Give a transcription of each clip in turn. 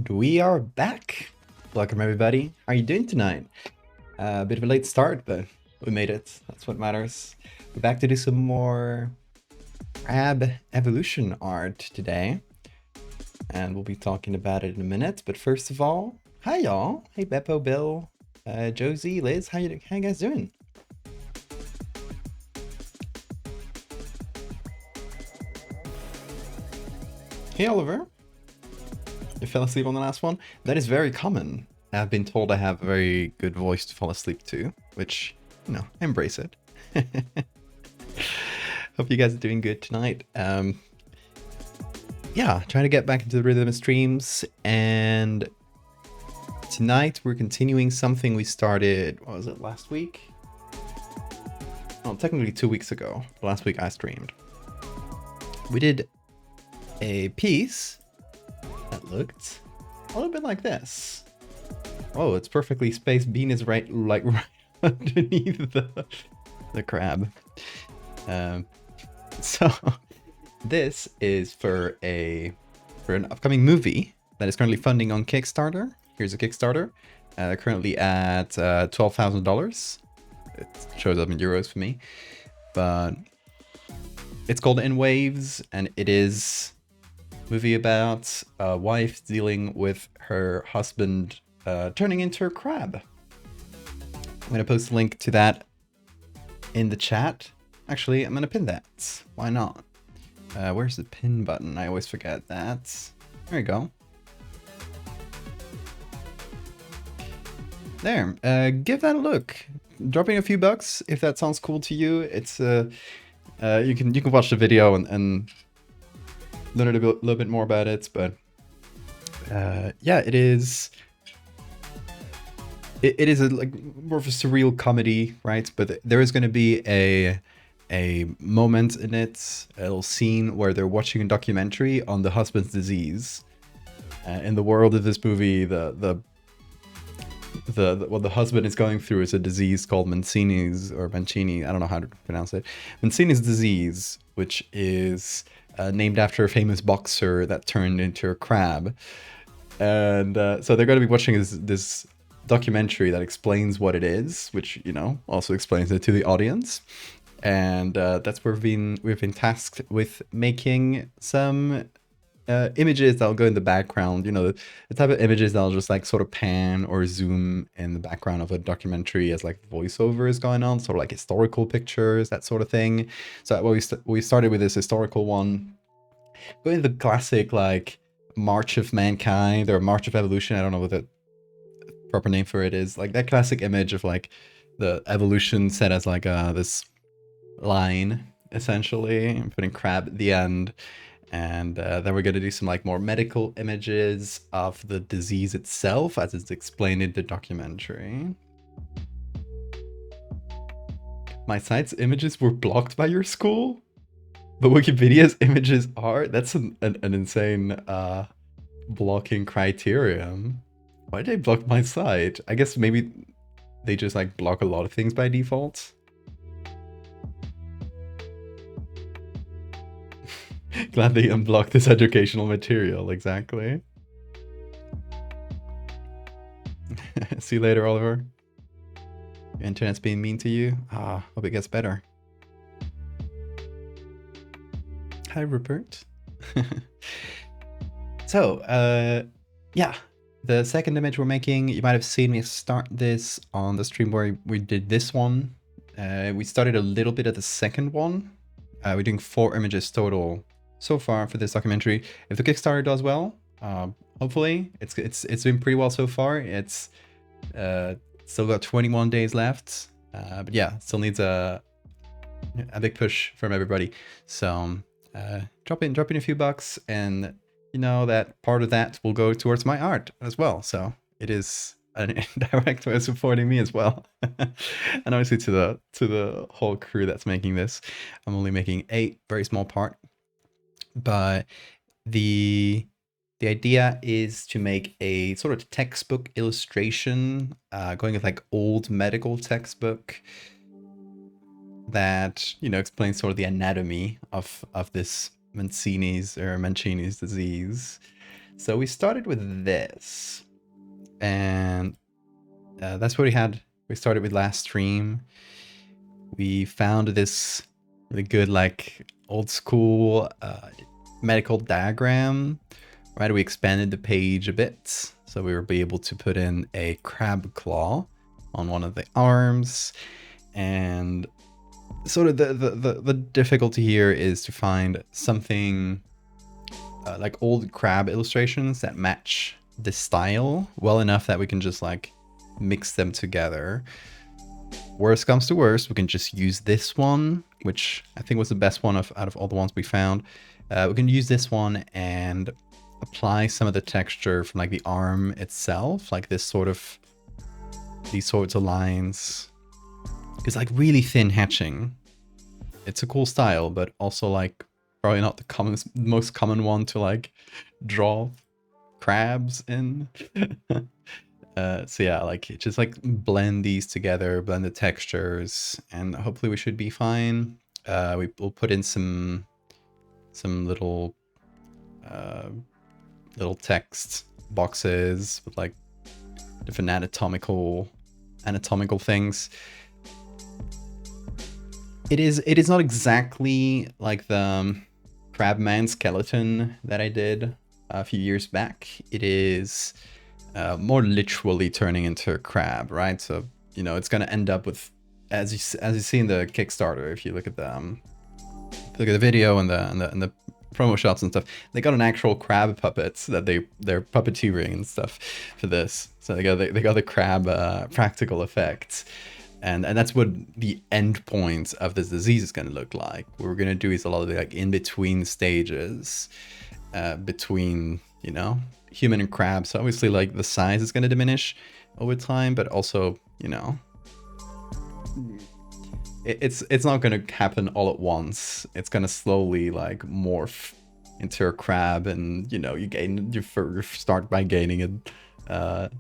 And we are back. Welcome everybody. How are you doing tonight? A bit of a late start, but we made it. That's what matters. We're back to do some more crab evolution art today. And we'll be talking about it in a minute. But first of all, hi y'all. Hey Beppo, Bill, Josie, Liz, how you guys doing? Hey Oliver. You fell asleep on the last one? That is very common. I've been told I have a very good voice to fall asleep to, which, you know, I embrace it. Hope you guys are doing good tonight. Yeah, trying to get back into the rhythm of streams, and tonight we're continuing something we started, what was it, last week? Well, technically 2 weeks ago. Last week I streamed. We did a piece that looked a little bit like this. Oh, it's perfectly spaced. Bean is right underneath the crab. So this is for an upcoming movie that is currently funding on Kickstarter. Here's a Kickstarter. Currently at $12,000. It shows up in euros for me, but it's called In Waves, and it is movie about a wife dealing with her husband turning into a crab. I'm gonna post a link to that in the chat. Actually, I'm gonna pin that. Why not? Where's the pin button? I always forget that. There you go. There. Give that a look. Dropping a few bucks if that sounds cool to you. It's you can watch the video and learn a little bit more about it, but yeah, it is a like more of a surreal comedy, right? But there is going to be a moment in it, a little scene where they're watching a documentary on the husband's disease. In the world of this movie, what the husband is going through is a disease called Mancini's, or Mancini, I don't know how to pronounce it. Mancini's disease, which is named after a famous boxer that turned into a crab. And so they're going to be watching this documentary that explains what it is, which, you know, also explains it to the audience. And that's where we've been tasked with making some images that'll go in the background, you know, the type of images that'll just like sort of pan or zoom in the background of a documentary as like voiceover is going on, sort of like historical pictures, that sort of thing. So we started with this historical one, going the classic like March of Mankind or March of Evolution. I don't know what the proper name for it is. Like that classic image of like the evolution set as like this line essentially, putting crab at the end. And then we're going to do some like more medical images of the disease itself as it's explained in the documentary. My site's images were blocked by your school, but Wikipedia's images are? That's an insane blocking criterion. Why did they block my site? I guess maybe they just like block a lot of things by default. Glad they unblocked this educational material, exactly. See you later, Oliver. Your internet's being mean to you? Hope it gets better. Hi, Rupert. So, yeah. The second image we're making, you might have seen me start this on the stream where we did this one. We started a little bit at the second one. We're doing 4 images total so far for this documentary. If the Kickstarter does well, hopefully it's been pretty well so far. It's still got 21 days left, but yeah, still needs a big push from everybody. So drop in a few bucks, and you know that part of that will go towards my art as well. So it is an indirect way of supporting me as well. And obviously to the whole crew that's making this. I'm only making a very small part, but the idea is to make a sort of textbook illustration, going with like old medical textbook that, you know, explains sort of the anatomy of this Mancini's disease. So we started with this, and that's what we had. We started with last stream. We found this really good, like, old school medical diagram, right? We expanded the page a bit, so we were able to put in a crab claw on one of the arms. And sort of the difficulty here is to find something like old crab illustrations that match the style well enough that we can just like mix them together. Worst comes to worst, we can just use this one, which I think was the best one out of all the ones we found. We can use this one and apply some of the texture from like the arm itself, like these sorts of lines. It's like really thin hatching. It's a cool style, but also like probably not the most common one to like draw crabs in. So yeah, like just like blend these together, blend the textures, and hopefully we should be fine. We'll put in some little text boxes with like different anatomical things. It is not exactly like the Crabman skeleton that I did a few years back. It is more literally turning into a crab, right? So, you know, it's going to end up with, as you see in the Kickstarter, if you look at the video and the promo shots and stuff, they got an actual crab puppet that they're puppeteering and stuff for this. So they got the crab practical effects. And that's what the end point of this disease is going to look like. What we're going to do is a lot of the like in-between stages between, you know, human and crab. So obviously like the size is going to diminish over time, but also, you know, it's not going to happen all at once. It's going to slowly like morph into a crab, and you know, you start by gaining a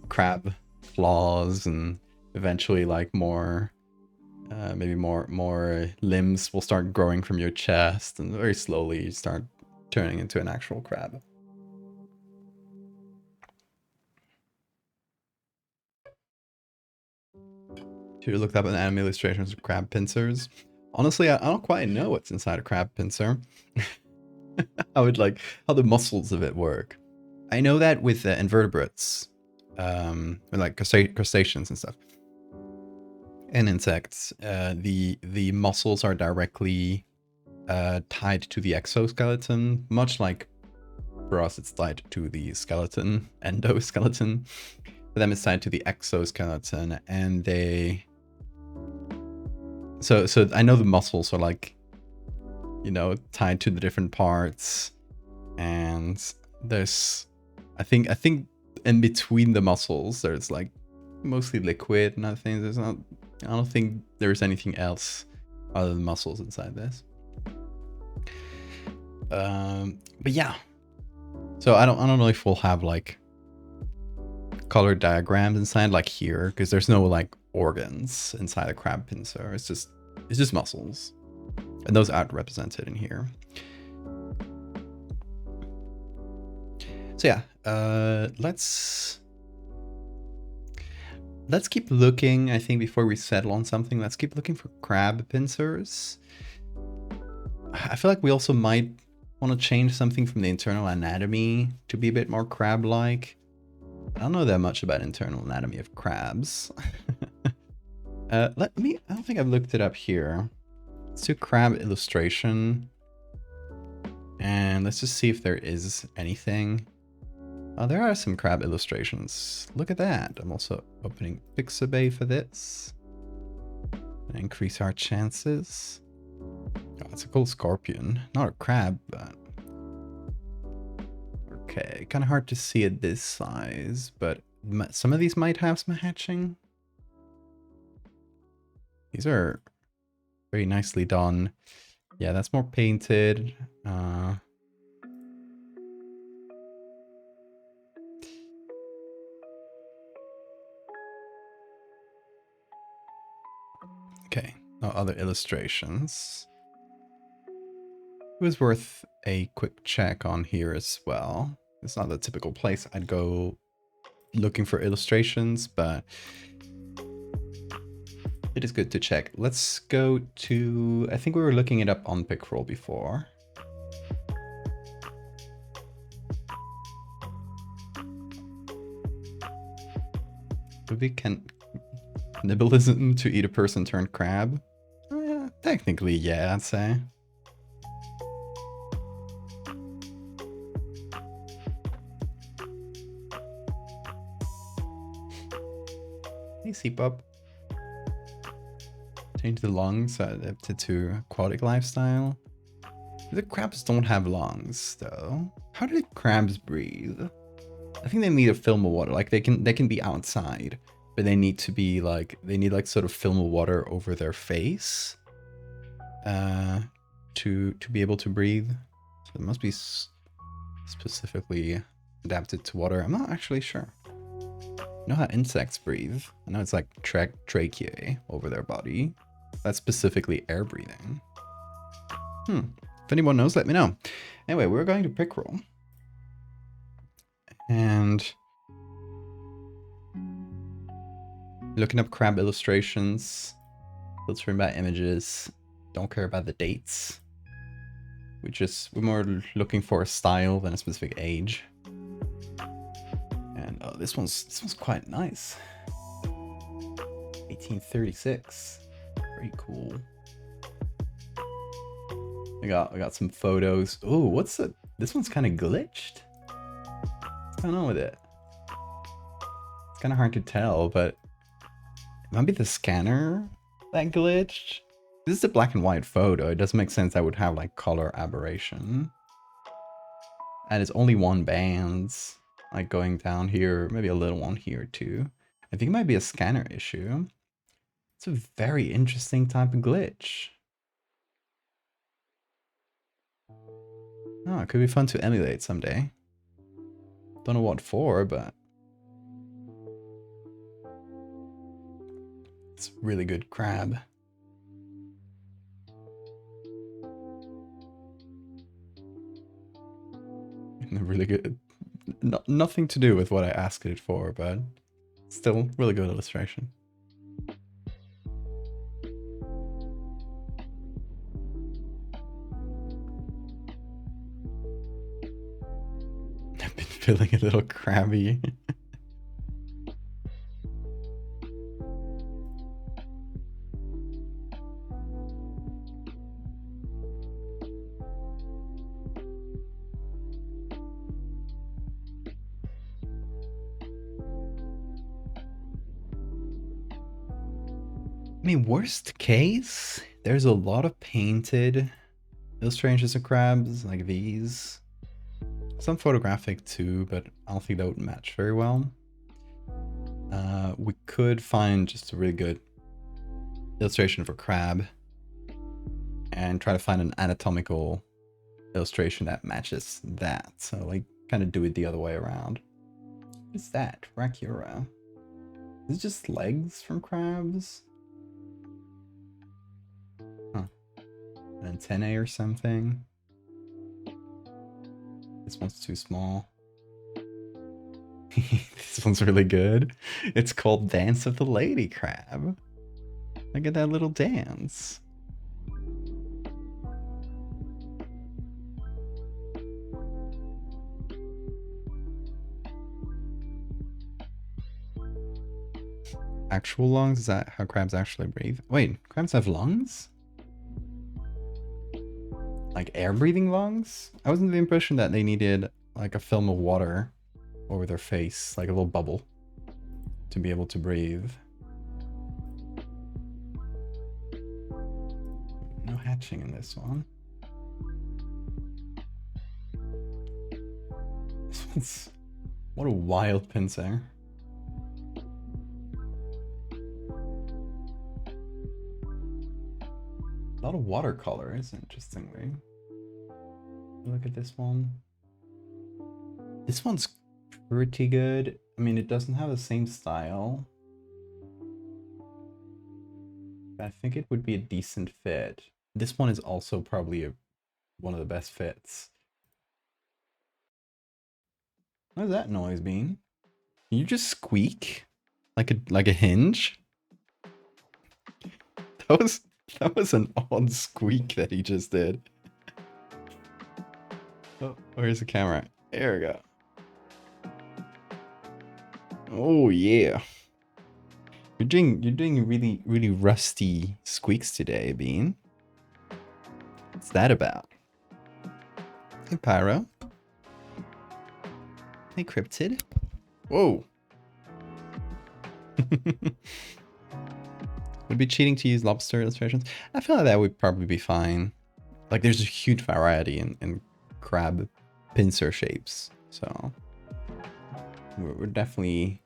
crab claws, and eventually like more maybe more limbs will start growing from your chest, and very slowly you start turning into an actual crab. Should have looked up an anime illustrations of crab pincers. Honestly, I don't quite know what's inside a crab pincer. How the muscles of it work. I know that with invertebrates, with like crustaceans and stuff, and insects, the muscles are directly tied to the exoskeleton, much like for us it's tied to the skeleton, endoskeleton. For them it's tied to the exoskeleton, and so I know the muscles are like, you know, tied to the different parts, and there's I think in between the muscles there's like mostly liquid and other things. I don't think there's anything else other than muscles inside this. But yeah, so I don't know if we'll have like color diagrams inside like here, because there's no like organs inside a crab pincer. It's just muscles, and those aren't represented in here. So yeah, let's keep looking. I think before we settle on something, let's keep looking for crab pincers. I feel like we also might want to change something from the internal anatomy to be a bit more crab-like. I don't know that much about internal anatomy of crabs. I don't think I've looked it up here. Let's do crab illustration. And let's just see if there is anything. Oh, there are some crab illustrations. Look at that. I'm also opening Pixabay for this. And increase our chances. Oh, it's a cool scorpion. Not a crab, but... Okay, kind of hard to see at this size, but some of these might have some hatching. These are very nicely done. Yeah, that's more painted. Okay, no other illustrations. It was worth a quick check on here as well. It's not the typical place I'd go looking for illustrations, but it is good to check. Let's go to, I think we were looking it up on Pickroll before. Maybe cannibalism to eat a person turned crab? Technically, yeah, I'd say. Hey, Seapup. Change the lungs adapted to aquatic lifestyle. The crabs don't have lungs, though. How do crabs breathe? I think they need a film of water. Like they can be outside, but they need to be like sort of film of water over their face, to be able to breathe. So it must be specifically adapted to water. I'm not actually sure. You know how insects breathe? I know it's like tracheae over their body. That's specifically air breathing. If anyone knows, let me know. Anyway, we're going to Pickroll. And looking up crab illustrations, filtering by images, don't care about the dates. We're more looking for a style than a specific age. And oh, this one's quite nice. 1836. Very cool. We got some photos. Oh, what's it? This one's kind of glitched. What's going on with it? It's kind of hard to tell, but it might be the scanner that glitched. This is a black and white photo. It doesn't make sense that would have like color aberration. And it's only one band, like going down here, maybe a little one here too. I think it might be a scanner issue. It's a very interesting type of glitch. Oh, it could be fun to emulate someday. Don't know what for, but it's a really good crab. Really good. Nothing to do with what I asked it for, but still really good illustration. I've been feeling a little crabby. I mean, worst case, there's a lot of painted illustrations of crabs like these. Some photographic too, but I don't think that would match very well. We could find just a really good illustration of a crab and try to find an anatomical illustration that matches that. So like kind of do it the other way around. What is that? Brachyura. Is it just legs from crabs? Huh. An antennae or something? This one's too small. This one's really good. It's called Dance of the Lady Crab. Look at that little dance. Actual lungs? Is that how crabs actually breathe? Wait, crabs have lungs? Like air breathing lungs? I was under the impression that they needed like a film of water over their face, like a little bubble, to be able to breathe. No hatching in this one. This one's... What a wild pincer. A lot of watercolors, interestingly. Look at this one. This one's pretty good. I mean, it doesn't have the same style. But I think it would be a decent fit. This one is also probably one of the best fits. What is that noise, Bean? You just squeak like a hinge? That was that was an odd squeak that he just did. Oh, where's the camera? There we go. Oh yeah. You're doing really rusty squeaks today, Bean. What's that about? Hey Pyro. Hey Cryptid. Whoa. Would be cheating to use lobster illustrations? I feel like that would probably be fine. Like there's a huge variety in crab pincer shapes, so we're definitely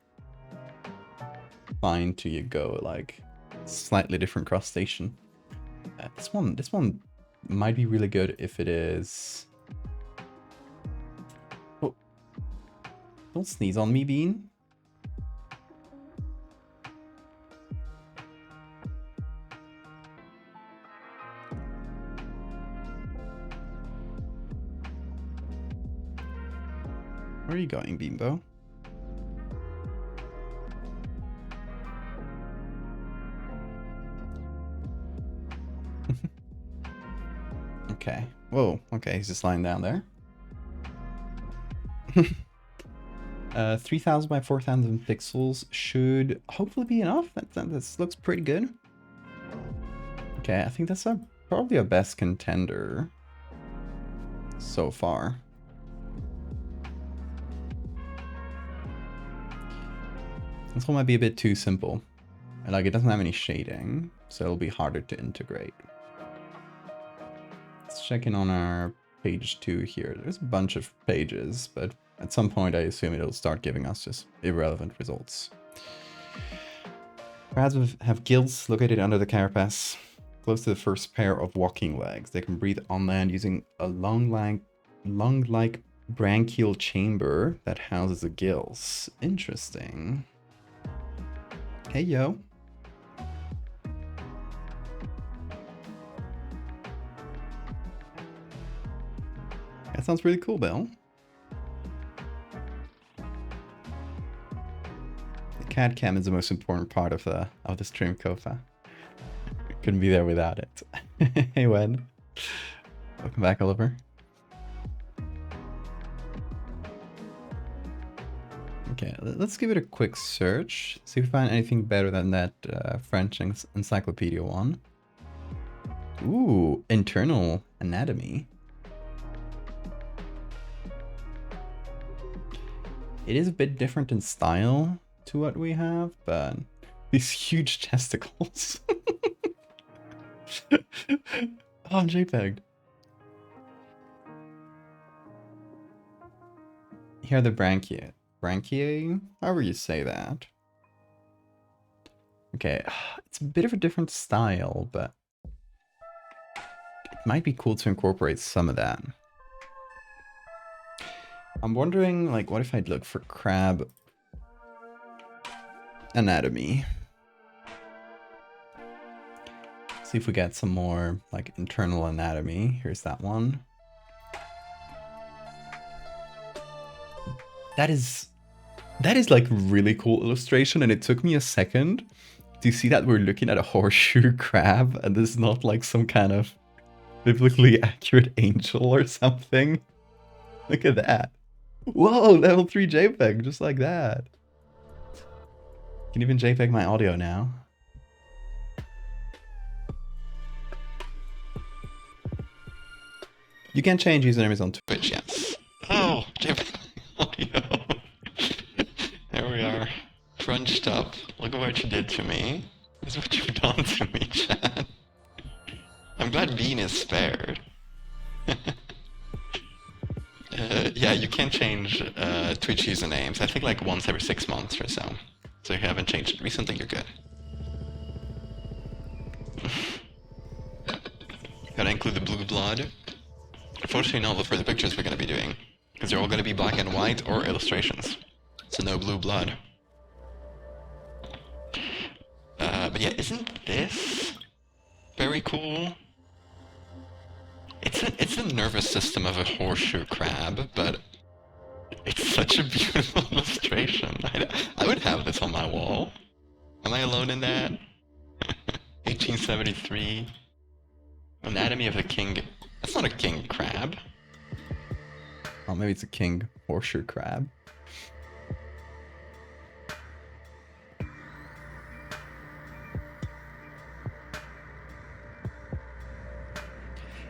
fine to go like slightly different crustacean. This one might be really good if it is. Oh, don't sneeze on me, Bean. Where are you going, Beanbo? Okay. Whoa. Okay, he's just lying down there. 3000 by 4000 pixels should hopefully be enough. This looks pretty good. Okay, I think that's probably our best contender so far. This one might be a bit too simple. Like, it doesn't have any shading, so it'll be harder to integrate. Let's check in on our page 2 here. There's a bunch of pages, but at some point I assume it'll start giving us just irrelevant results. Crabs have gills located under the carapace, close to the first pair of walking legs. They can breathe on land using a lung-like branchial chamber that houses the gills. Interesting. Hey, yo. That sounds really cool, Bill. The CAD cam is the most important part of the stream, Kofa. Couldn't be there without it. Hey, Wen. Welcome back, Oliver. Okay, let's give it a quick search. See if we find anything better than that French encyclopedia one. Ooh, internal anatomy. It is a bit different in style to what we have, but these huge testicles. Oh, JPEG. Here are the branchiae, however you say that. Okay, it's a bit of a different style, but it might be cool to incorporate some of that. I'm wondering, like, what if I'd look for crab anatomy? See if we get some more, like, internal anatomy. Here's that one. That is like really cool illustration, and it took me a second to see that we're looking at a horseshoe crab, and this is not like some kind of biblically accurate angel or something. Look at that. Whoa, level 3 JPEG, just like that. Can even JPEG my audio now. You can change usernames on Twitch, yes. Oh, JPEG audio. There we are. Crunched up. Look at what you did to me. This is what you've done to me, Chad. I'm glad Bean is spared. Yeah, you can change Twitch usernames. I think like once every 6 months or so. So if you haven't changed it recently, you're good. Gotta include the blue blood. Unfortunately not for the pictures we're gonna be doing, because they're all gonna be black and white or illustrations. So no blue blood. But yeah, isn't this very cool? It's the nervous system of a horseshoe crab, but It's such a beautiful illustration. I would have this on my wall. Am I alone in that? 1873. Anatomy of a king. That's not a king crab. Oh, maybe it's a king horseshoe crab.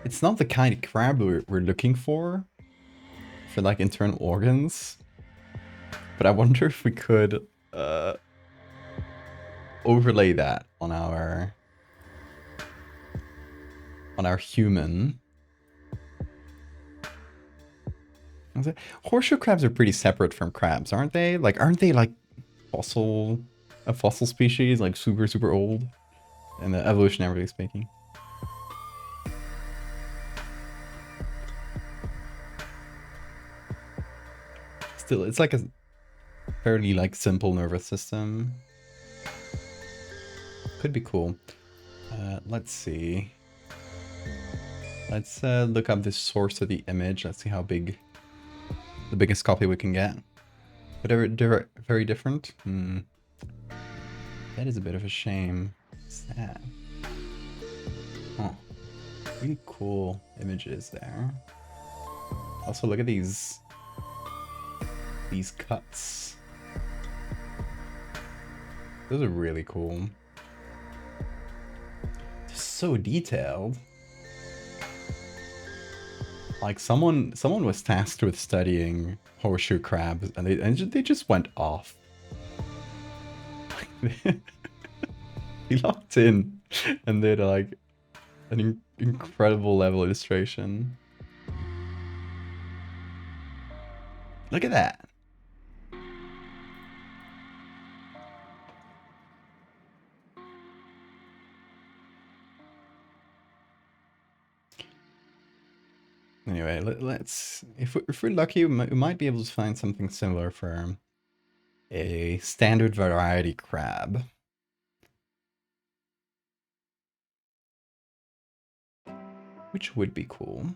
It's not the kind of crab we're looking for like internal organs. But I wonder if we could overlay that on our human. Horseshoe crabs are pretty separate from crabs, aren't they? Like, aren't they like a fossil species, like super old, and evolutionarily speaking? Still, it's like a fairly like simple nervous system. Could be cool. Let's see. Let's look up the source of the image. Let's see how big the biggest copy we can get. But they're very different. That is a bit of a shame. What's that? Oh, really cool images there. Also, look at these cuts. Those are really cool. They're so detailed. Like someone was tasked with studying horseshoe crabs, and they just went off. He locked in, and did like an incredible level illustration. Look at that. Anyway, let's if we're lucky, we might be able to find something similar for a standard variety crab. Which would be cool.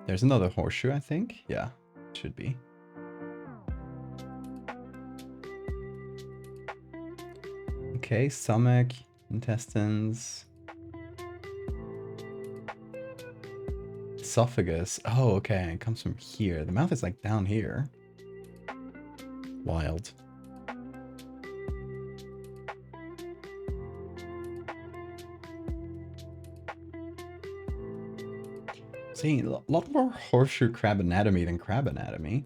There's another horseshoe, I think. Yeah, should be. Okay, stomach, intestines. Esophagus. Oh, okay. It comes from here. The mouth is like down here. Wild. See, a lot more horseshoe crab anatomy than crab anatomy.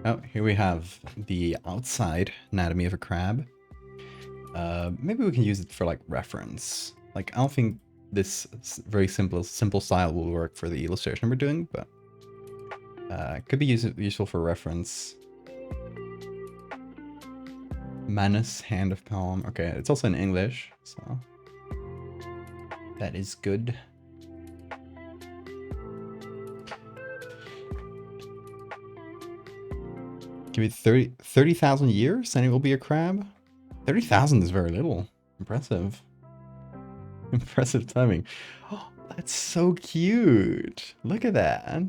Oh, here we have the outside anatomy of a crab. Maybe we can use it for like reference. Like, I don't think this very simple style will work for the illustration we're doing, but it could be useful for reference. Manus, hand of palm. Okay, it's also in English, so that is good. Give it 30,000 years and it will be a crab? 30,000 is very little. Impressive. Impressive timing. Oh, that's so cute. Look at that.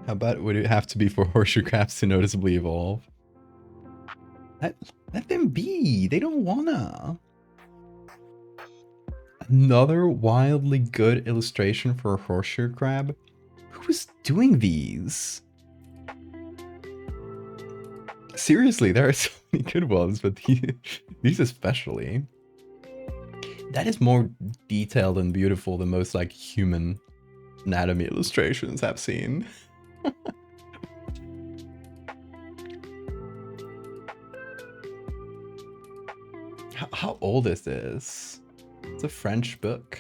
How bad would it have to be for horseshoe crabs to noticeably evolve? Let them be. They don't wanna. Another wildly good illustration for a horseshoe crab? Who's doing these? Seriously, there are so many good ones, but these especially. That is more detailed and beautiful than most like human anatomy illustrations I've seen. How old is this? It's a French book.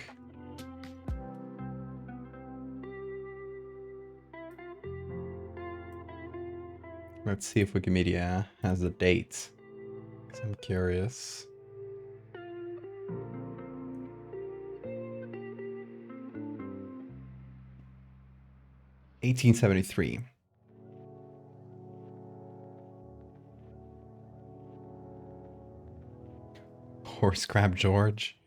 Let's see if Wikimedia has a date. 'Cause I'm curious. '73. Horse Crab George.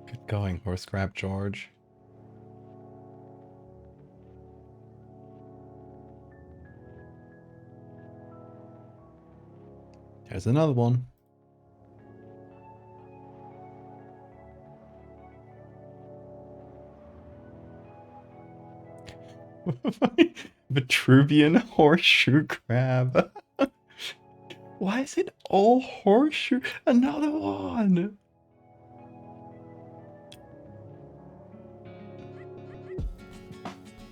Good going, Horse Crab George. There's another one. Vitruvian horseshoe crab. Why is it all horseshoe? Another one.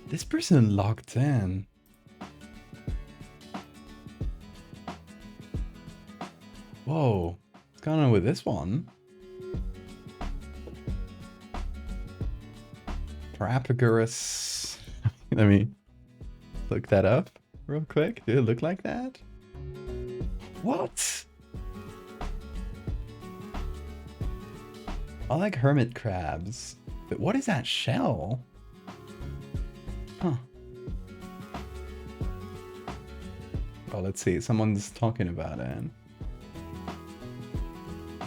This person locked in. Whoa. What's going on with this one? Parapagurus. Let me look that up real quick. Did it look like that? What? I like hermit crabs. But what is that shell? Huh. Oh, let's see. Someone's talking about it.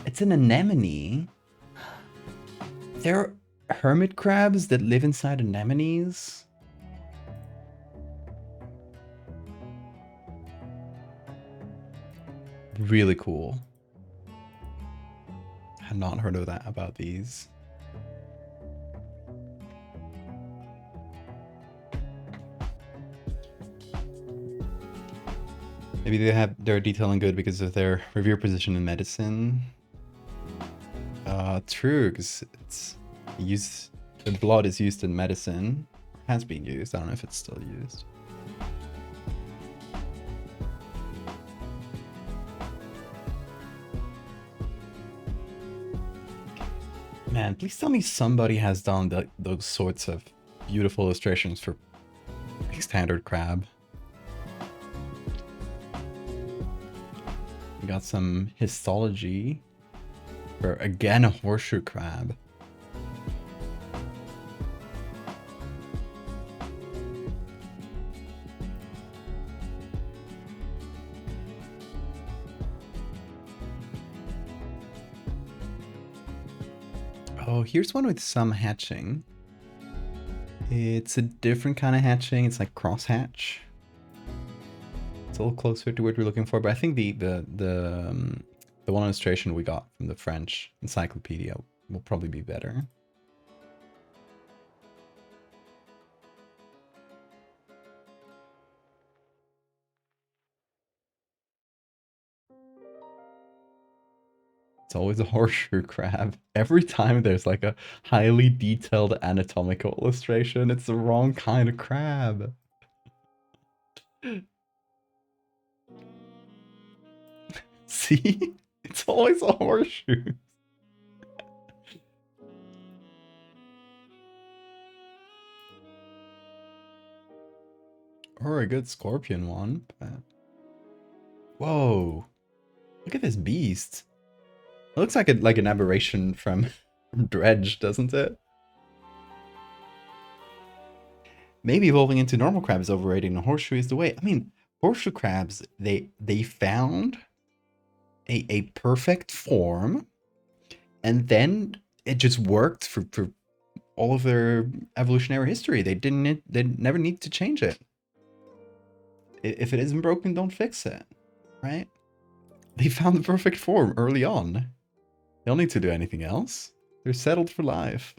It's an anemone. There are hermit crabs that live inside anemones. Really cool. Had not heard of that about these. Maybe they're detailing good because of their revere position in medicine. True, because it's used. The blood is used in medicine. Has been used. I don't know if it's still used. Man, please tell me somebody has done those sorts of beautiful illustrations for standard crab. We got some histology for, again, a horseshoe crab. Oh, here's one with some hatching. It's a different kind of hatching. It's like cross hatch. It's a little closer to what we're looking for, but I think the one illustration we got from the French encyclopedia will probably be better. It's always a horseshoe crab. Every time there's like a highly detailed anatomical illustration, it's the wrong kind of crab. See? It's always a horseshoe. Or a good scorpion one. But... Whoa. Look at this beast. It looks like an aberration from Dredge, doesn't it? Maybe evolving into normal crab is overrated and horseshoe is the way. I mean, horseshoe crabs, they found a perfect form, and then it just worked for all of their evolutionary history. They never need to change it. If it isn't broken, don't fix it, right? They found the perfect form early on. They don't need to do anything else. They're settled for life.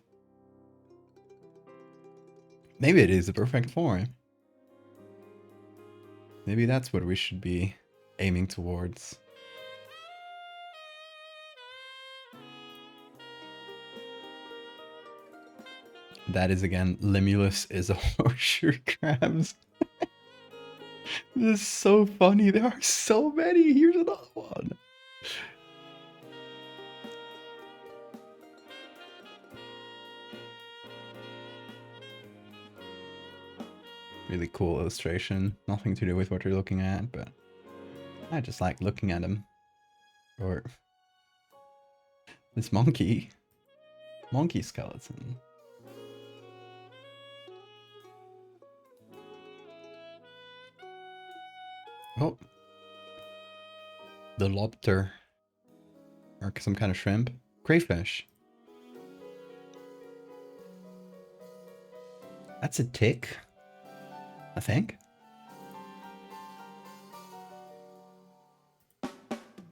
Maybe it is the perfect form. Maybe that's what we should be aiming towards. That is, again, Limulus is a horseshoe crabs. This is so funny. There are so many. Here's another one. Really cool illustration. Nothing to do with what you're looking at, but I just like looking at them. Or this monkey skeleton. Oh, the lobster. Or some kind of shrimp. Crayfish. That's a tick, I think.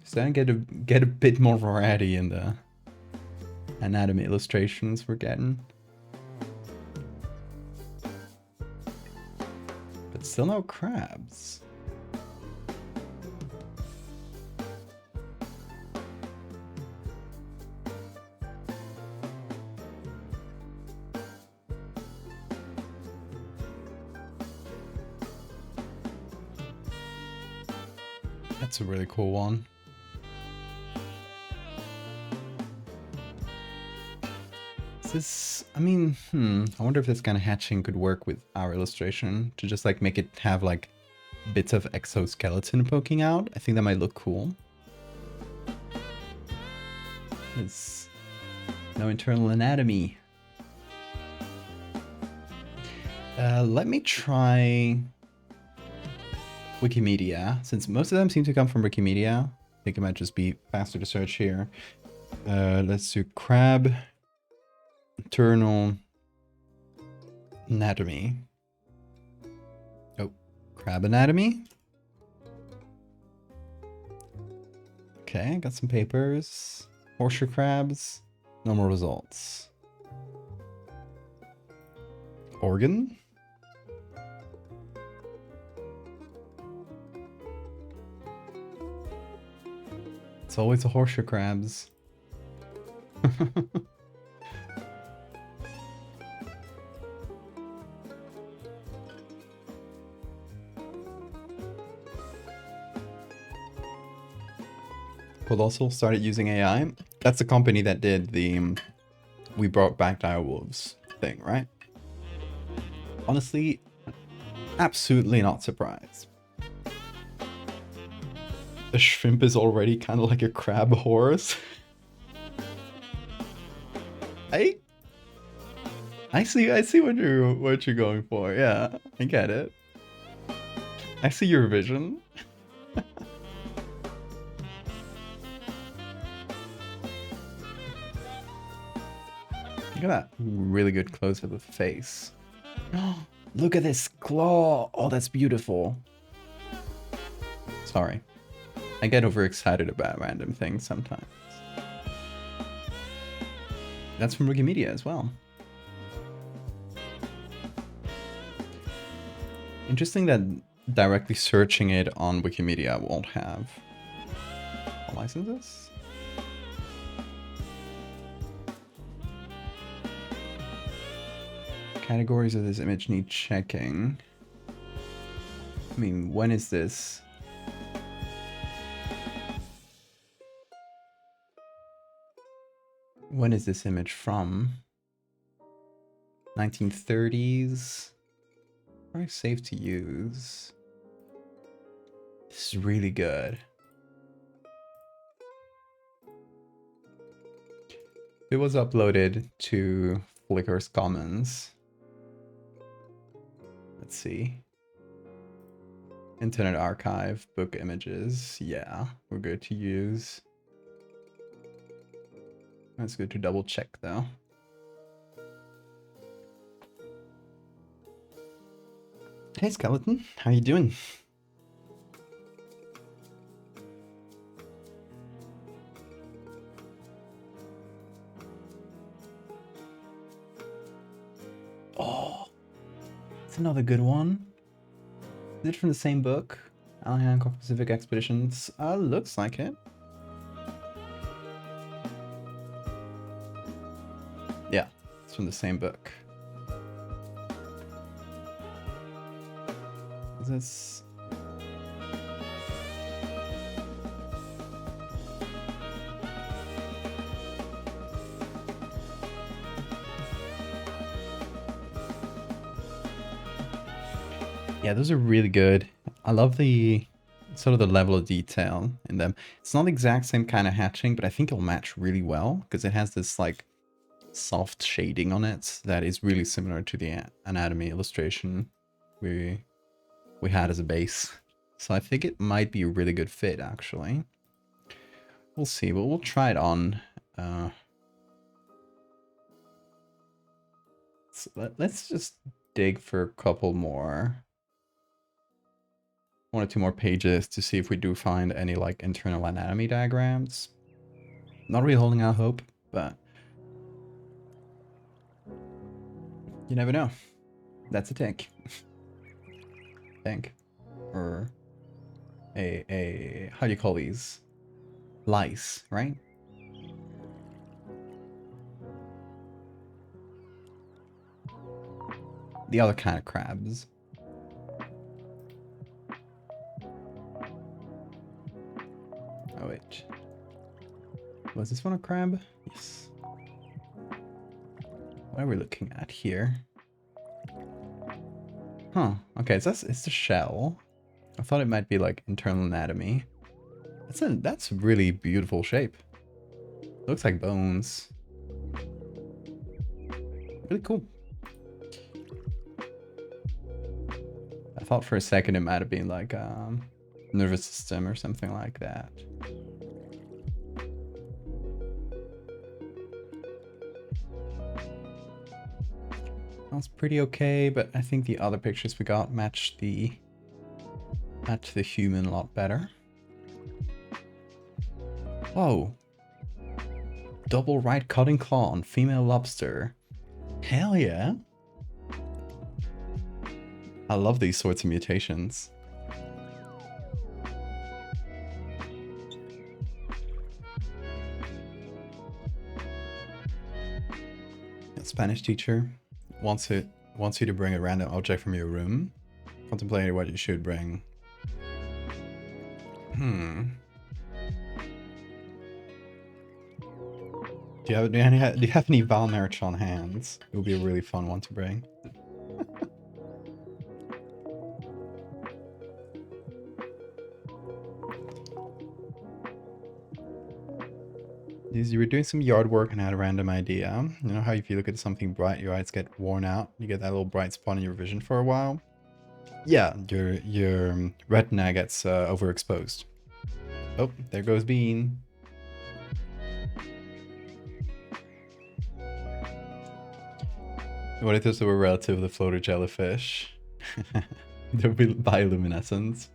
Starting to get a bit more variety in the anatomy illustrations we're getting. But still no crabs. That's a really cool one. Is this, I mean, I wonder if this kind of hatching could work with our illustration to just like make it have like bits of exoskeleton poking out. I think that might look cool. It's no internal anatomy. Let me try Wikimedia, since most of them seem to come from Wikimedia. I think it might just be faster to search here. Let's do crab internal anatomy. Oh, crab anatomy. Okay, got some papers. Horseshoe crabs. No more results. Organ. It's always the horseshoe crabs. Colossal started using AI. That's the company that did the We Brought Back Direwolves thing, right? Honestly, absolutely not surprised. The shrimp is already kind of like a crab horse. I see what you're going for. Yeah, I get it. I see your vision. Look at that really good close up of the face. Look at this claw. Oh, that's beautiful. Sorry. I get overexcited about random things sometimes. That's from Wikimedia as well. Interesting that directly searching it on Wikimedia won't have licenses. Categories of this image need checking. I mean, when is this? When is this image from? 1930s? Very safe to use. This is really good. It was uploaded to Flickr's Commons. Let's see. Internet Archive, book images. Yeah, we're good to use. That's good to double check though. Hey Skeleton, how you doing? Oh, it's another good one. Is it from the same book? Al Hancock Pacific Expeditions? Looks like it. Yeah, it's from the same book. Is this... Yeah, those are really good. I love the sort of the level of detail in them. It's not the exact same kind of hatching, but I think it'll match really well because it has this like soft shading on it that is really similar to the anatomy illustration we had as a base. So I think it might be a really good fit actually. we'll see. We'll try it on. So let's just dig for a couple more. 1 or 2 more pages to see if we do find any like internal anatomy diagrams. Not really holding out hope, but you never know. That's a tank. Tank. Or a how do you call these? Lice, right? The other kind of crabs. Oh wait. Was this one a crab? Yes. What are we looking at here? Huh. Okay, so it's the shell. I thought it might be like internal anatomy. That's a really beautiful shape. Looks like bones. Really cool. I thought for a second it might have been like nervous system or something like that. That's pretty okay, but I think the other pictures we got match the human a lot better. Whoa. Double right cutting claw on female lobster. Hell yeah. I love these sorts of mutations. A Spanish teacher wants you to bring a random object from your room. Contemplating what you should bring. Do you have any Val merch on hands? It would be a really fun one to bring. You were doing some yard work and had a random idea. You know how if you look at something bright, your eyes get worn out? You get that little bright spot in your vision for a while? Yeah, your retina gets overexposed. Oh, there goes Bean. What if this were a relative of the floater jellyfish? They'll be bioluminescent.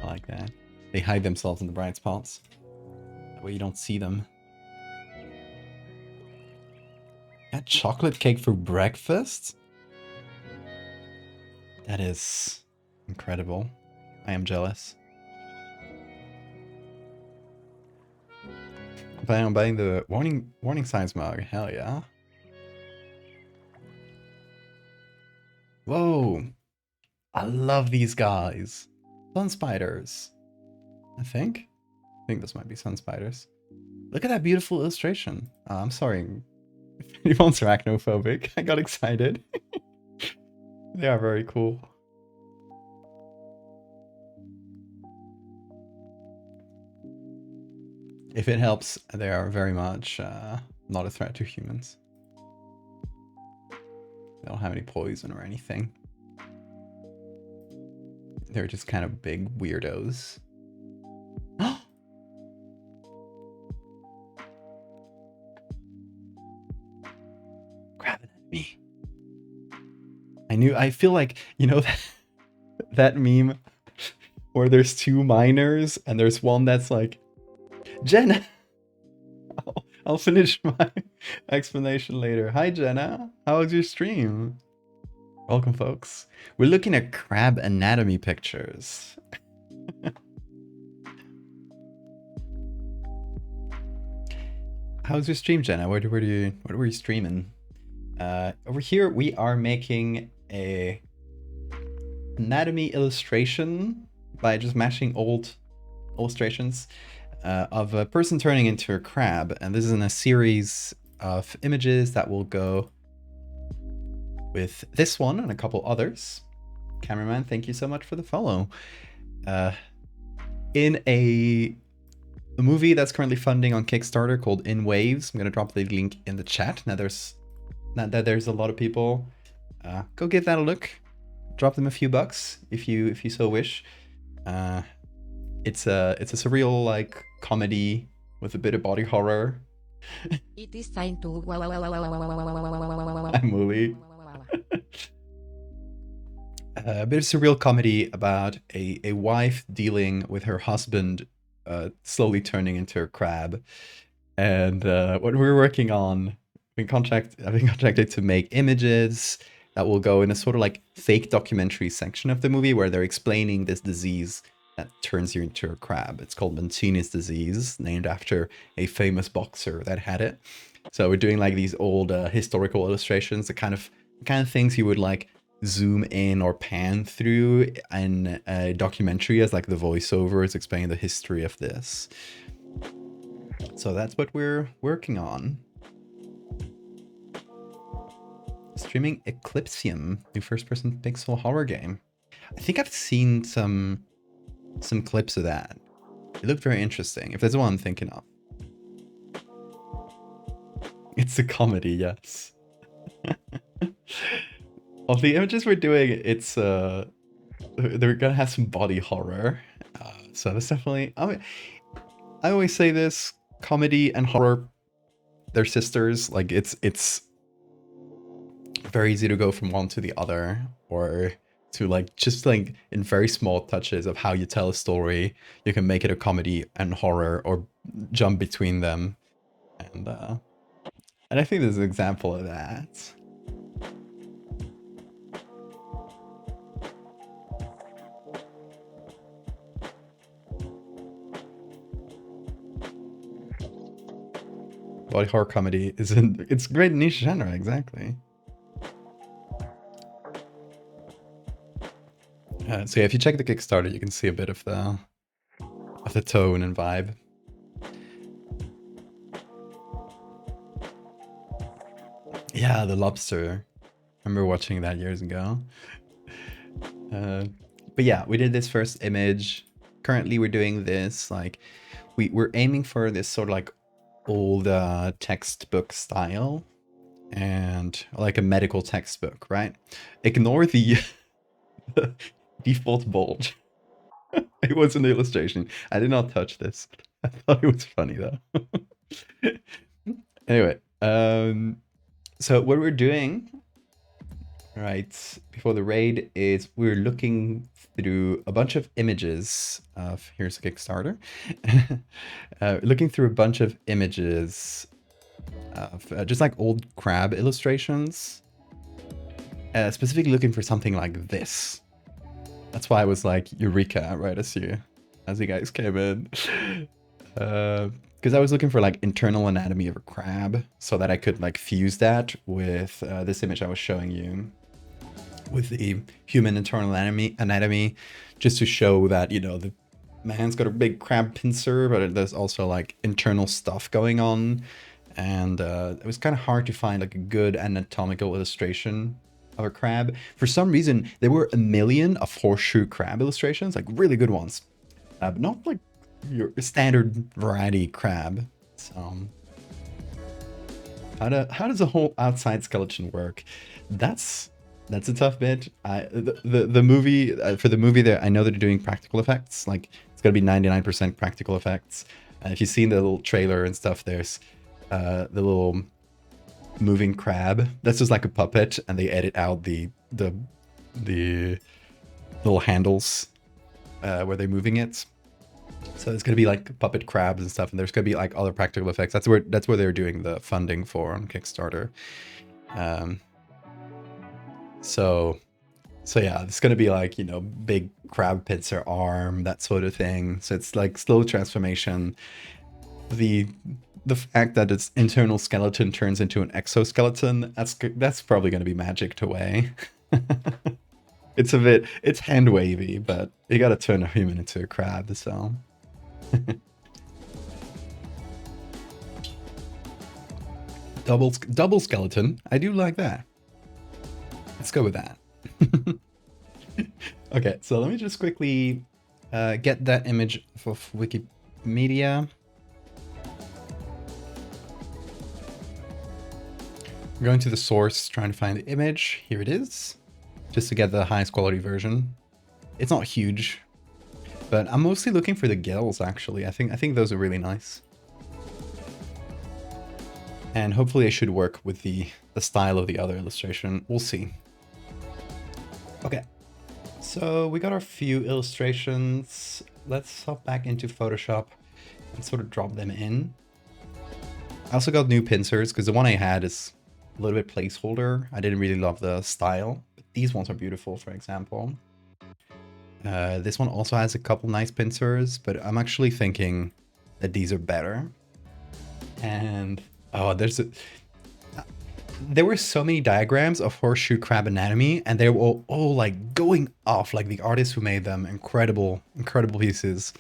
I like that. They hide themselves in the bright spots. That way you don't see them. Got chocolate cake for breakfast? That is incredible. I am jealous. I'm planning on buying the warning signs mug. Hell yeah. Whoa. I love these guys. Sun spiders. I think this might be sun spiders. Look at that beautiful illustration. I'm sorry. If anyone's arachnophobic, I got excited. They are very cool. If it helps, they are very much not a threat to humans. They don't have any poison or anything. They're just kind of big weirdos. Grab it at me. I feel like, you know, that meme where there's 2 miners and there's one that's like, Jenna! I'll finish my explanation later. Hi, Jenna. How was your stream? Welcome, folks. We're looking at crab anatomy pictures. How's your stream, Jenna? What were you streaming? Over here, we are making a anatomy illustration by just mashing old illustrations of a person turning into a crab, and this is in a series of images that will go with this one and a couple others. Cameraman, thank you so much for the follow. In a movie that's currently funding on Kickstarter called In Waves. I'm gonna drop the link in the chat. Now there's a lot of people. Go give that a look. Drop them a few bucks if you so wish. It's a surreal like comedy with a bit of body horror. It is time to. I'm Wooly. A bit of surreal comedy about a wife dealing with her husband slowly turning into a crab. And what we're working on, I've been contracted to make images that will go in a sort of like fake documentary section of the movie where they're explaining this disease that turns you into a crab. It's called Mancini's disease, named after a famous boxer that had it. So we're doing like these old historical illustrations, the kind of things you would like zoom in or pan through in a documentary as like the voiceovers explaining the history of this. So that's what we're working on. Streaming Eclipsium, new first-person pixel horror game. I think I've seen some clips of that. It looked very interesting, if that's what I'm thinking of. It's a comedy, yes. Of the images we're doing, it's they're gonna have some body horror. So that's definitely. I always say this: comedy and horror, they're sisters. Like it's very easy to go from one to the other, or to like just like in very small touches of how you tell a story, you can make it a comedy and horror, or jump between them, and I think there's an example of that. Body horror comedy it's a great niche genre, exactly. So yeah, if you check the Kickstarter, you can see a bit of the tone and vibe. Yeah, the lobster. I remember watching that years ago. But yeah, we did this first image. Currently, we're doing this like we're aiming for this sort of like old textbook style, and like a medical textbook, right? Ignore the default bulge. It was an illustration. I did not touch this. I thought it was funny though. Anyway, so what we're doing right before the raid is we're looking through a bunch of images of, here's a Kickstarter, looking through a bunch of images of just like old crab illustrations, specifically looking for something like this. That's why I was like, Eureka, right, as you guys came in. Because I was looking for like internal anatomy of a crab, so that I could like fuse that with this image I was showing you, with the human internal anatomy, just to show that, you know, the man's got a big crab pincer, but there's also like internal stuff going on. And it was kind of hard to find like a good anatomical illustration of a crab. For some reason, there were a million of horseshoe crab illustrations, like really good ones, but not like your standard variety crab. So how does a whole outside skeleton work? That's a tough bit. The movie, for the movie there, I know they're doing practical effects. Like it's gonna be 99% practical effects. If you've seen the little trailer and stuff, there's the little moving crab that's just like a puppet, and they edit out the little handles where they're moving it. So it's gonna be like puppet crabs and stuff, and there's gonna be like other practical effects. That's where they're doing the funding for on Kickstarter. So yeah, it's gonna be like, you know, big crab pincer arm, that sort of thing. So it's like slow transformation. The fact that its internal skeleton turns into an exoskeleton, that's probably going to be magicked away. It's hand wavy, but you got to turn a human into a crab, so. Double skeleton. I do like that. Let's go with that. Okay, so let me just quickly get that image of Wikimedia. I'm going to the source, trying to find the image. Here it is, just to get the highest quality version. It's not huge, but I'm mostly looking for the gills, actually. I think those are really nice. And hopefully it should work with the style of the other illustration. We'll see. Okay, so we got our few illustrations. Let's hop back into Photoshop and sort of drop them in. I also got new pincers because the one I had is a little bit placeholder. I didn't really love the style, but these ones are beautiful, for example. This one also has a couple nice pincers, but I'm actually thinking that these are better. And oh, there were so many diagrams of horseshoe crab anatomy, and they were all like going off, like the artists who made them, incredible pieces.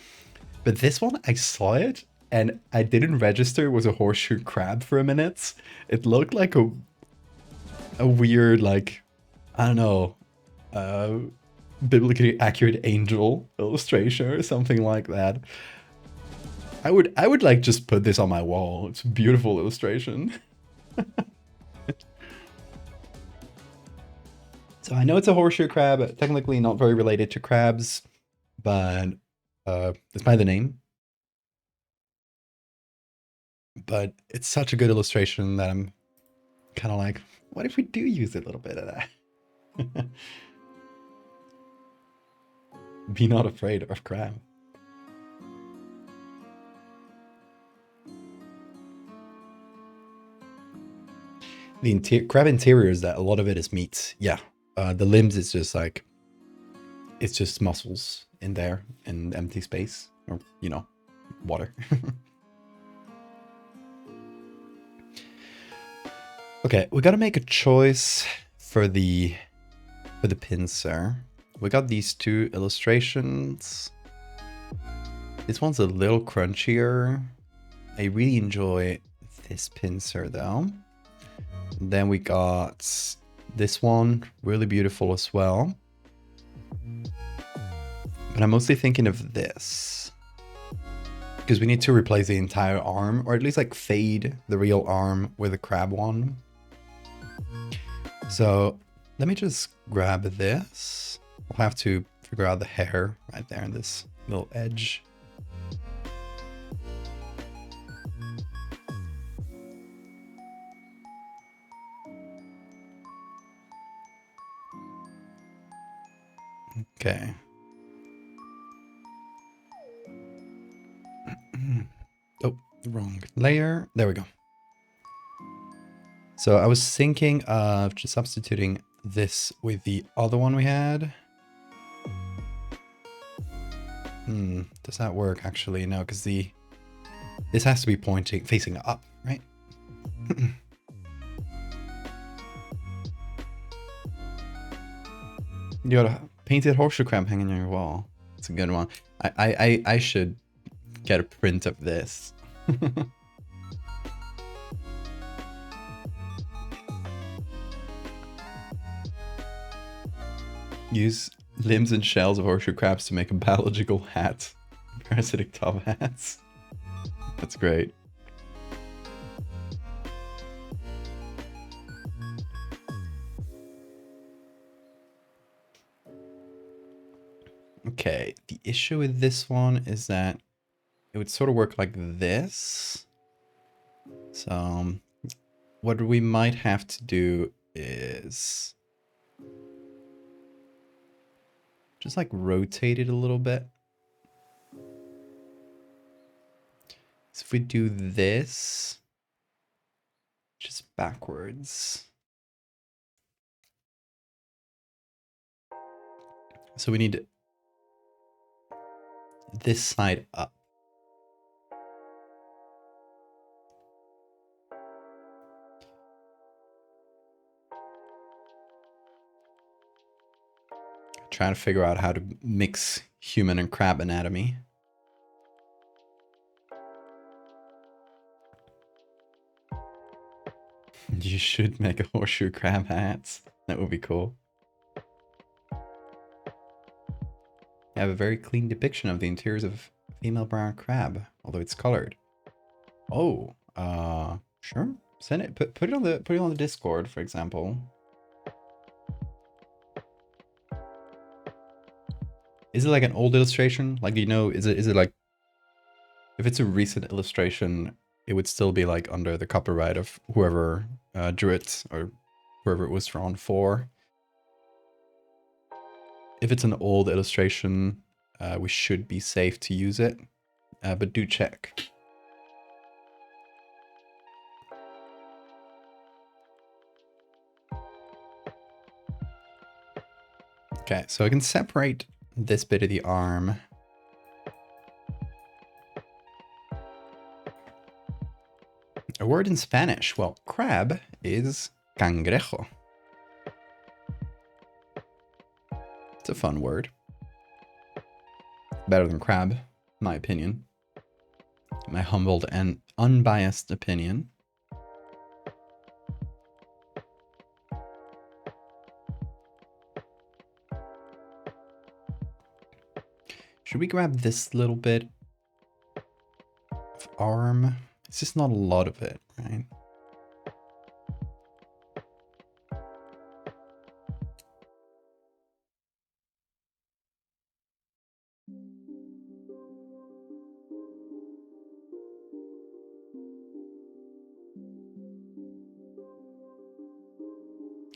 But this one, I saw it and I didn't register it was a horseshoe crab for a minute. It looked like a weird, like, I don't know, biblically accurate angel illustration or something like that. I would like just put this on my wall. It's a beautiful illustration. So I know it's a horseshoe crab, technically not very related to crabs, but it's by the name. But it's such a good illustration that I'm kind of like, what if we do use a little bit of that? Be not afraid of crab. The crab interior is that a lot of it is meat. Yeah. The limbs is just like, it's just muscles in there in empty space, or, you know, water. Okay, we gotta make a choice for the pincer. We got these two illustrations. This one's a little crunchier. I really enjoy this pincer though. Then we got this one, really beautiful as well. But I'm mostly thinking of this, because we need to replace the entire arm, or at least like fade the real arm with a crab one. So let me just grab this. We'll have to figure out the hair right there in this little edge. Okay. Oh, wrong layer. There we go. So I was thinking of just substituting this with the other one we had. Does that work actually? No, because this has to be facing up, right? You got a painted horseshoe crab hanging on your wall. It's a good one. I should get a print of this. Use limbs and shells of horseshoe crabs to make a biological hat. Parasitic top hats. That's great. Okay, the issue with this one is that it would sort of work like this. So what we might have to do is just like rotate it a little bit. So if we do this, just backwards. So we need this side up. Trying to figure out how to mix human and crab anatomy. You should make a horseshoe crab hat. That would be cool. I have a very clean depiction of the interiors of a female brown crab, although it's colored. Oh, sure. Send it. Put it on the Discord, for example. Is it like an old illustration? Like, you know, is it like, if it's a recent illustration, it would still be like under the copyright of whoever drew it or whoever it was drawn for. If it's an old illustration, we should be safe to use it, but do check. Okay, so I can separate this bit of the arm. A word in Spanish. Well, crab is cangrejo. It's a fun word. Better than crab, in my opinion. My humbled and unbiased opinion. Should we grab this little bit of arm? It's just not a lot of it, right?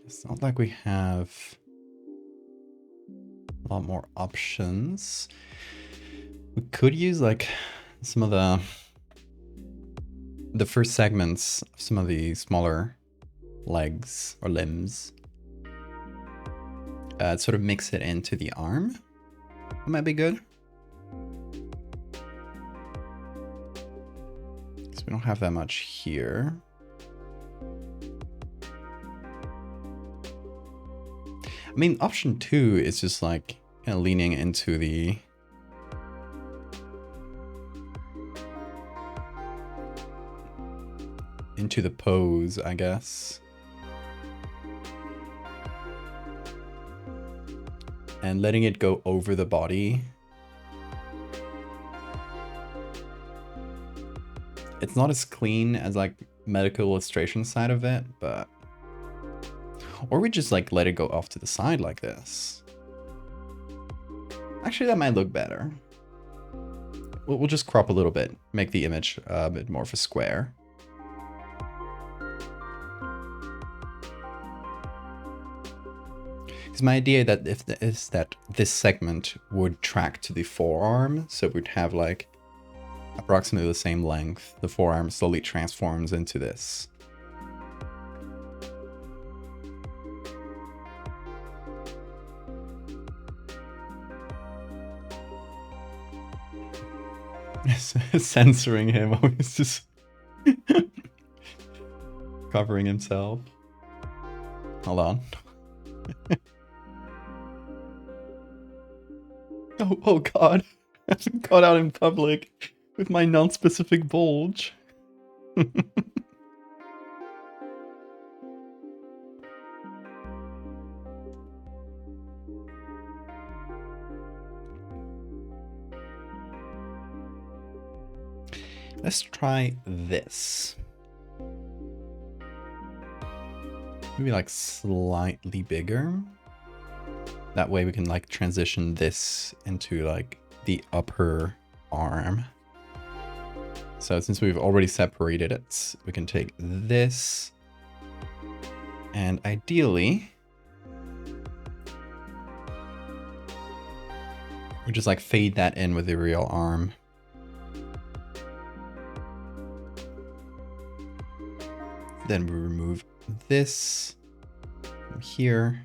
It's not like we have a lot more options. We could use like some of the first segments of some of the smaller legs or limbs. Sort of mix it into the arm. That might be good. So we don't have that much here. I mean, option 2 is just like kind of leaning into the pose, I guess. And letting it go over the body. It's not as clean as like medical illustration side of it, but... Or we just like let it go off to the side like this. Actually, that might look better. We'll just crop a little bit, make the image a bit more of a square. Because my idea is that this segment would track to the forearm, so we'd have like approximately the same length. The forearm slowly transforms into this. Censoring him. He's just covering himself. Hold on. Oh god. I've been caught out in public with my non-specific bulge. Let's try this. Maybe like slightly bigger. That way we can like transition this into like the upper arm. So since we've already separated it, we can take this and ideally we just like fade that in with the real arm. Then we remove this from here.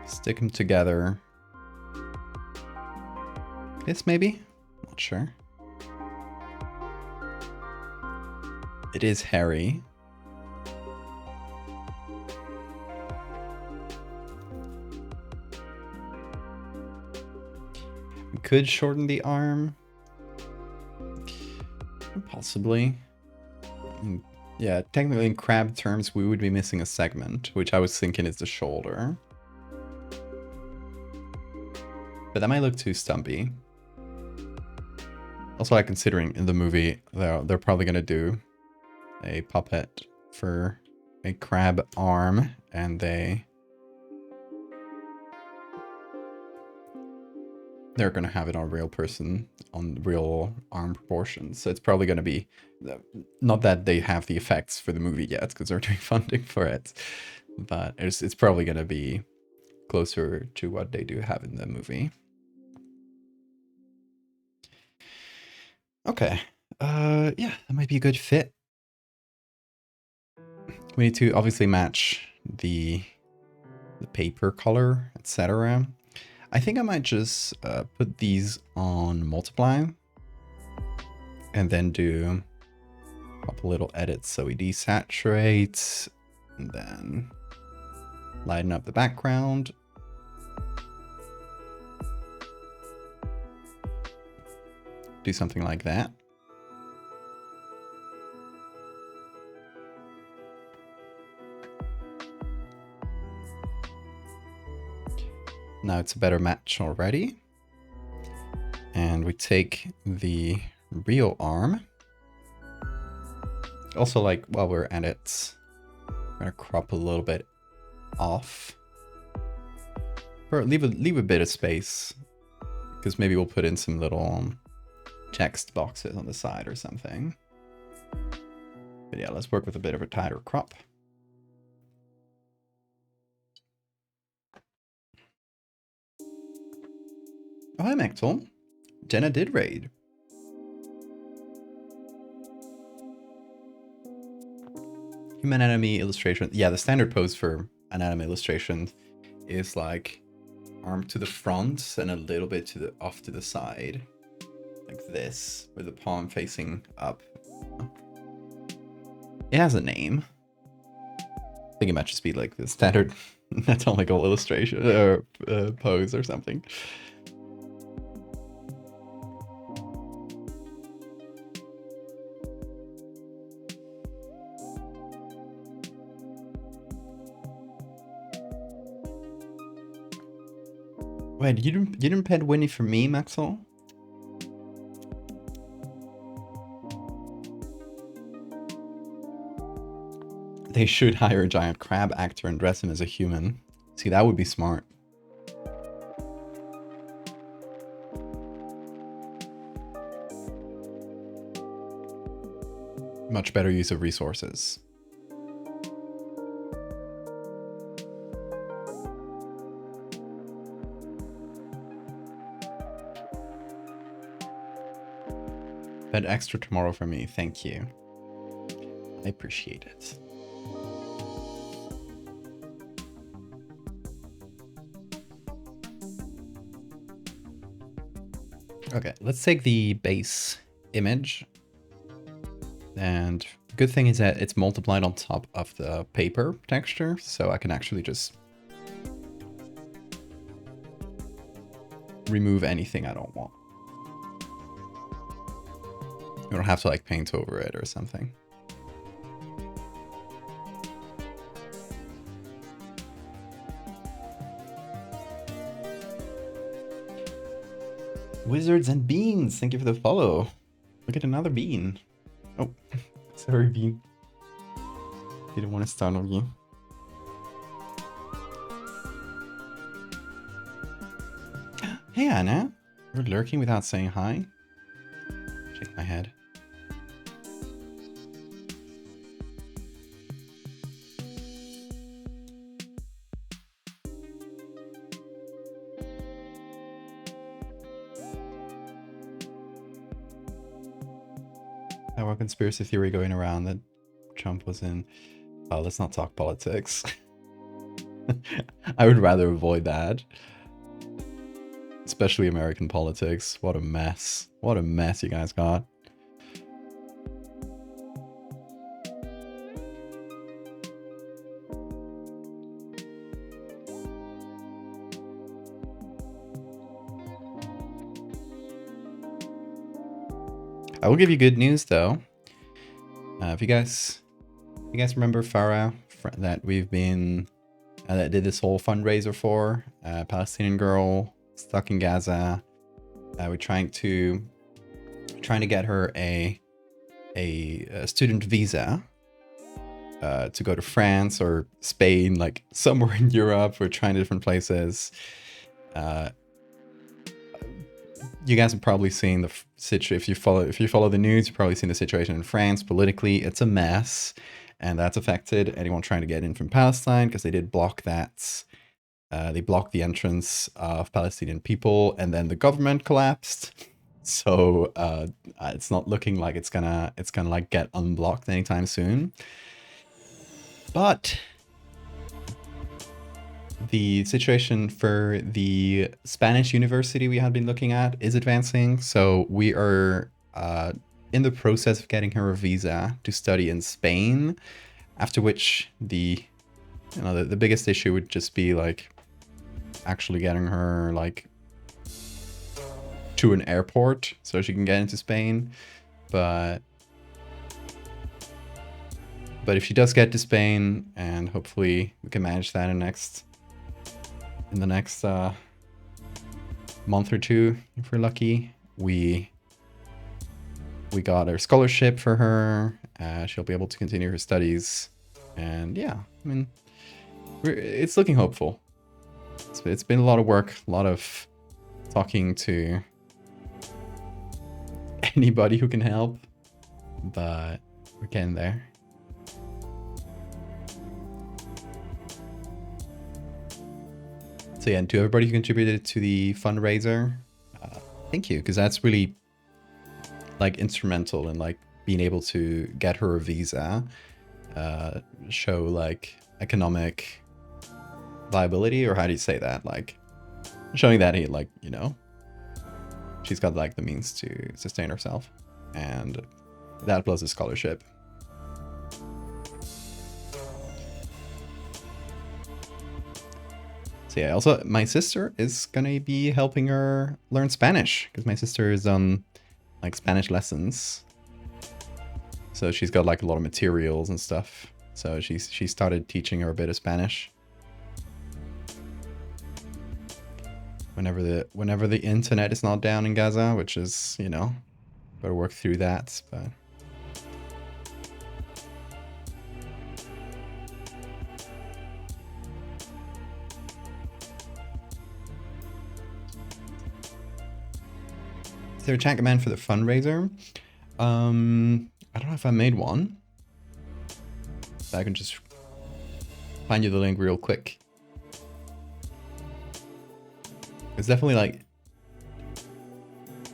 Stick them together. This maybe? Not sure. It is hairy. We could shorten the arm. Possibly. Yeah, technically in crab terms, we would be missing a segment, which I was thinking is the shoulder. But that might look too stumpy. Also, like considering in the movie, they're probably gonna do a puppet for a crab arm, and they they're going to have it on a real person, on real arm proportions. So it's probably going to be, not that they have the effects for the movie yet, because they're doing funding for it, but it's probably going to be closer to what they do have in the movie. Okay. Yeah, that might be a good fit. We need to obviously match the paper color, etc. I think I might just put these on multiply and then do a couple little edits. So we desaturate and then lighten up the background. Do something like that. Now it's a better match already. And we take the real arm. Also, like, while we're at it, I'm gonna crop a little bit off. Or leave a bit of space, because maybe we'll put in some little text boxes on the side or something. But yeah, let's work with a bit of a tighter crop. Oh, hi, Maxwell. Jenna did raid. Human anatomy illustration. Yeah, the standard pose for anatomy illustration is like arm to the front and a little bit to the off to the side. Like this, with the palm facing up. It has a name. I think it might just be like the standard anatomical illustration or pose or something. Wait, you didn't pen Winnie for me, Maxwell? They should hire a giant crab actor and dress him as a human. See, that would be smart. Much better use of resources. Bet extra tomorrow for me, thank you. I appreciate it. Okay, let's take the base image. And the good thing is that it's multiplied on top of the paper texture, so I can actually just remove anything I don't want. You don't have to like paint over it or something. Wizards and Beans, thank you for the follow. Look at another bean. Oh, sorry, bean. Didn't want to startle you. Hey, Anna. You're lurking without saying hi? Shake my head. Our conspiracy theory going around that Trump was in... Oh, let's not talk politics. I would rather avoid that. Especially American politics. What a mess. What a mess you guys got. I will give you good news though. If you guys remember Farah that we've been that did this whole fundraiser for, Palestinian girl stuck in Gaza. We're trying to get her a student visa to go to France or Spain, like somewhere in Europe. We're trying different places. you guys have probably seen the if you follow the news, you've probably seen the situation in France politically. It's a mess, and that's affected anyone trying to get in from Palestine because they did block that. They blocked the entrance of Palestinian people, and then the government collapsed. So it's not looking like it's gonna like get unblocked anytime soon. But the situation for the Spanish university we had been looking at is advancing. So we are in the process of getting her a visa to study in Spain. After which the biggest issue would just be like actually getting her like to an airport so she can get into Spain. But if she does get to Spain, and hopefully we can manage that in the next month or two, if we're lucky, we got our scholarship for her. She'll be able to continue her studies, and yeah, I mean, it's looking hopeful. It's been a lot of work, a lot of talking to anybody who can help, but we're getting there. So yeah, and to everybody who contributed to the fundraiser, thank you, because that's really like instrumental in like being able to get her a visa, show like economic viability, or how do you say that? Like showing that he, like, you know, she's got like the means to sustain herself, and that plus a scholarship. So yeah, also my sister is gonna be helping her learn Spanish, because my sister is on like Spanish lessons. So she's got like a lot of materials and stuff. So she started teaching her a bit of Spanish. Whenever the internet is not down in Gaza, which is, you know, better work through that, but is there a chat command for the fundraiser? I don't know if I made one. But I can just find you the link real quick. It's definitely like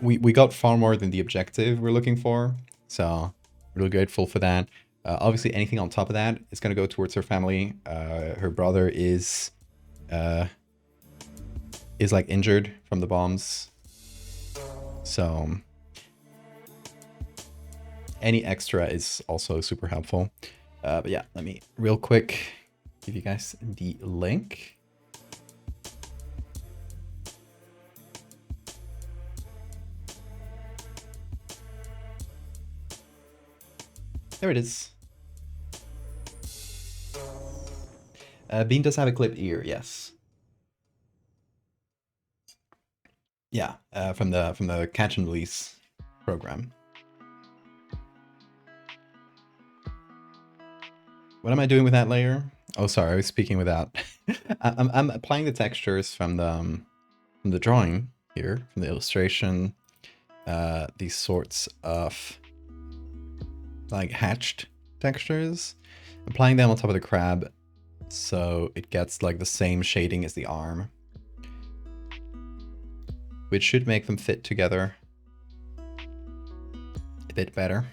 we got far more than the objective we're looking for, so really grateful for that. Obviously, anything on top of that is going to go towards her family. Her brother is like injured from the bombs, so any extra is also super helpful. But yeah, let me real quick give you guys the link. There it is. Bean does have a clipped ear, yes. Yeah, from the catch and release program. What am I doing with that layer? Oh, sorry, I was speaking without. I'm applying the textures from the drawing here, from the illustration. These sorts of like hatched textures, applying them on top of the crab, so it gets like the same shading as the arm, which should make them fit together a bit better.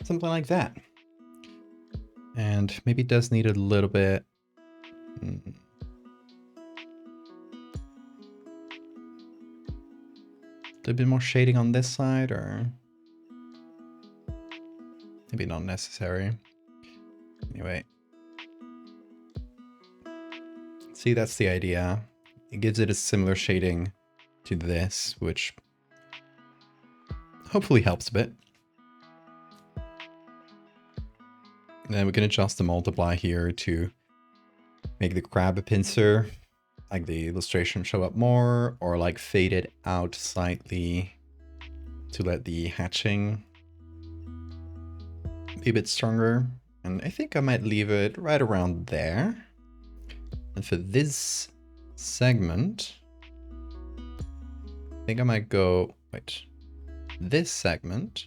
Something like that. And maybe it does need a little bit. A little bit more shading on this side, or maybe not necessary. Anyway. See, that's the idea. It gives it a similar shading to this, which hopefully helps a bit. And then we can adjust the multiply here to make the crab a pincer, like the illustration show up more, or like fade it out slightly to let the hatching be a bit stronger. And I think I might leave it right around there. And for this segment, I think I might go, wait, this segment,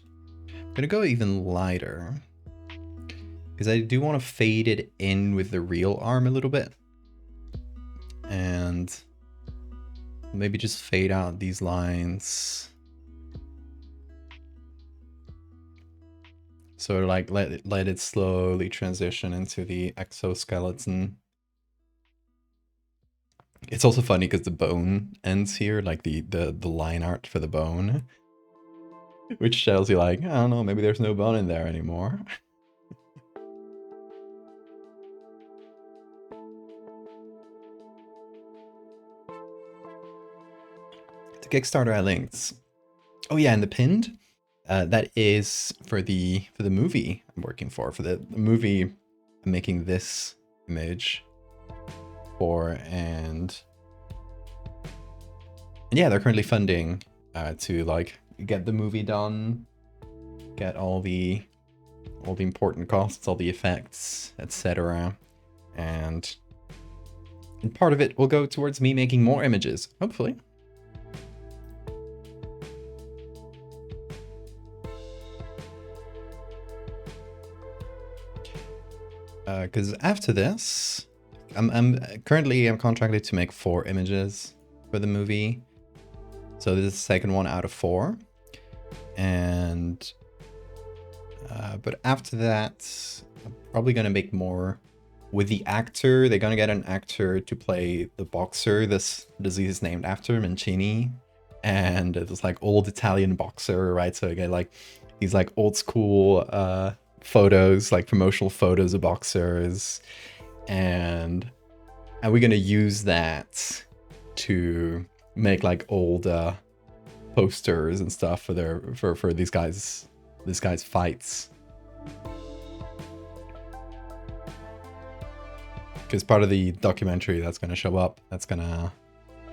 I'm gonna go even lighter because I do want to fade it in with the real arm a little bit. And maybe just fade out these lines. So like let it slowly transition into the exoskeleton. It's also funny because the bone ends here, like the line art for the bone, which tells you like, I don't know, maybe there's no bone in there anymore. The Kickstarter I linked. Oh yeah, and the pinned. That is for the movie I'm working for the movie I'm making this image for, and yeah, they're currently funding to like get the movie done, get all the important costs, all the effects, etc. And part of it will go towards me making more images, hopefully. Because after this, I'm currently contracted to make 4 images for the movie. So this is the second one out of 4. And but after that, I'm probably gonna make more with the actor. They're gonna get an actor to play the boxer this disease is named after, Mancini. And it's like old Italian boxer, right? So again, like these like old school photos, like promotional photos of boxers, and we're gonna use that to make like old posters and stuff for their for these guys fights. Because part of the documentary that's gonna show up, where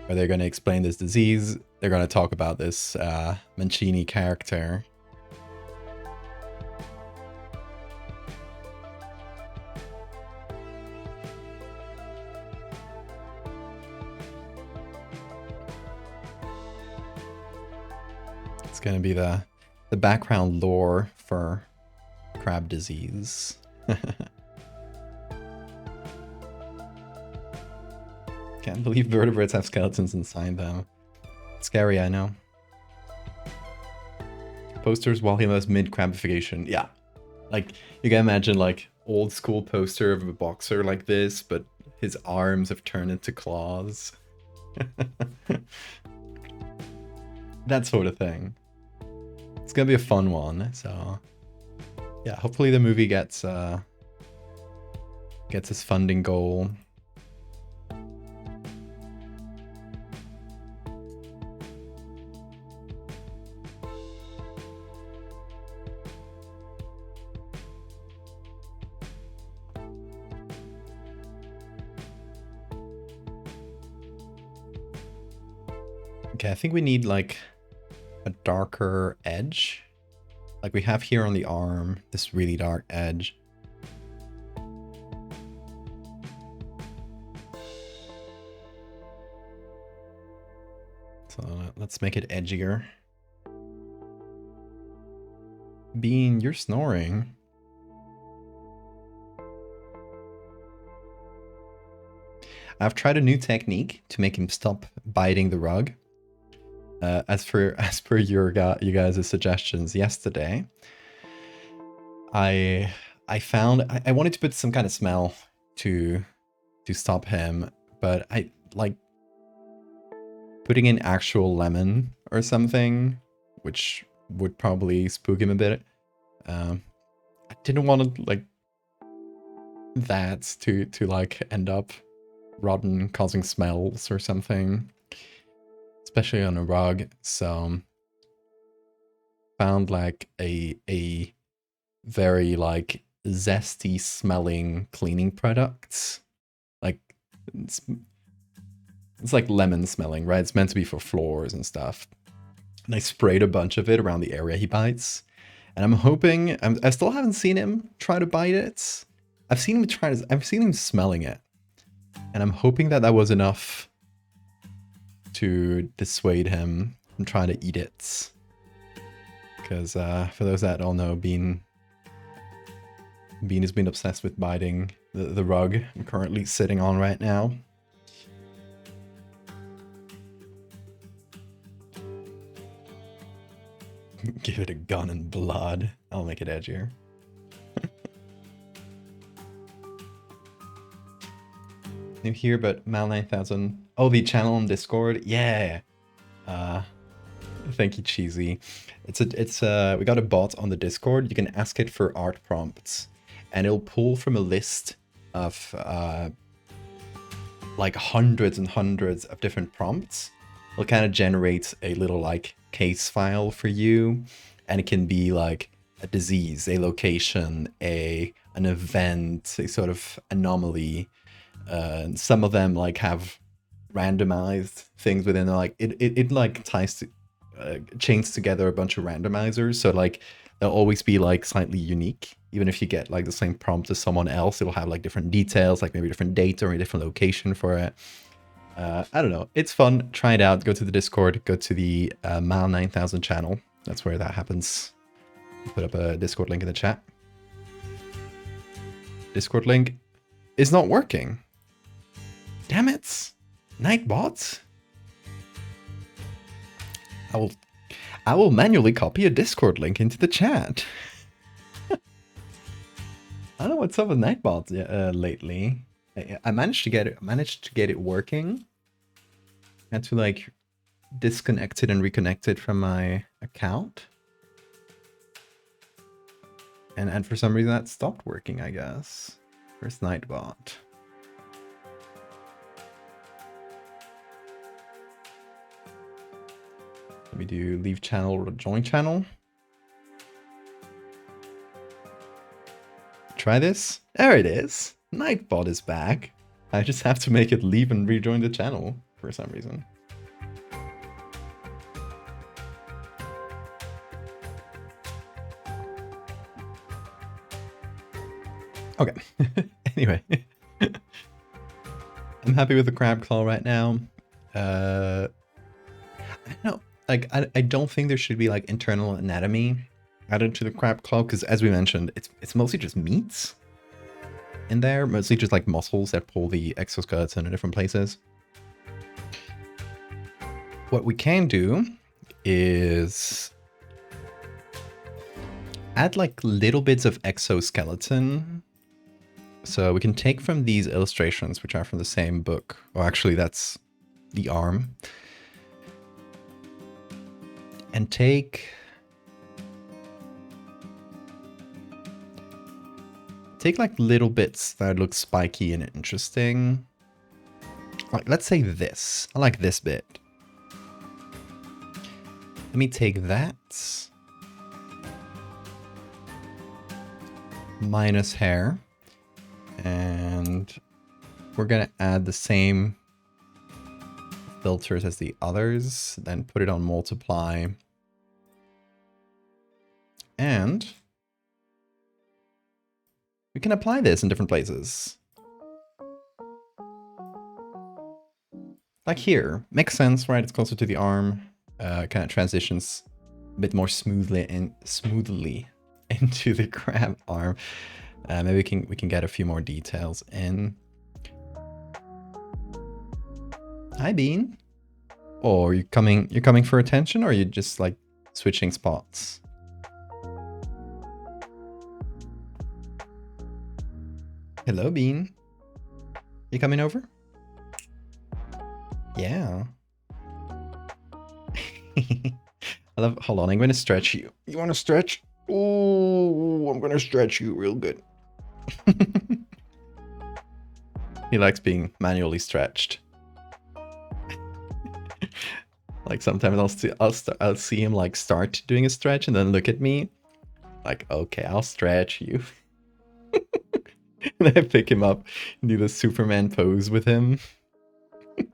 they're gonna explain this disease, they're gonna talk about this Mancini character. It's gonna be the background lore for crab disease. Can't believe vertebrates have skeletons inside them. Scary, I know. Posters while he was mid-crabification. Yeah. Like, you can imagine, like, old school poster of a boxer like this, but his arms have turned into claws. That sort of thing. It's gonna be a fun one, so... yeah, hopefully the movie gets its funding goal. Okay, I think we need like a darker edge. Like we have here on the arm, this really dark edge. So let's make it edgier. Bean, you're snoring. I've tried a new technique to make him stop biting the rug. As per you guys' suggestions yesterday, I found I wanted to put some kind of smell to stop him, but I like putting in actual lemon or something, which would probably spook him a bit. I didn't want to like that to like end up rotten, causing smells or something. Especially on a rug, so found like a very like zesty smelling cleaning products, like It's, it's like lemon smelling, right? It's meant to be for floors and stuff. And I sprayed a bunch of it around the area he bites. And I'm hoping, I still haven't seen him try to bite it. I've seen him smelling it. And I'm hoping that that was enough to dissuade him from trying to eat it. Because for those that don't know, Bean has been obsessed with biting the rug I'm currently sitting on right now. Give it a gun and blood. I'll make it edgier. New here, but Mal 9000. Oh, the channel on Discord. Yeah. Thank you, Cheesy. We got a bot on the Discord. You can ask it for art prompts, and it'll pull from a list of like hundreds and hundreds of different prompts. It'll kind of generate a little like case file for you, and it can be like a disease, a location, an event, a sort of anomaly. Some of them like have randomized things within, like it like chains together a bunch of randomizers, so like they'll always be like slightly unique. Even if you get like the same prompt as someone else, it'll have like different details, like maybe different date or a different location for it. I don't know. It's fun. Try it out. Go to the Discord. Go to the Mal 9000 channel. That's where that happens. Put up a Discord link in the chat. Discord link is not working. Damn it. Nightbot. I will manually copy a Discord link into the chat. I don't know what's up with Nightbot lately. I managed to get it working. I had to like disconnect it and reconnect it from my account. And for some reason that stopped working, I guess. Where's Nightbot? Let me do leave channel or join channel. Try this. There it is. Nightbot is back. I just have to make it leave and rejoin the channel for some reason. Okay. Anyway. I'm happy with the crab claw right now. I don't know. Like, I don't think there should be like internal anatomy added to the crab claw, because as we mentioned, it's mostly just meats in there, mostly just like muscles that pull the exoskeleton in different places. What we can do is add like little bits of exoskeleton. So we can take from these illustrations, which are from the same book. Or actually, that's the arm. And take like little bits that look spiky and interesting. Like, let's say this. I like this bit. Let me take that. Minus hair. And we're going to add the same filters as the others. Then put it on multiply. And we can apply this in different places. Like here. Makes sense, right? It's closer to the arm. Kind of transitions a bit more smoothly into the crab arm. Maybe we can get a few more details in. Hi, Bean. Oh, are you're coming for attention, or are you just like switching spots? Hello, Bean. You coming over? Yeah. I love. Hold on, I'm going to stretch you. You want to stretch? Oh, I'm going to stretch you real good. He likes being manually stretched. Like sometimes I'll see him like start doing a stretch and then look at me like, okay, I'll stretch you. And I pick him up and do the Superman pose with him. Give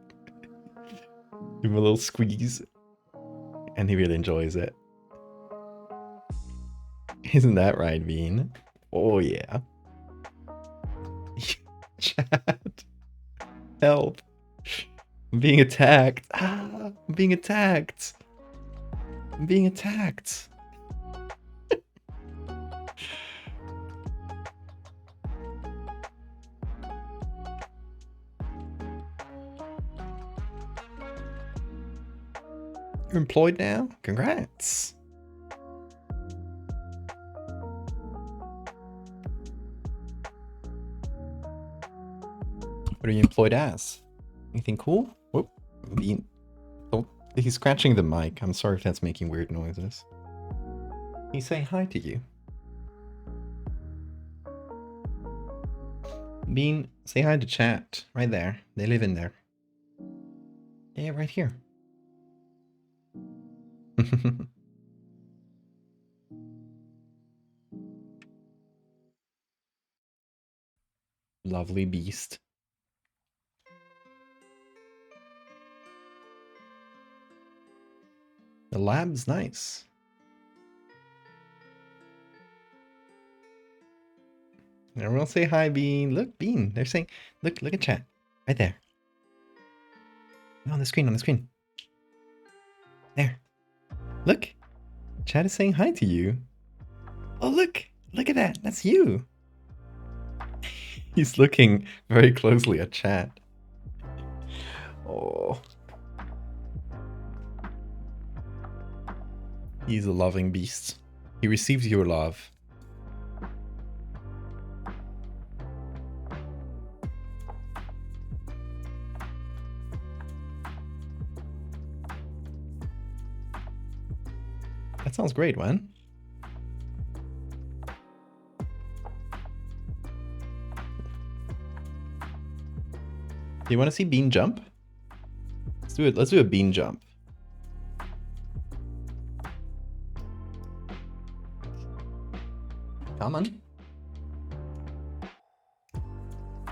him a little squeeze. And he really enjoys it. Isn't that right, Bean? Oh, yeah. Chat. Help. I'm being attacked. Ah, I'm being attacked. I'm being attacked. You're employed now? Congrats. What are you employed as? Anything cool? Whoop. Bean. Oh, he's scratching the mic. I'm sorry if that's making weird noises. He's saying hi to you. Bean, say hi to chat. Right there. They live in there. Yeah, right here. Lovely beast. The lab's nice. Everyone say hi, Bean. Look, Bean. They're saying, look at chat. Right there. On the screen. There. Look. Chat is saying hi to you. Oh, look at that. That's you. He's looking very closely at chat. Oh. He's a loving beast. He receives your love. That sounds great, man. Do you want to see Bean jump? Let's do it. Let's do a Bean jump. Come on.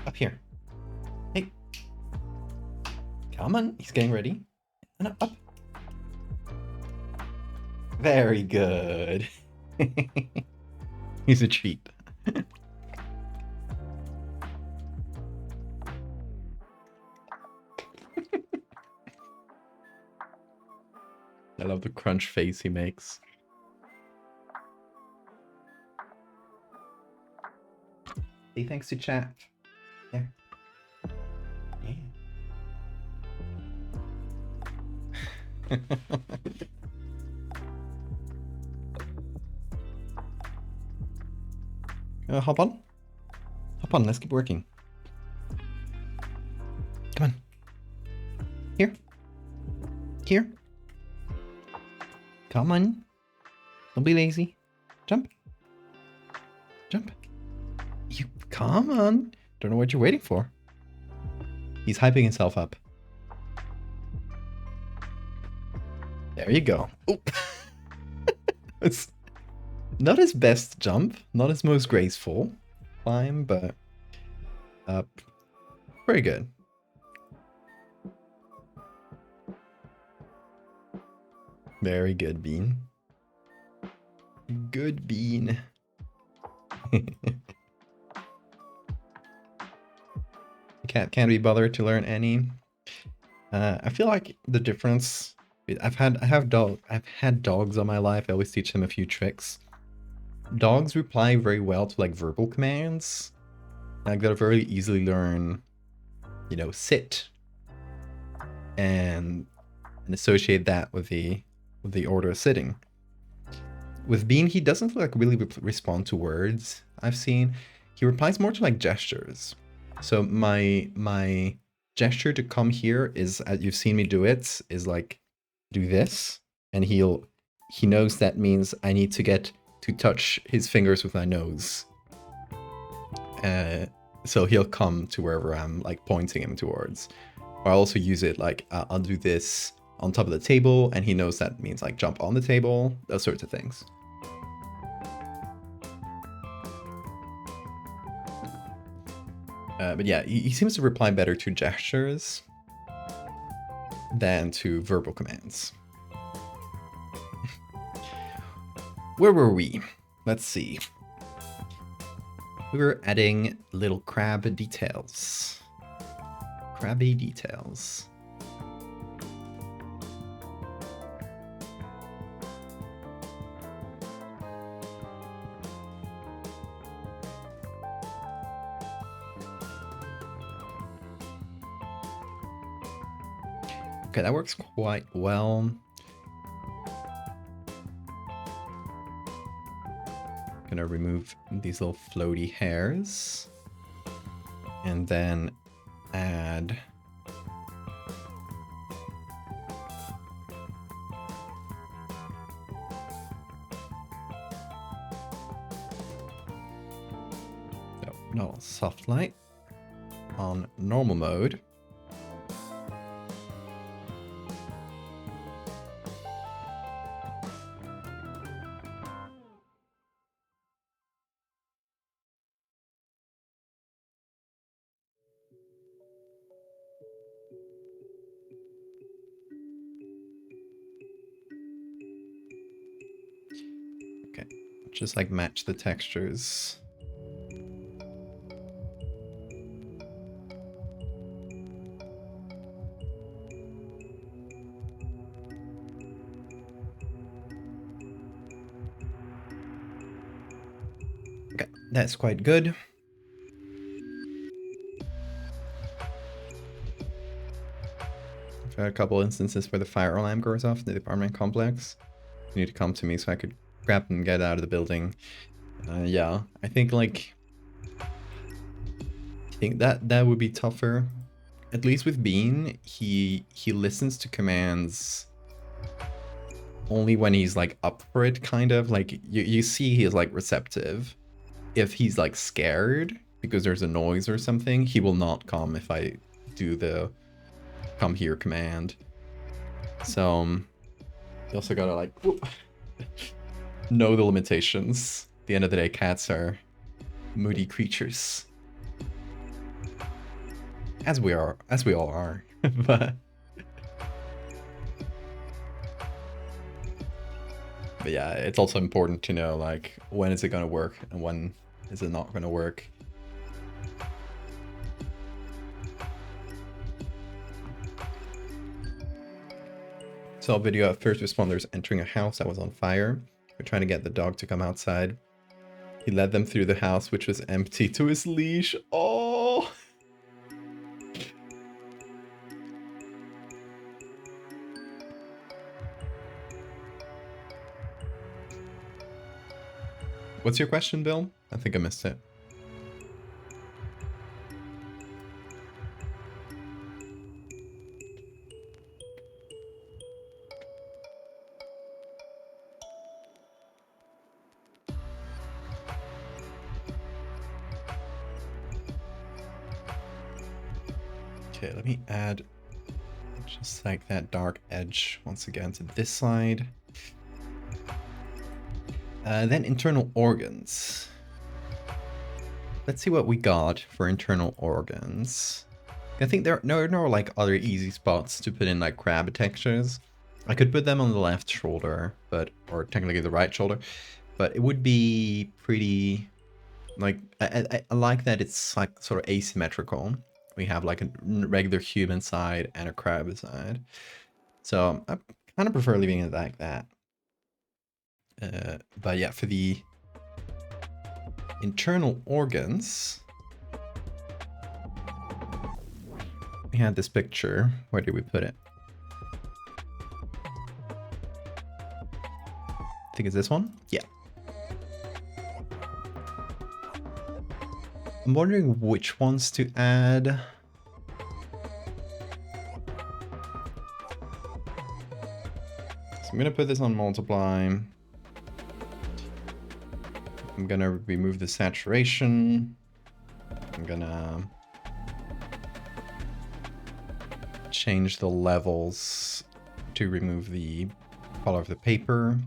Up here. Hey. Come on. He's getting ready. And up. Very good. He's a treat. I love the crunch face he makes. Say thanks to chat. There. Yeah. Hop on. Hop on, let's keep working. Come on. Here. Here. Come on. Don't be lazy. Jump. Jump. You come on. Don't know what you're waiting for. He's hyping himself up. There you go. Oh. It's not his best jump, not his most graceful climb, but pretty good. Very good, Bean. Good Bean. Can't be bothered to learn any. I feel like the difference. I've had dogs all my life. I always teach them a few tricks. Dogs reply very well to like verbal commands. I've got to very easily learn, you know, sit, and associate that with the order of sitting. With Bean, he doesn't like really respond to words. I've seen he replies more to like gestures. So my gesture to come here is, as you've seen me do it, is like do this, and he knows that means I need to get to touch his fingers with my nose. So he'll come to wherever I'm like pointing him towards. Or I also use it like I'll do this on top of the table, and he knows that means like jump on the table, those sorts of things. But yeah, he seems to reply better to gestures than to verbal commands. Where were we? Let's see. We were adding little crab details. Crabby details. Okay, that works quite well. Gonna remove these little floaty hairs and then add no soft light on normal mode. Okay, just like match the textures. Okay, that's quite good. I've had a couple instances where the fire alarm goes off in the apartment complex. You need to come to me so I could grab and get out of the building. Yeah, I think that would be tougher. At least with Bean, he listens to commands only when he's like up for it, kind of. Like you see he's like receptive. If he's like scared because there's a noise or something, he will not come if I do the come here command. So you also gotta like know the limitations. At the end of the day, cats are moody creatures. As we all are. but yeah, it's also important to know like when is it gonna work and when is it not gonna work. Saw a video of first responders entering a house that was on fire. They're trying to get the dog to come outside. He led them through the house, which was empty, to his leash. Oh! What's your question, Bill? I think I missed it. Okay, let me add just like that dark edge once again to this side. Then internal organs. Let's see what we got for internal organs. I think there are no like other easy spots to put in like crab textures. I could put them on the left shoulder, or technically the right shoulder, but it would be pretty like I like that it's like sort of asymmetrical. We have like a regular human side and a crab side. So I kind of prefer leaving it like that. But yeah, for the internal organs, we had this picture. Where did we put it? I think it's this one. Yeah. I'm wondering which ones to add. So I'm gonna put this on multiply. I'm gonna remove the saturation. I'm gonna change the levels to remove the color of the paper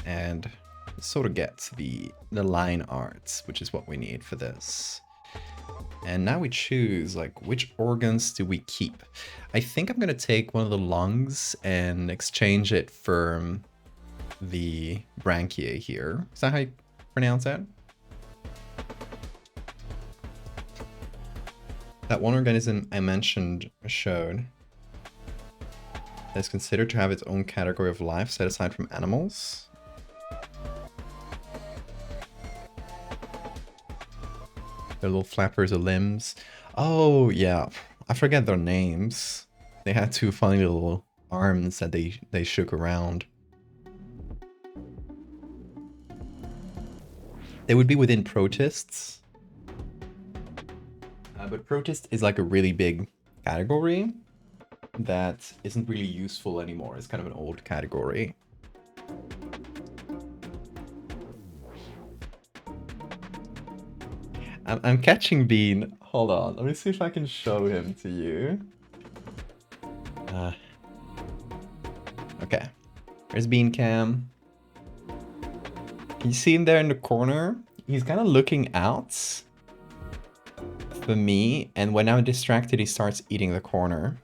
and sort of get the line arts, which is what we need for this. And now we choose, like, which organs do we keep? I think I'm gonna take one of the lungs and exchange it for the branchia here. Is that how you pronounce that? That one organism I mentioned showed that is considered to have its own category of life set aside from animals. Their little flappers of limbs. Oh, yeah. I forget their names. They had two funny little arms that they shook around. They would be within protists. But protist is like a really big category that isn't really useful anymore. It's kind of an old category. I'm catching Bean. Hold on. Let me see if I can show him to you. Okay. There's Bean Cam. You see him there in the corner? He's kind of looking out for me, and when I'm distracted, he starts eating the corner.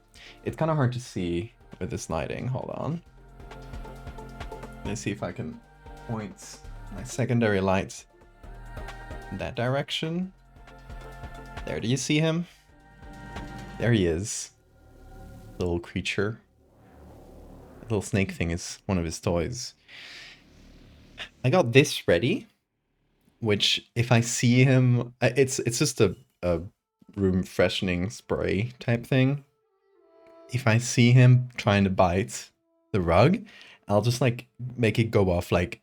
It's kind of hard to see with this lighting. Hold on. Let's see if I can point my secondary light in that direction. There, do you see him? There he is. Little creature. The little snake thing is one of his toys. I got this ready, which if I see him, it's just a room freshening spray type thing. If I see him trying to bite the rug, I'll just like make it go off like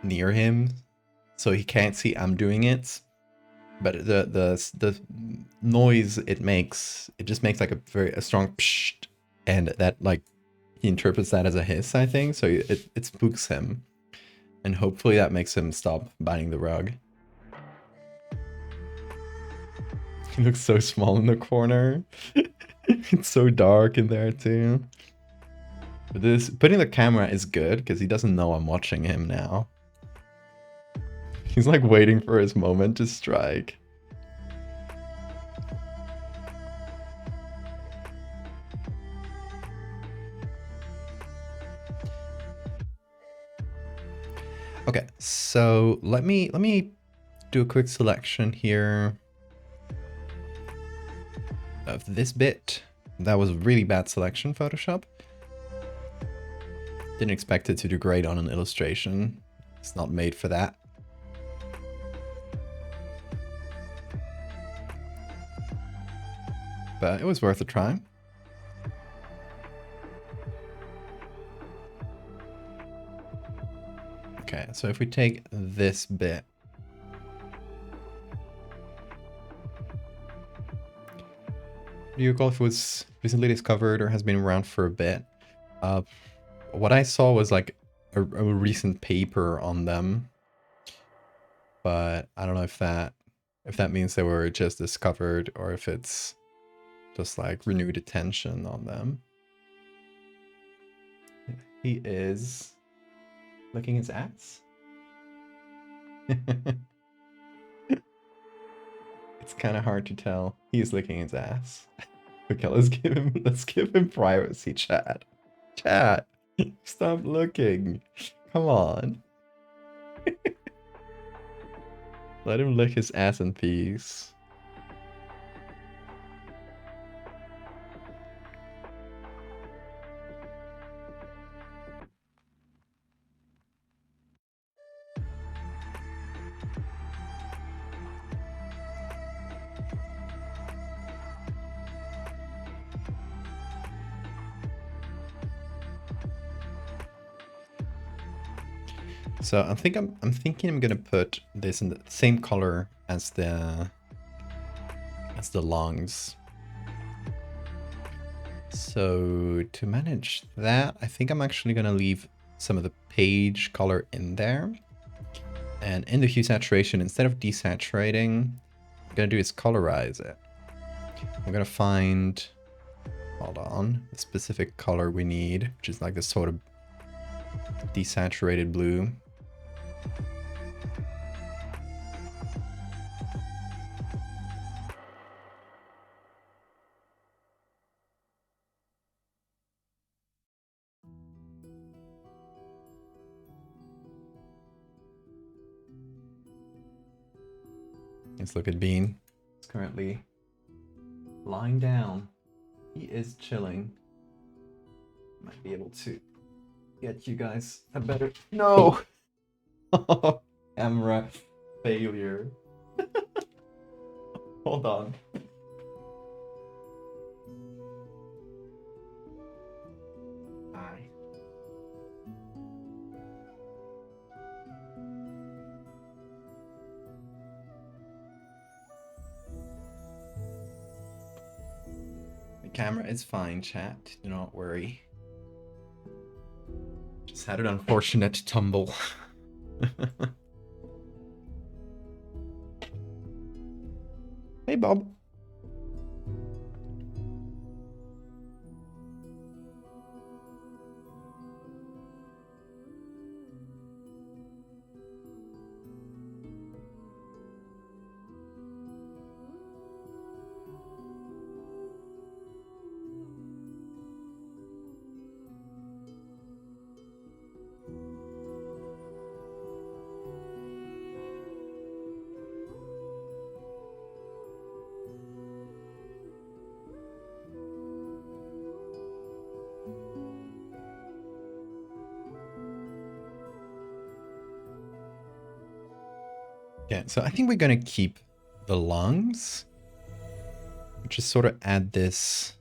near him so he can't see I'm doing it. But the noise it makes, it just makes like a strong psh, and that like he interprets that as a hiss, I think. So it spooks him. And hopefully that makes him stop biting the rug. He looks so small in the corner. It's so dark in there too. But putting the camera is good because he doesn't know I'm watching him now. He's like waiting for his moment to strike. Okay, so let me do a quick selection here of this bit. That was a really bad selection, Photoshop. Didn't expect it to do great on an illustration. It's not made for that. But it was worth a try. Okay, so if we take this bit, do you recall if it was recently discovered or has been around for a bit? What I saw was like a recent paper on them, but I don't know if that means they were just discovered or if it's just like renewed attention on them. He is licking his ass. It's kind of hard to tell. He's licking his ass. Okay, let's give him privacy, chat. Chat, stop looking. Come on. Let him lick his ass in peace. So I'm thinking I'm gonna put this in the same color as the lungs. So to manage that, I think I'm actually gonna leave some of the page color in there. And in the hue saturation, instead of desaturating, what I'm gonna do is colorize it. I'm gonna find, hold on, the specific color we need, which is like this sort of desaturated blue. Let's look at Bean. He's currently lying down. He is chilling. Might be able to get you guys a better... No! Camera failure. Hold on. Hi. The camera is fine, chat. Do not worry. Just had an unfortunate tumble. Hey, Bob. Yeah, so I think we're going to keep the lungs. Just sort of add this,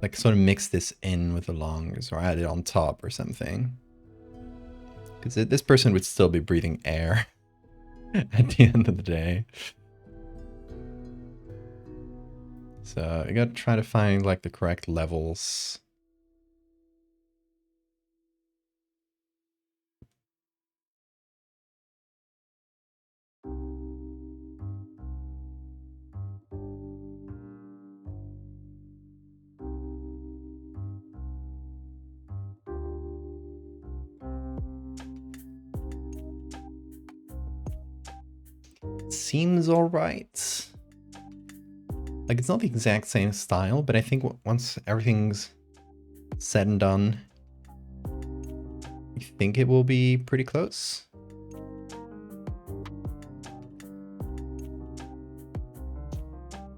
like sort of mix this in with the lungs or add it on top or something. Because this person would still be breathing air at the end of the day. So I got to try to find like the correct levels. Seems all right. Like, it's not the exact same style, but I think once everything's said and done, I think it will be pretty close.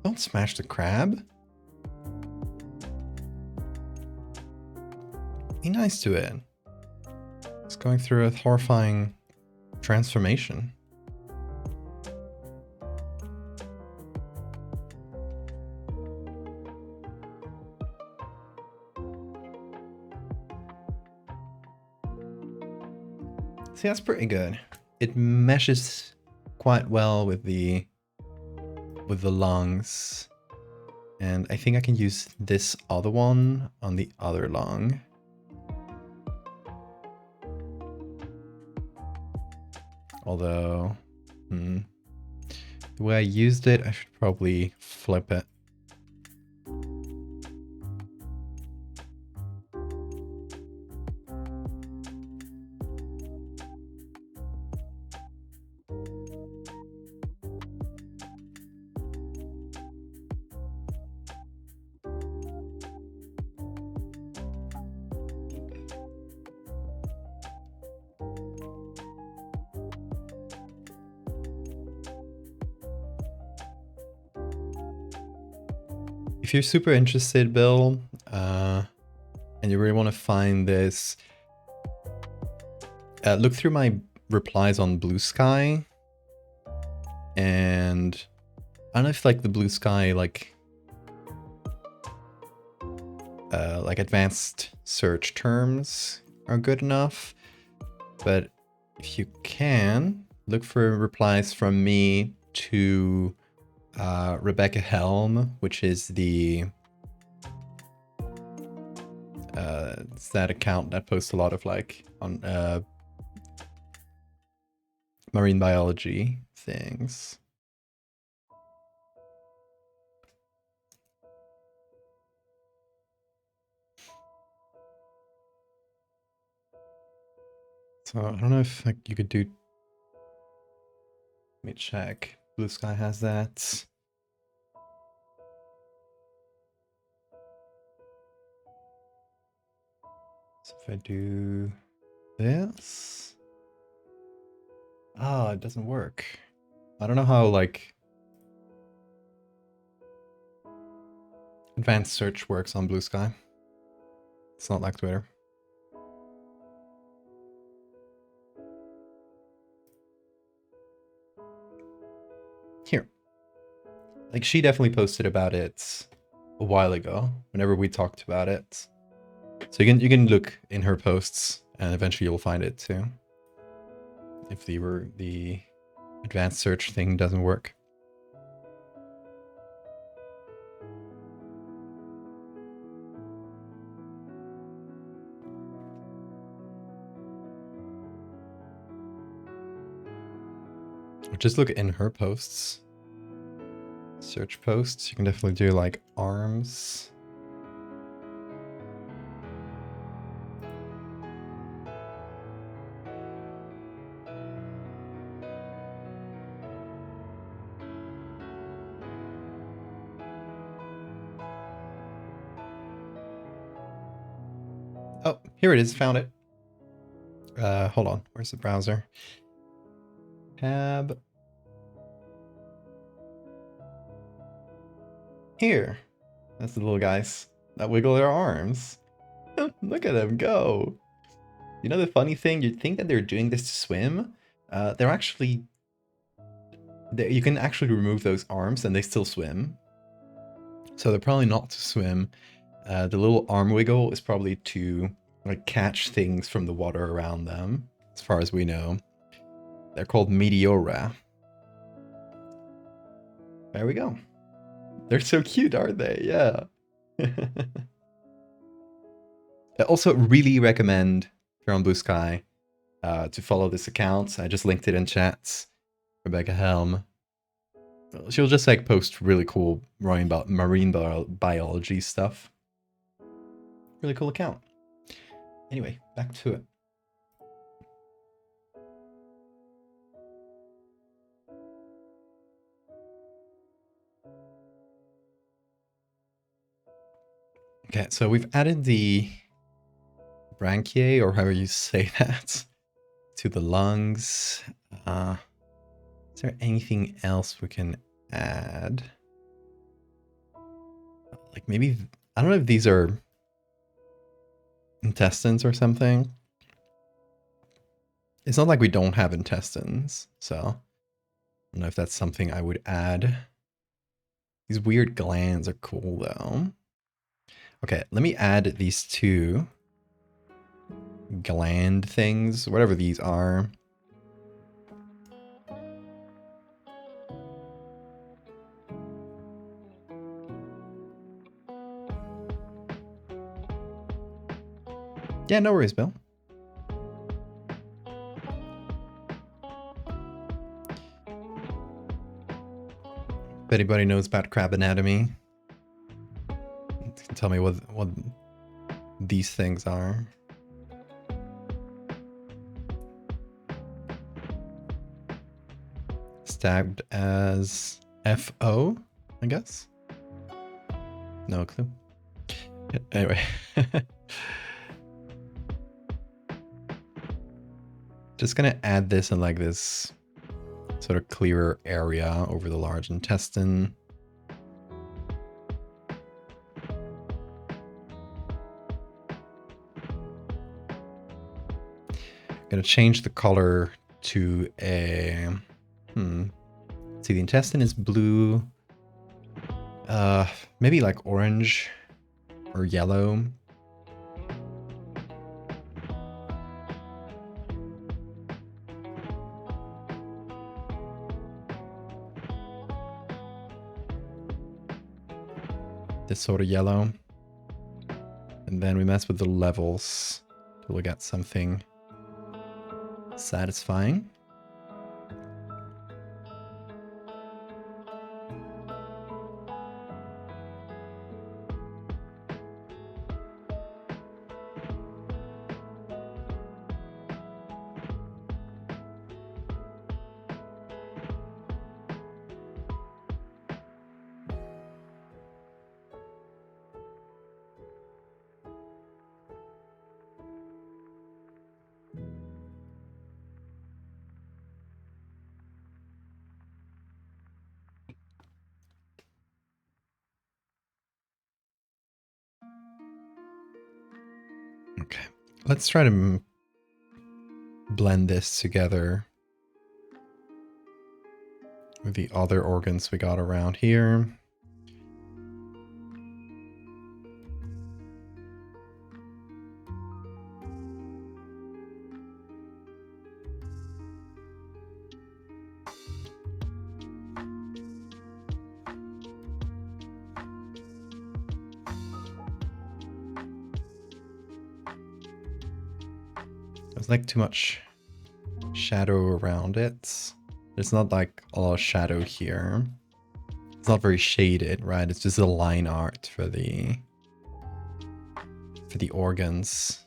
Don't smash the crab. Be nice to it. It's going through a horrifying transformation. See, that's pretty good. It meshes quite well with the lungs. And I think I can use this other one on the other lung. Although, the way I used it, I should probably flip it. If you're super interested, Bill, and you really want to find this, look through my replies on Blue Sky. And I don't know if like the Blue Sky like advanced search terms are good enough, but if you can, look for replies from me to Rebecca Helm, which is the it's that account that posts a lot of like on marine biology things. So I don't know if like you could do. Let me check. Blue Sky has that. So if I do this, it doesn't work. I don't know how like advanced search works on Blue Sky. It's not like Twitter. Here. Like, she definitely posted about it a while ago, whenever we talked about it. So you can look in her posts, and eventually you'll find it too. If the advanced search thing doesn't work. Just look in her posts. Search posts. You can definitely do like arms. Oh, here it is. Found it. Hold on. Where's the browser? Tab. Here. That's the little guys that wiggle their arms. Look at them go. You know the funny thing? You'd think that they're doing this to swim. They're actually... you can actually remove those arms and they still swim. So they're probably not to swim. The little arm wiggle is probably to like catch things from the water around them, as far as we know. They're called Meteora. There we go. They're so cute, aren't they? Yeah. I also really recommend, if you're on Blue Sky, to follow this account. I just linked it in chats. Rebecca Helm. She'll just like post really cool marine biology stuff. Really cool account. Anyway, back to it. Okay, so we've added the branchiae, or however you say that, to the lungs. Is there anything else we can add? Like maybe, I don't know if these are intestines or something. It's not like we don't have intestines, so I don't know if that's something I would add. These weird glands are cool though. Okay, let me add these two gland things, whatever these are. Yeah, no worries, Bill. If anybody knows about crab anatomy, tell me what these things are. Stabbed as FO, I guess. No clue. Anyway. Just gonna add this in like this sort of clearer area over the large intestine. Gonna change the color to a see, the intestine is blue. Maybe like orange or yellow. This sort of yellow. And then we mess with the levels till we get something satisfying. Let's try to blend this together with the other organs we got around here. There's like too much shadow around it. There's not like a lot of shadow here. It's not very shaded, right? It's just a line art for the organs.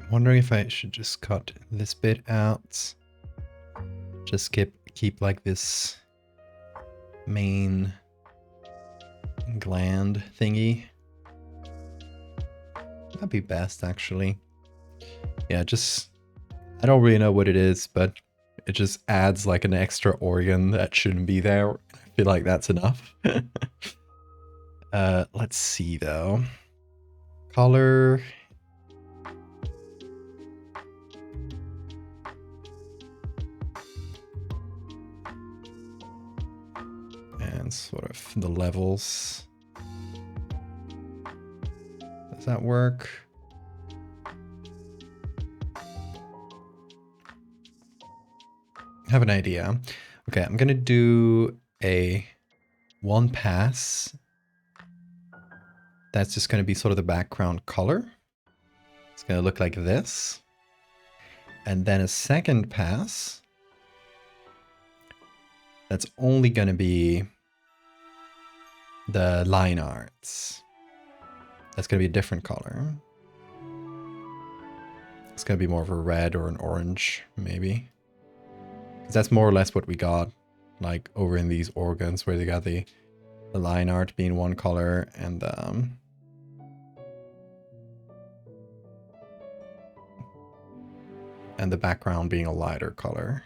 Wondering if I should just cut this bit out. Just keep like this main gland thingy. That'd be best, actually. Yeah, just I don't really know what it is, but it just adds like an extra organ that shouldn't be there. I feel like that's enough. Let's see though. Color. And sort of the levels. Does that work? I have an idea. Okay, I'm gonna do a one pass. That's just gonna be sort of the background color. It's gonna look like this. And then a second pass. That's only gonna be the line arts. That's gonna be a different color. It's gonna be more of a red or an orange, maybe. Because that's more or less what we got, like over in these organs where they got the line art being one color and the background being a lighter color.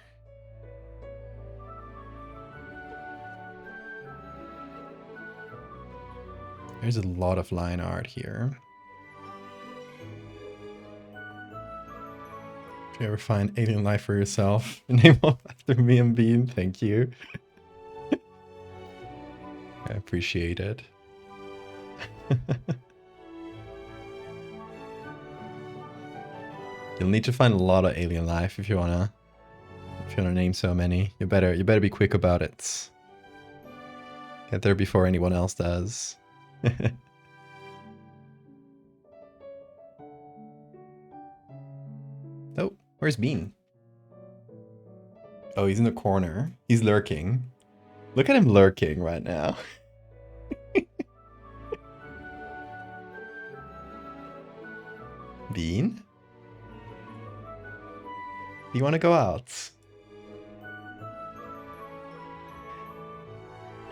There's a lot of line art here. If you ever find alien life for yourself, name off after me and Bean, thank you. I appreciate it. You'll need to find a lot of alien life if you wanna name so many. You better be quick about it. Get there before anyone else does. Oh, where's Bean? Oh, he's in the corner. He's lurking. Look at him lurking right now. Bean? Do you want to go out?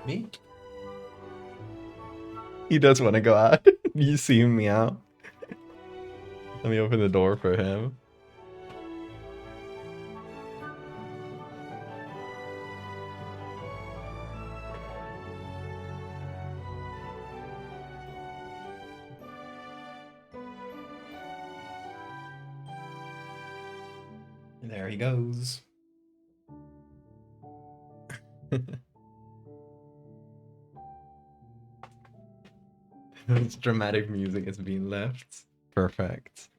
Me? He does want to go out. You see him meow. Let me open the door for him. There he goes. This dramatic music is being left. Perfect.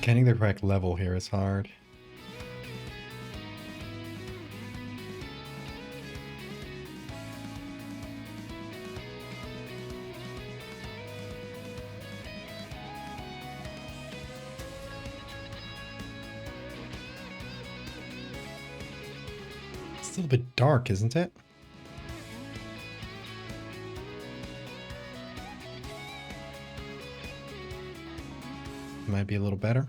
Getting the correct level here is hard. It's still a bit dark, isn't it? Might be a little better.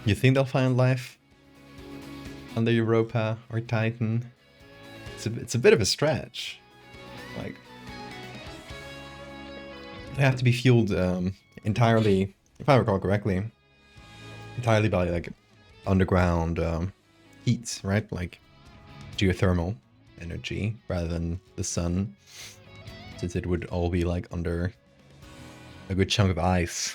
You think they'll find life under Europa or Titan? It's a bit of a stretch. Like, they have to be fueled entirely, if I recall correctly, entirely by like underground heat, right? Like geothermal energy rather than the sun, since it would all be like under a good chunk of ice.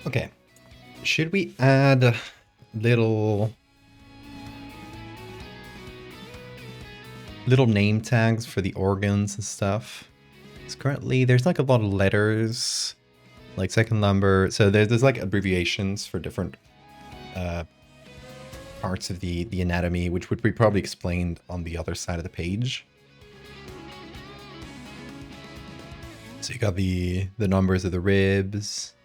Okay, should we add little name tags for the organs and stuff? Because currently there's like a lot of letters, like second number. So there's like abbreviations for different parts of the anatomy, which would be probably explained on the other side of the page. So you got the numbers of the ribs.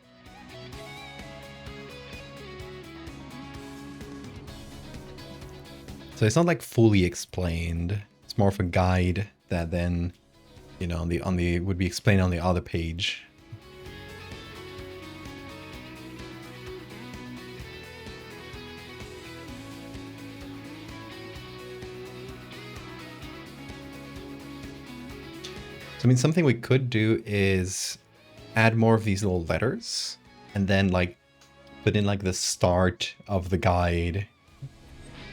So it's not like fully explained. It's more of a guide that then, you know, on the would be explained on the other page. So I mean, something we could do is add more of these little letters and then like put in like the start of the guide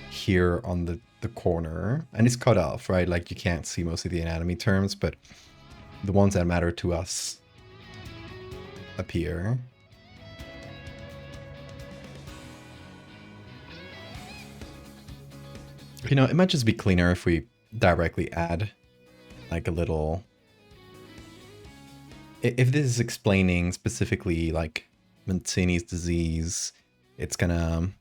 here on the corner, and it's cut off, right? Like you can't see most of the anatomy terms, but the ones that matter to us appear. You know, it might just be cleaner if we directly add like a little... If this is explaining specifically like Mancini's disease, it's gonna...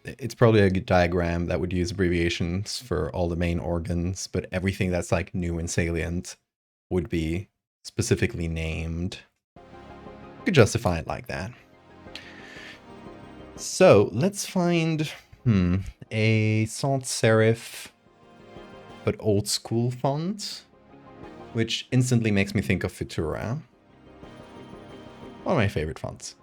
It's probably a good diagram that would use abbreviations for all the main organs, but everything that's like new and salient would be specifically named. You could justify it like that. So let's find a sans serif but old school font, which instantly makes me think of Futura. One of my favorite fonts.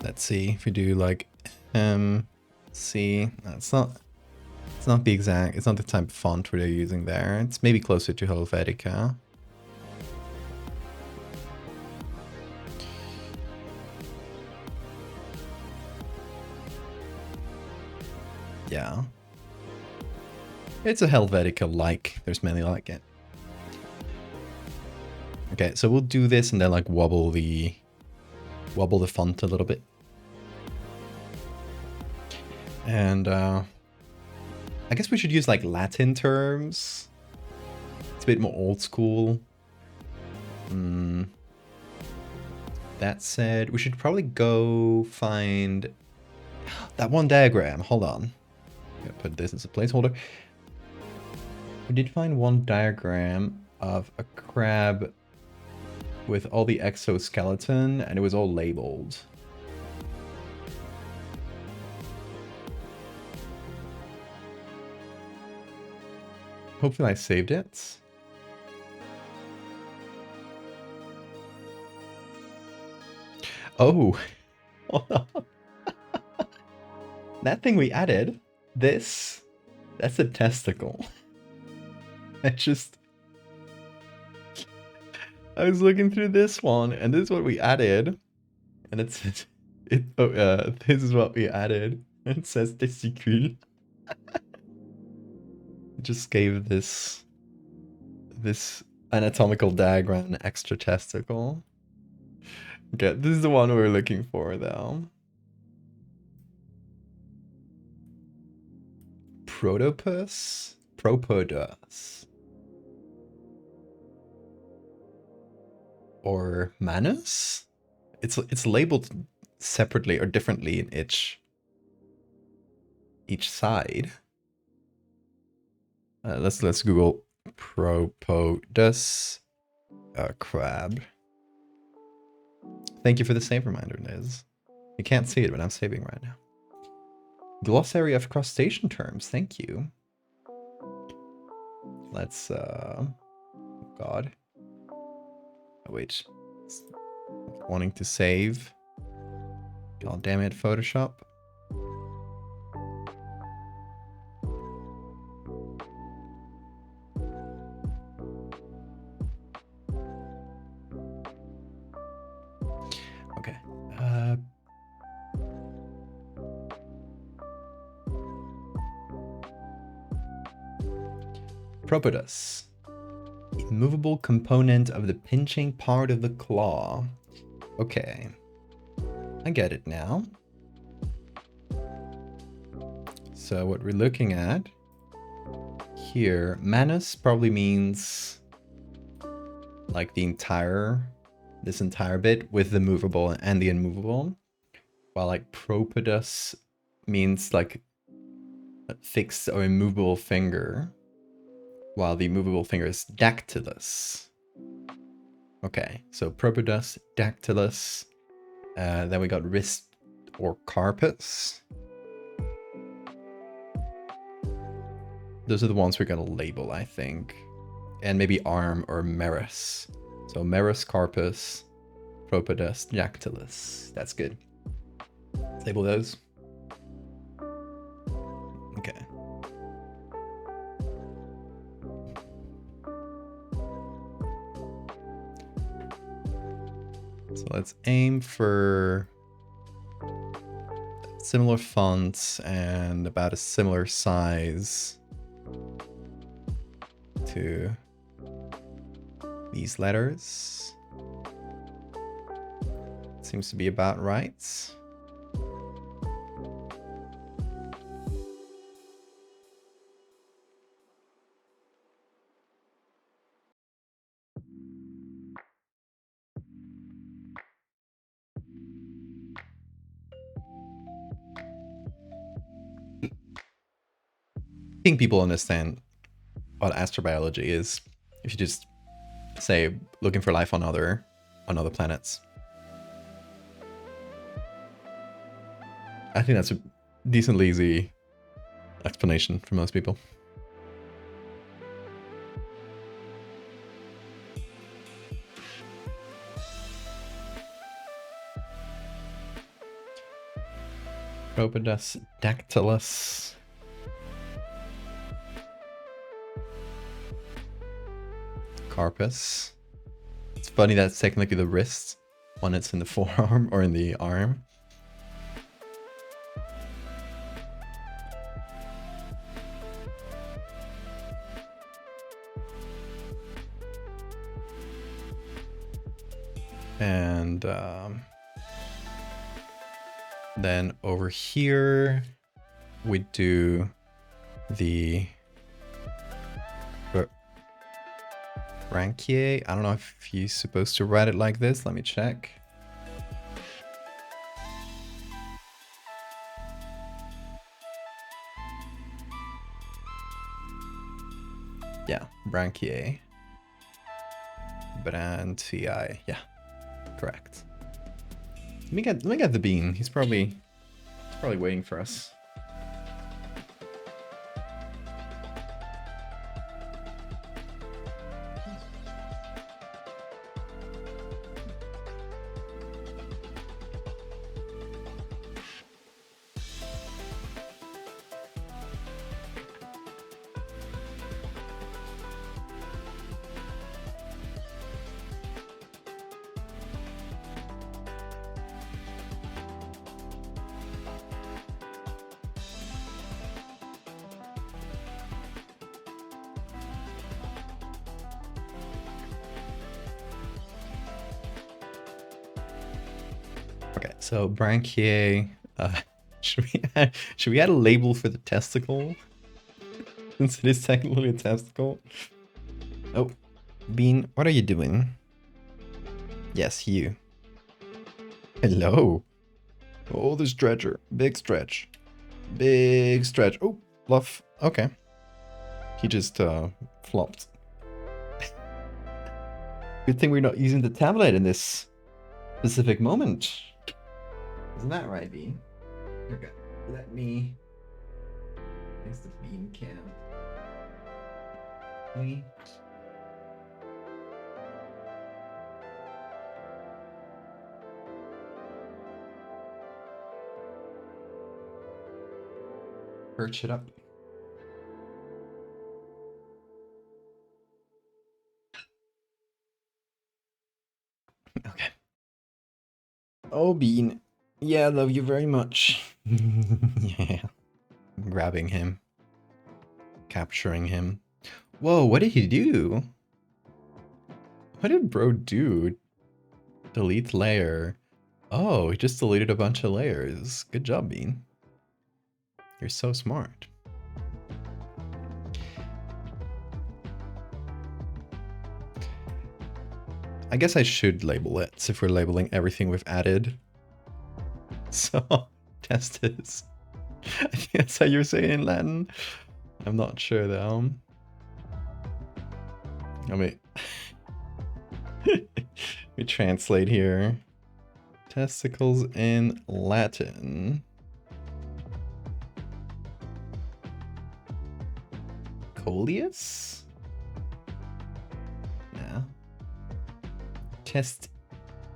Let's see if we do like C. It's not the exact, it's not the type of font we're using there. It's maybe closer to Helvetica. Yeah. It's a Helvetica-like. There's many like it. Okay, so we'll do this and then like wobble the font a little bit. And I guess we should use like Latin terms. It's a bit more old school. That said, we should probably go find that one diagram. Hold on. I'm gonna put this as a placeholder. We did find one diagram of a crab with all the exoskeleton, and it was all labeled. Hopefully I saved it. Oh, that thing we added, this, that's a testicle. I was looking through this one, and this is what we added, and this is what we added. It says testicule. Just gave this anatomical diagram an extra testicle. Okay, this is the one we're looking for, though. Protopus? Propodus. Or Manus? It's labeled separately or differently in each side. Let's Google Propodus crab. Thank you for the save reminder, Liz. You can't see it, but I'm saving right now. Glossary of crustacean terms. Thank you. Let's God. Oh, wait. Wanting to save. God damn it, Photoshop. Okay. Propodus. Immovable component of the pinching part of the claw. Okay. I get it now. So what we're looking at here, Manus probably means like this entire bit with the movable and the immovable. While like Propodus means like a fixed or immovable finger. While the movable finger is dactylus. Okay, so Propodus, dactylus. Then we got wrist or carpus. Those are the ones we're gonna label, I think. And maybe arm or merus. So merus, carpus, Propodus, dactylus. That's good. Let's label those. Okay. So let's aim for similar fonts and about a similar size to these letters. Seems to be about right. I think people understand what astrobiology is if you just say looking for life on other planets. I think that's a decently easy explanation for most people. Propodus dactylus. Carpus. It's funny that's technically the wrist when it's in the forearm or in the arm. And then over here we do the branchiae. I don't know if he's supposed to write it like this. Let me check. Yeah, branchiae. Branchiae. Yeah, correct. Let me get the bean. He's probably waiting for us. Okay, so branchiae. Should we add a label for the testicle? Since it is technically a testicle. Oh, Bean, what are you doing? Yes, you. Hello. Oh, the stretcher. Big stretch. Big stretch. Oh, Fluff. Okay. He just flopped. Good thing we're not using the tablet in this specific moment. Isn't that right, Bean? Okay. Let me... It's the Bean cam. Me. Perch it up. Okay. Oh, Bean. Yeah, I love you very much. Yeah. Grabbing him. Capturing him. Whoa, what did he do? What did bro do? Delete layer. Oh, he just deleted a bunch of layers. Good job, Bean. You're so smart. I guess I should label it if we're labeling everything we've added. So, testis. I think that's how you're saying in Latin. I'm not sure though. Let me translate here. Testicles in Latin. Coleus? Yeah. Test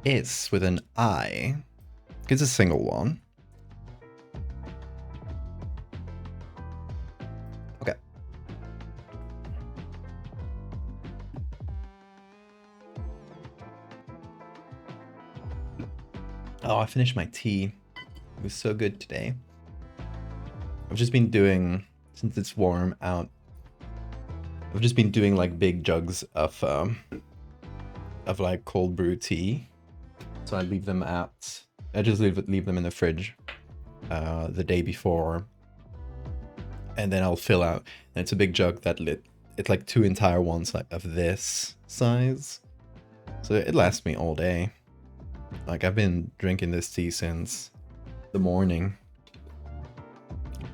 is with an I. It's a single one. Okay. Oh, I finished my tea. It was so good today. I've just been doing, since it's warm out, I've just been doing like big jugs of like cold brew tea. So I leave them out. I just leave them in the fridge the day before, and then I'll fill out. And it's a big jug that it's like 2 entire ones like of this size, so it lasts me all day. Like I've been drinking this tea since the morning,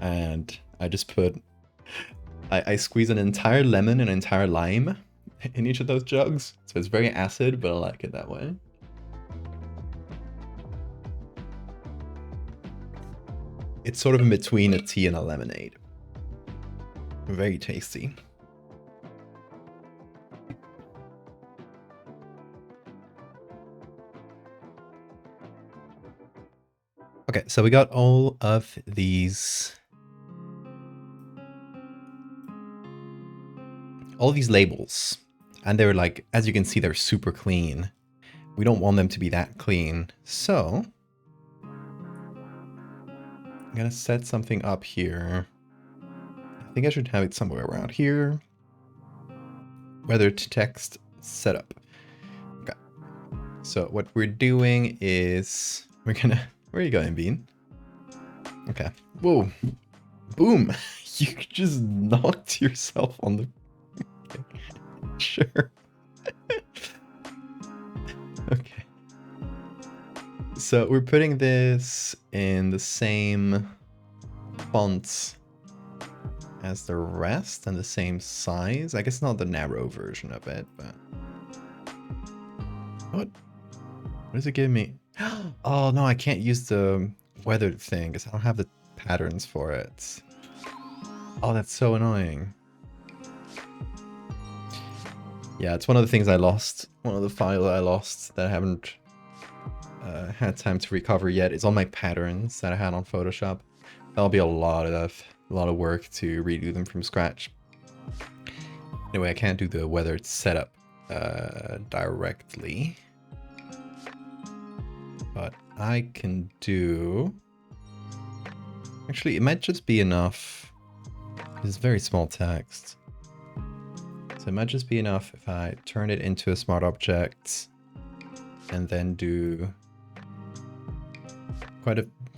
and I just put I squeeze an entire lemon and an entire lime in each of those jugs, so it's very acid, but I like it that way. It's sort of in between a tea and a lemonade. Very tasty. Okay, so we got all of these labels, and they're like, as you can see, they're super clean. We don't want them to be that clean, so I'm gonna set something up here. I think I should have it somewhere around here. Weather to text setup. Okay. So what we're doing is we're gonna... Where are you going, Bean? Okay. Whoa. Boom. You just knocked yourself on the... Okay. Sure. Okay. So we're putting this in the same fonts as the rest and the same size. I guess not the narrow version of it, but... What does it give me? Oh no, I can't use the weathered thing because I don't have the patterns for it. Oh, that's so annoying. Yeah, it's one of the things I lost. One of the files I lost that I haven't had time to recover yet. It's all my patterns that I had on Photoshop. That'll be a lot of work to redo them from scratch. Anyway, I can't do the weathered setup directly, but I can do... Actually, it might just be enough. It's very small text. So it might just be enough if I turn it into a smart object and then do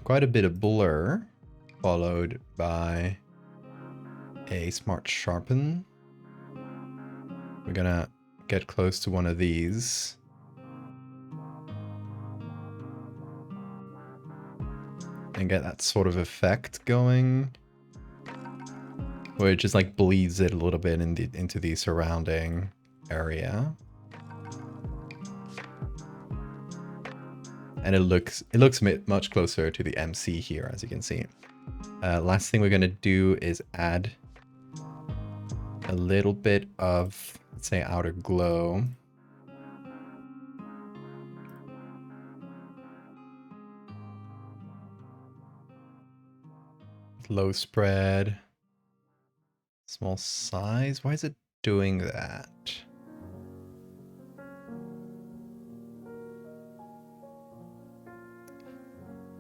quite a bit of blur, followed by a smart sharpen. We're gonna get close to one of these. And get that sort of effect going. Where it just like bleeds it a little bit into the surrounding area. And it looks much closer to the MC here, as you can see. Last thing we're gonna do is add a little bit of, let's say, outer glow. Low spread. Small size. Why is it doing that?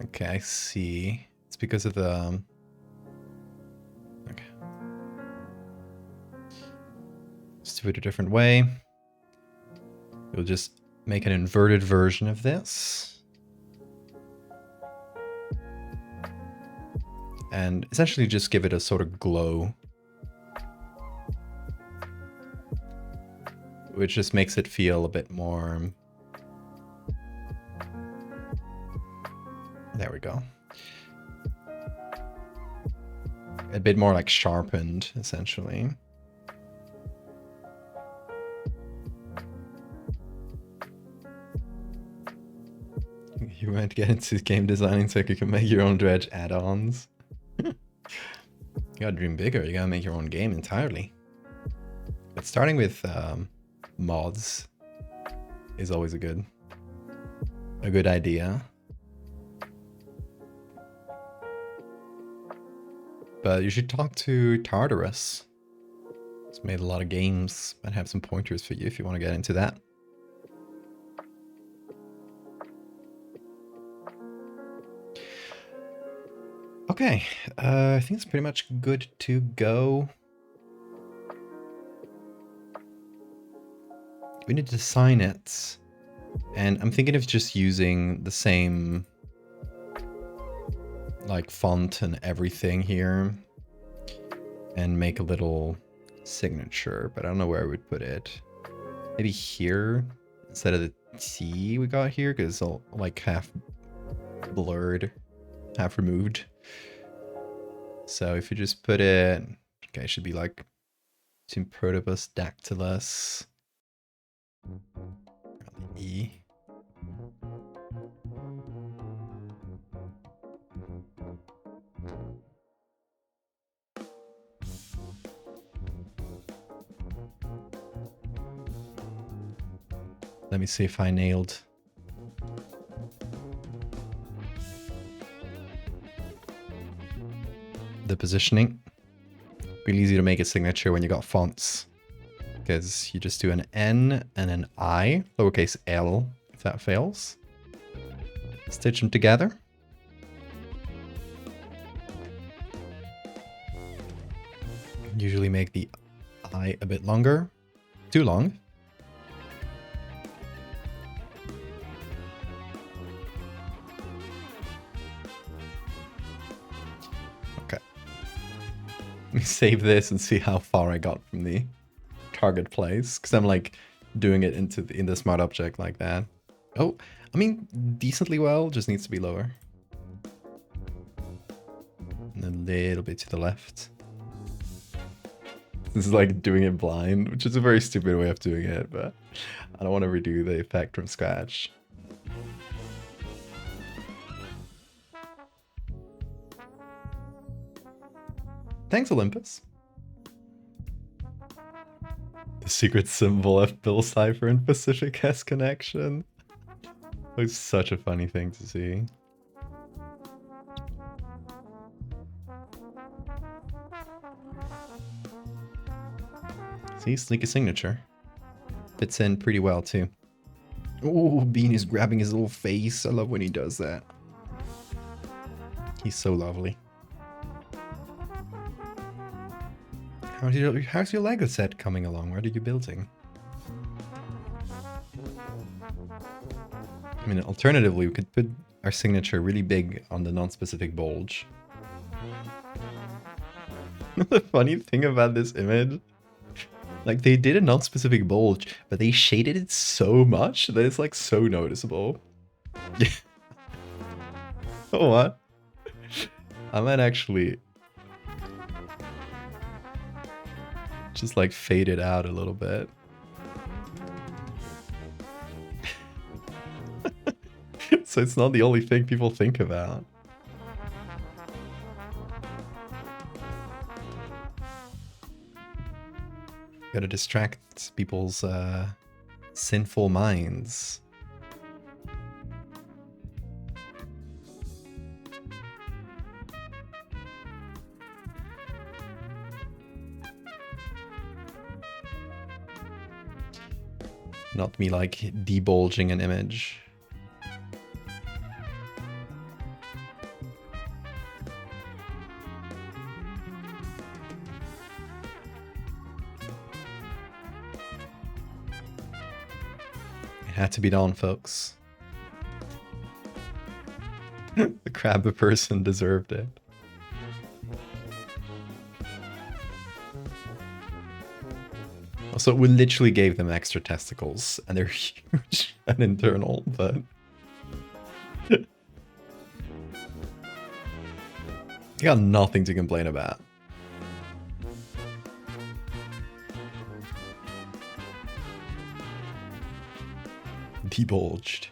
Okay, I see. It's because of the... Okay. Let's do it a different way. We'll just make an inverted version of this. And essentially just give it a sort of glow. Which just makes it feel a bit more... There we go. A bit more like sharpened, essentially. You might get into game designing so you can make your own Dredge add-ons. You gotta dream bigger, you gotta make your own game entirely. But starting with mods is always a good idea. But you should talk to Tartarus. He's made a lot of games. Might have some pointers for you if you want to get into that. Okay, I think it's pretty much good to go. We need to design it. And I'm thinking of just using the same like font and everything here and make a little signature, but I don't know where I would put it. Maybe here instead of the T we got here, because it's all like half blurred, half removed. So if you just put it, okay, it should be like Symprotobus dactylus. E. Let me see if I nailed. The positioning. Really easy to make a signature when you got fonts. Because you just do an N and an I, lowercase l, if that fails. Stitch them together. Usually make the I a bit longer. Too long. Okay. Let me save this and see how far I got from the target place, because I'm like doing it in the smart object like that. Oh, I mean decently well, just needs to be lower. And a little bit to the left. This is like doing it blind, which is a very stupid way of doing it, but I don't want to redo the effect from scratch. Thanks, Olympus. The secret symbol of Bill Cipher and Pacific S connection. It was such a funny thing to see. See, sneaky signature. Fits in pretty well too. Oh, Bean is grabbing his little face. I love when he does that. He's so lovely. How's your Lego set coming along? What are you building? I mean, alternatively, we could put our signature really big on the non-specific bulge. The funny thing about this image, like they did a non-specific bulge, but they shaded it so much that it's like so noticeable. Oh, what? I might actually just like fade it out a little bit. So it's not the only thing people think about. Gotta distract people's sinful minds. Not me like debulging an image. Had to be done, folks. The crab person deserved it. Also, we literally gave them extra testicles, and they're huge and internal, but... You got nothing to complain about. Debulged.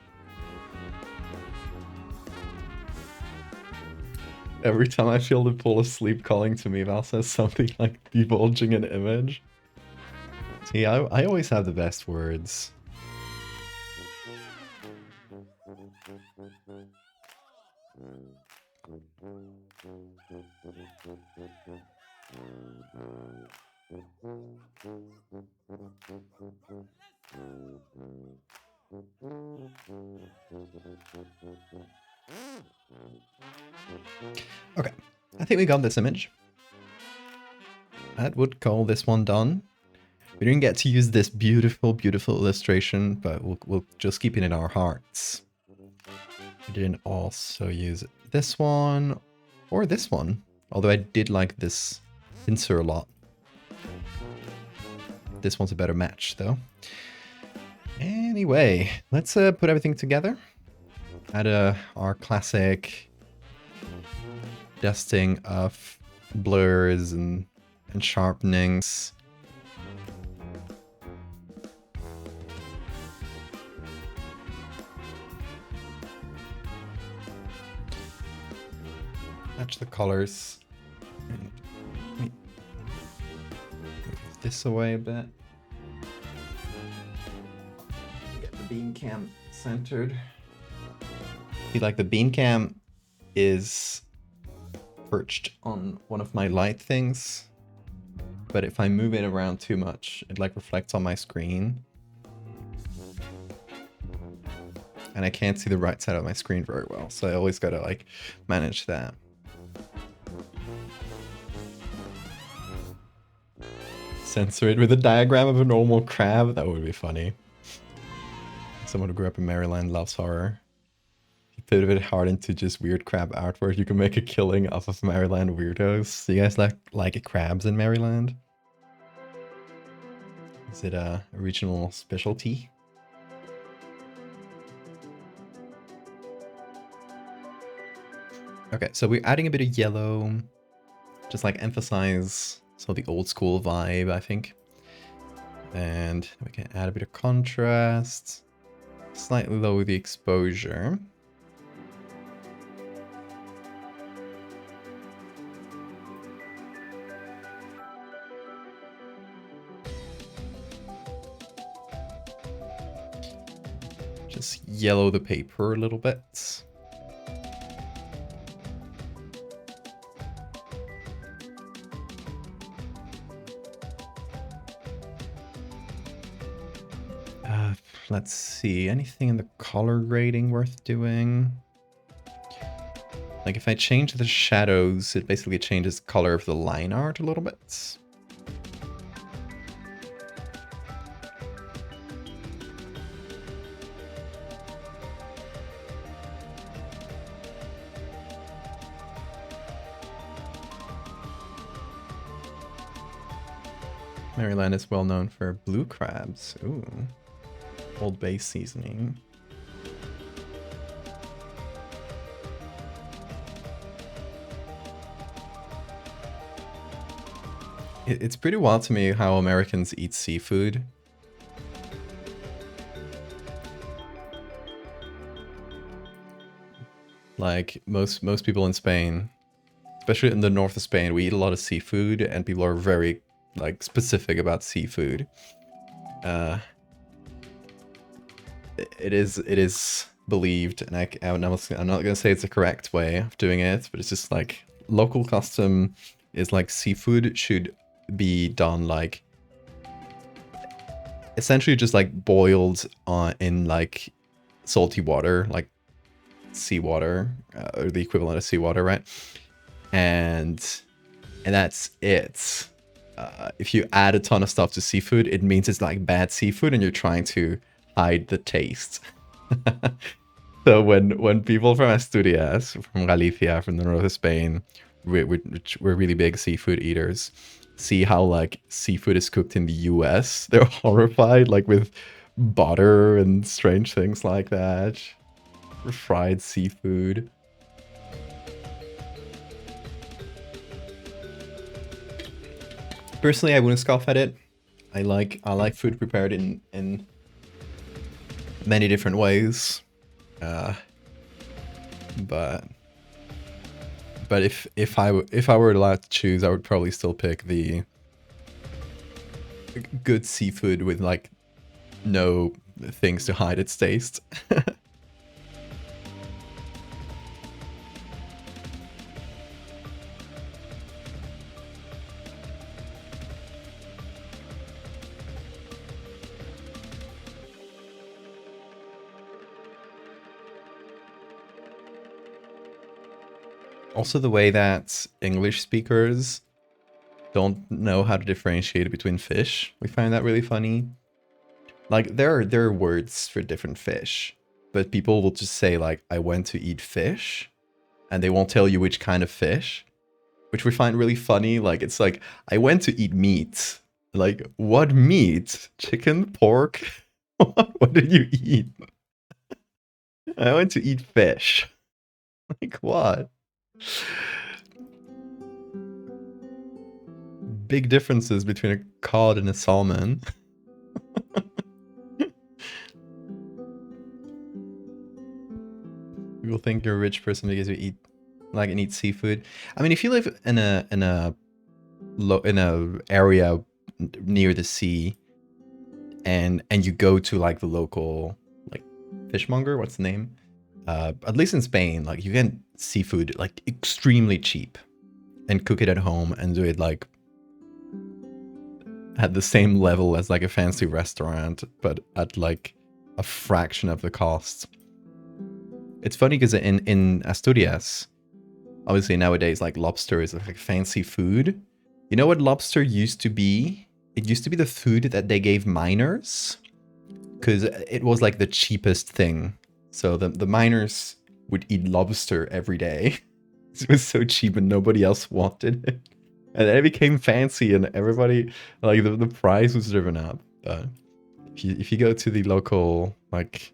Every time I feel the pull of sleep calling to me, Val says something like debulging an image. See, I always have the best words. Okay, I think we got this image. I would call this one done. We didn't get to use this beautiful, beautiful illustration, but we'll just keep it in our hearts. We didn't also use this one or this one, although I did like this pincer a lot. This one's a better match, though. Anyway, let's put everything together. Add our classic dusting of blurs and sharpenings. Match the colors. And move this away a bit. Get the bean cam centered. See, like the bean cam is perched on one of my light things, but if I move it around too much, it like reflects on my screen. And I can't see the right side of my screen very well, so I always gotta like manage that. Censor it with a diagram of a normal crab. That would be funny. Someone who grew up in Maryland loves horror. If you put a bit hard into just weird crab artwork, you can make a killing off of Maryland weirdos. Do you guys like crabs in Maryland? Is it a regional specialty? Okay, so we're adding a bit of yellow. Just like emphasize the old school vibe, I think. And we can add a bit of contrast. Slightly lower the exposure. Just yellow the paper a little bit. Let's see, anything in the color grading worth doing? Like if I change the shadows, it basically changes the color of the line art a little bit. Maryland is well known for blue crabs. Ooh. Old Bay seasoning. It's pretty wild to me how Americans eat seafood. Like most people in Spain, especially in the north of Spain, we eat a lot of seafood, and people are very like specific about seafood. It is believed, and I'm not gonna say it's the correct way of doing it, but it's just like local custom is like seafood should be done like essentially just like boiled in like salty water, like seawater, or the equivalent of seawater, right? And that's it. If you add a ton of stuff to seafood, it means it's like bad seafood, and you're trying to hide the taste. So when people from Asturias, from Galicia, from the north of Spain, which we're really big seafood eaters, see how like seafood is cooked in the US, they're horrified, like with butter and strange things like that. Fried seafood. Personally, I wouldn't scoff at it. I like food prepared in many different ways. But if I were allowed to choose, I would probably still pick the good seafood with like no things to hide its taste. Also, the way that English speakers don't know how to differentiate between fish, we find that really funny. Like there are words for different fish, but people will just say like, I went to eat fish, and they won't tell you which kind of fish, which we find really funny. Like it's like, I went to eat meat. Like, what meat? Chicken, pork? What did you eat? I went to eat fish. Like what? Big differences between a cod and a salmon. People think you're a rich person because you eat like and eat seafood. I mean, if you live in a area near the sea, and you go to like the local like fishmonger, what's the name? At least in Spain, like you get seafood like extremely cheap, and cook it at home and do it like at the same level as like a fancy restaurant, but at like a fraction of the cost. It's funny because in Asturias, obviously nowadays like lobster is like fancy food. You know what lobster used to be? It used to be the food that they gave miners, because it was like the cheapest thing. So the miners would eat lobster every day. It was so cheap and nobody else wanted it. And then it became fancy and everybody, like the price was driven up. But if you go to the local, like,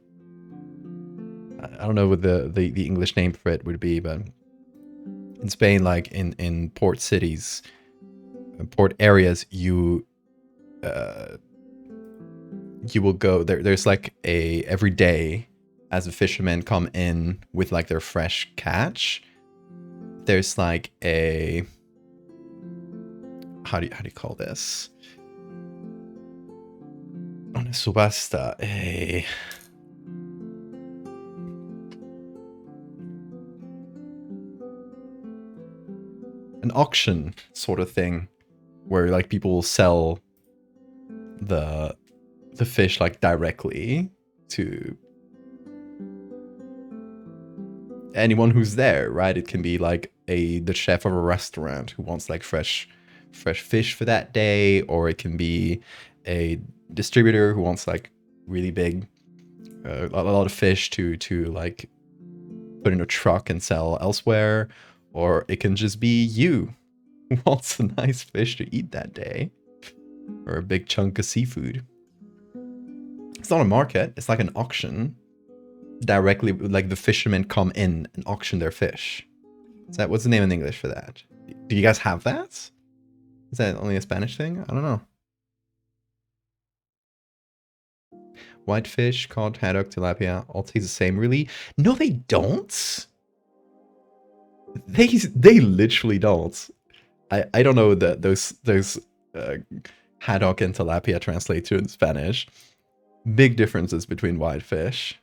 I don't know what the English name for it would be, but in Spain, like in port cities, port areas, you will go there. There's like every day, as the fishermen come in with like their fresh catch, there's like a how do you call this? On a subasta, an auction sort of thing, where like people will sell the fish like directly to anyone who's there, right? It can be like the chef of a restaurant who wants like fresh fish for that day, or it can be a distributor who wants like really big a lot of fish to like put in a truck and sell elsewhere, or it can just be you who wants a nice fish to eat that day. or a big chunk of seafood. It's not a market, it's like an auction. Directly, like the fishermen come in and auction their fish. Is that, what's the name in English for that? Do you guys have that? Is that only a Spanish thing? I don't know. Whitefish, cod, haddock, tilapia, all taste the same, really? No, they don't. They literally don't. I don't know that those haddock and tilapia translate to in Spanish. Big differences between whitefish.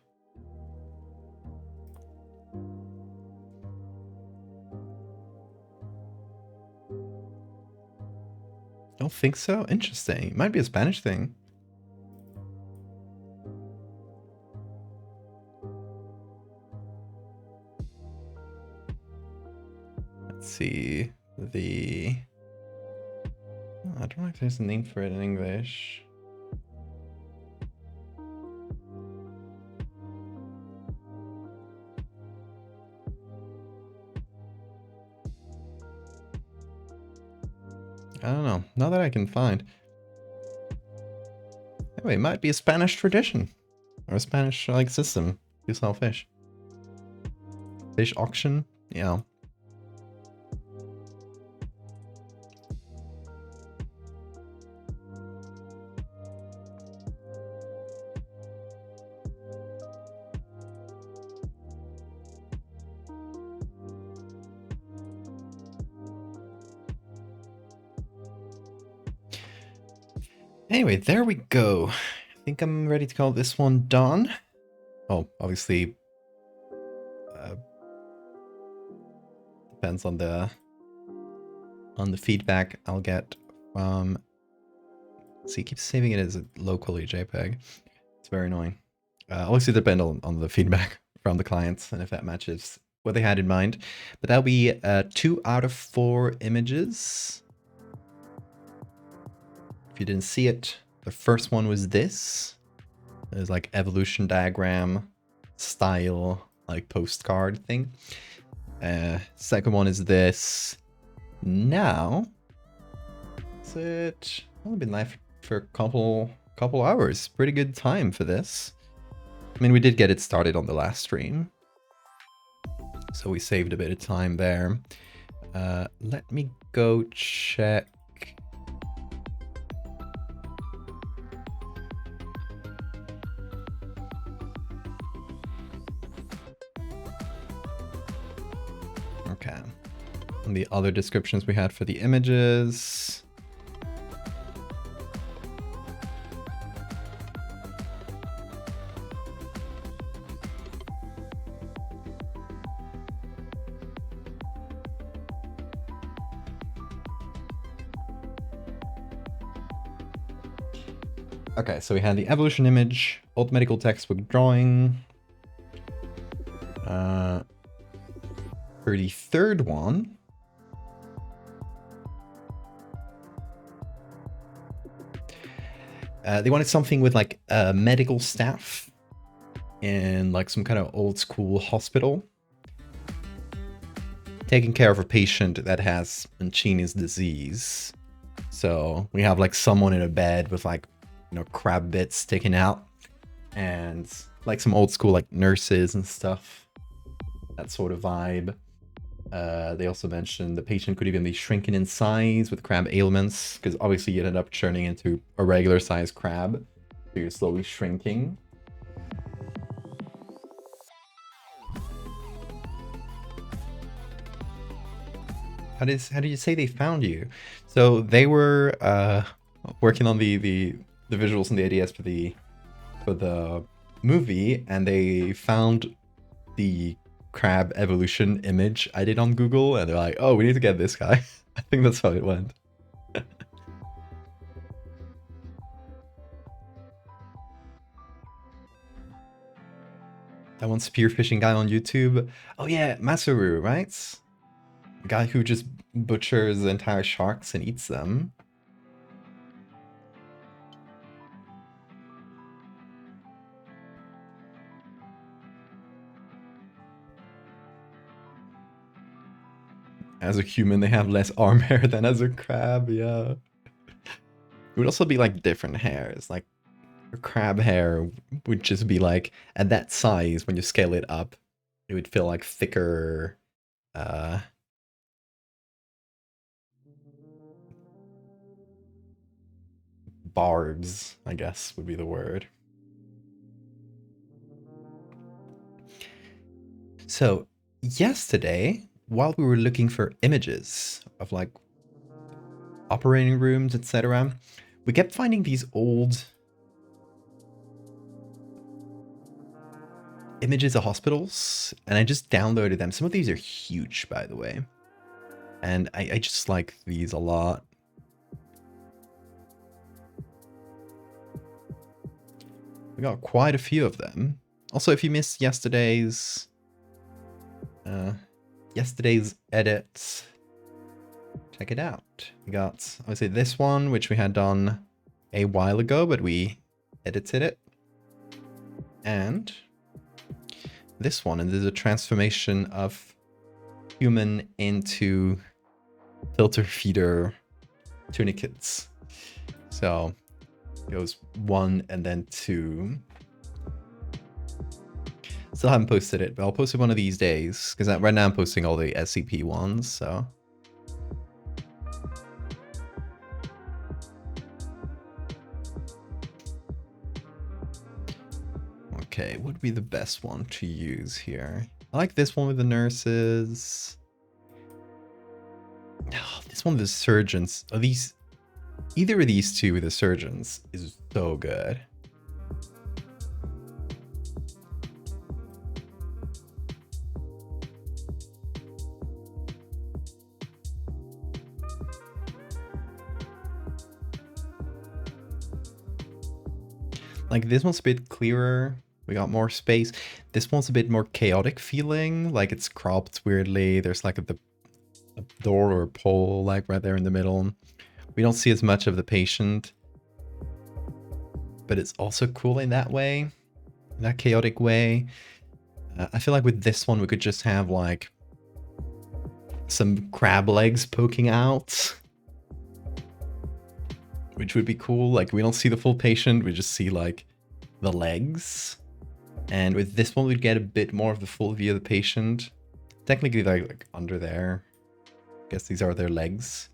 Don't think so? Interesting. It might be a Spanish thing. Let's see. I don't know if there's a name for it in English. I don't know. Not that I can find. Anyway, it might be a Spanish tradition. Or a Spanish, like, system. You sell fish. Fish auction? Yeah. Anyway, there we go. I think I'm ready to call this one done. Oh, obviously, depends on the feedback I'll get from. See, it keeps saving it as a locally JPEG. It's very annoying. Obviously, depend on the feedback from the clients and if that matches what they had in mind. But that'll be 2 out of 4 images. If you didn't see it, the first one was this. There's like evolution diagram style, like postcard thing. Second one is this. Now, is it only been live for a couple hours? Pretty good time for this. I mean, we did get it started on the last stream, so we saved a bit of time there. Let me go check. Okay. And the other descriptions we had for the images. Okay, so we had the evolution image, old medical textbook drawing. For the third one, they wanted something with like medical staff in like some kind of old school hospital taking care of a patient that has Mancini's disease. So we have like someone in a bed with like, you know, crab bits sticking out and like some old school like nurses and stuff. That sort of vibe. They also mentioned the patient could even be shrinking in size with crab ailments, because obviously you ended up turning into a regular sized crab, so you're slowly shrinking. How do you say they found you? So they were working on the visuals and the ideas for the movie, and they found the crab evolution image I did on Google, and they're like, oh, we need to get this guy. I think that's how it went. That one spearfishing guy on YouTube. Oh yeah, Masaru, right? The guy who just butchers entire sharks and eats them. As a human, they have less arm hair than as a crab, yeah. would also be like different hairs. Like crab hair would just be like at that size when you scale it up, it would feel like thicker. Uh, barbs, I guess would be the word. So yesterday, while we were looking for images of like operating rooms, etc., we kept finding these old images of hospitals, and I just downloaded them. Some of these are huge, by the way, and I just like these a lot. We got quite a few of them. Also, if you missed yesterday's edits, check it out. We got, obviously, this one, which we had done a while ago, but we edited it. And this one, and there's a transformation of human into filter feeder tunicates. So it goes 1 and then 2. Still haven't posted it, but I'll post it one of these days, because right now I'm posting all the SCP ones, so. Okay, what would be the best one to use here? I like this one with the nurses. Oh, this one with the surgeons. Oh, either of these two with the surgeons is so good. Like, this one's a bit clearer. We got more space. This one's a bit more chaotic feeling. Like, it's cropped weirdly. There's like a door or a pole like right there in the middle. We don't see as much of the patient. But it's also cool in that way. In that chaotic way. I feel like with this one, we could just have like some crab legs poking out. Which would be cool. Like, we don't see the full patient, we just see like the legs. And with this one, we'd get a bit more of the full view of the patient. Technically, they're like under there. I guess these are their legs.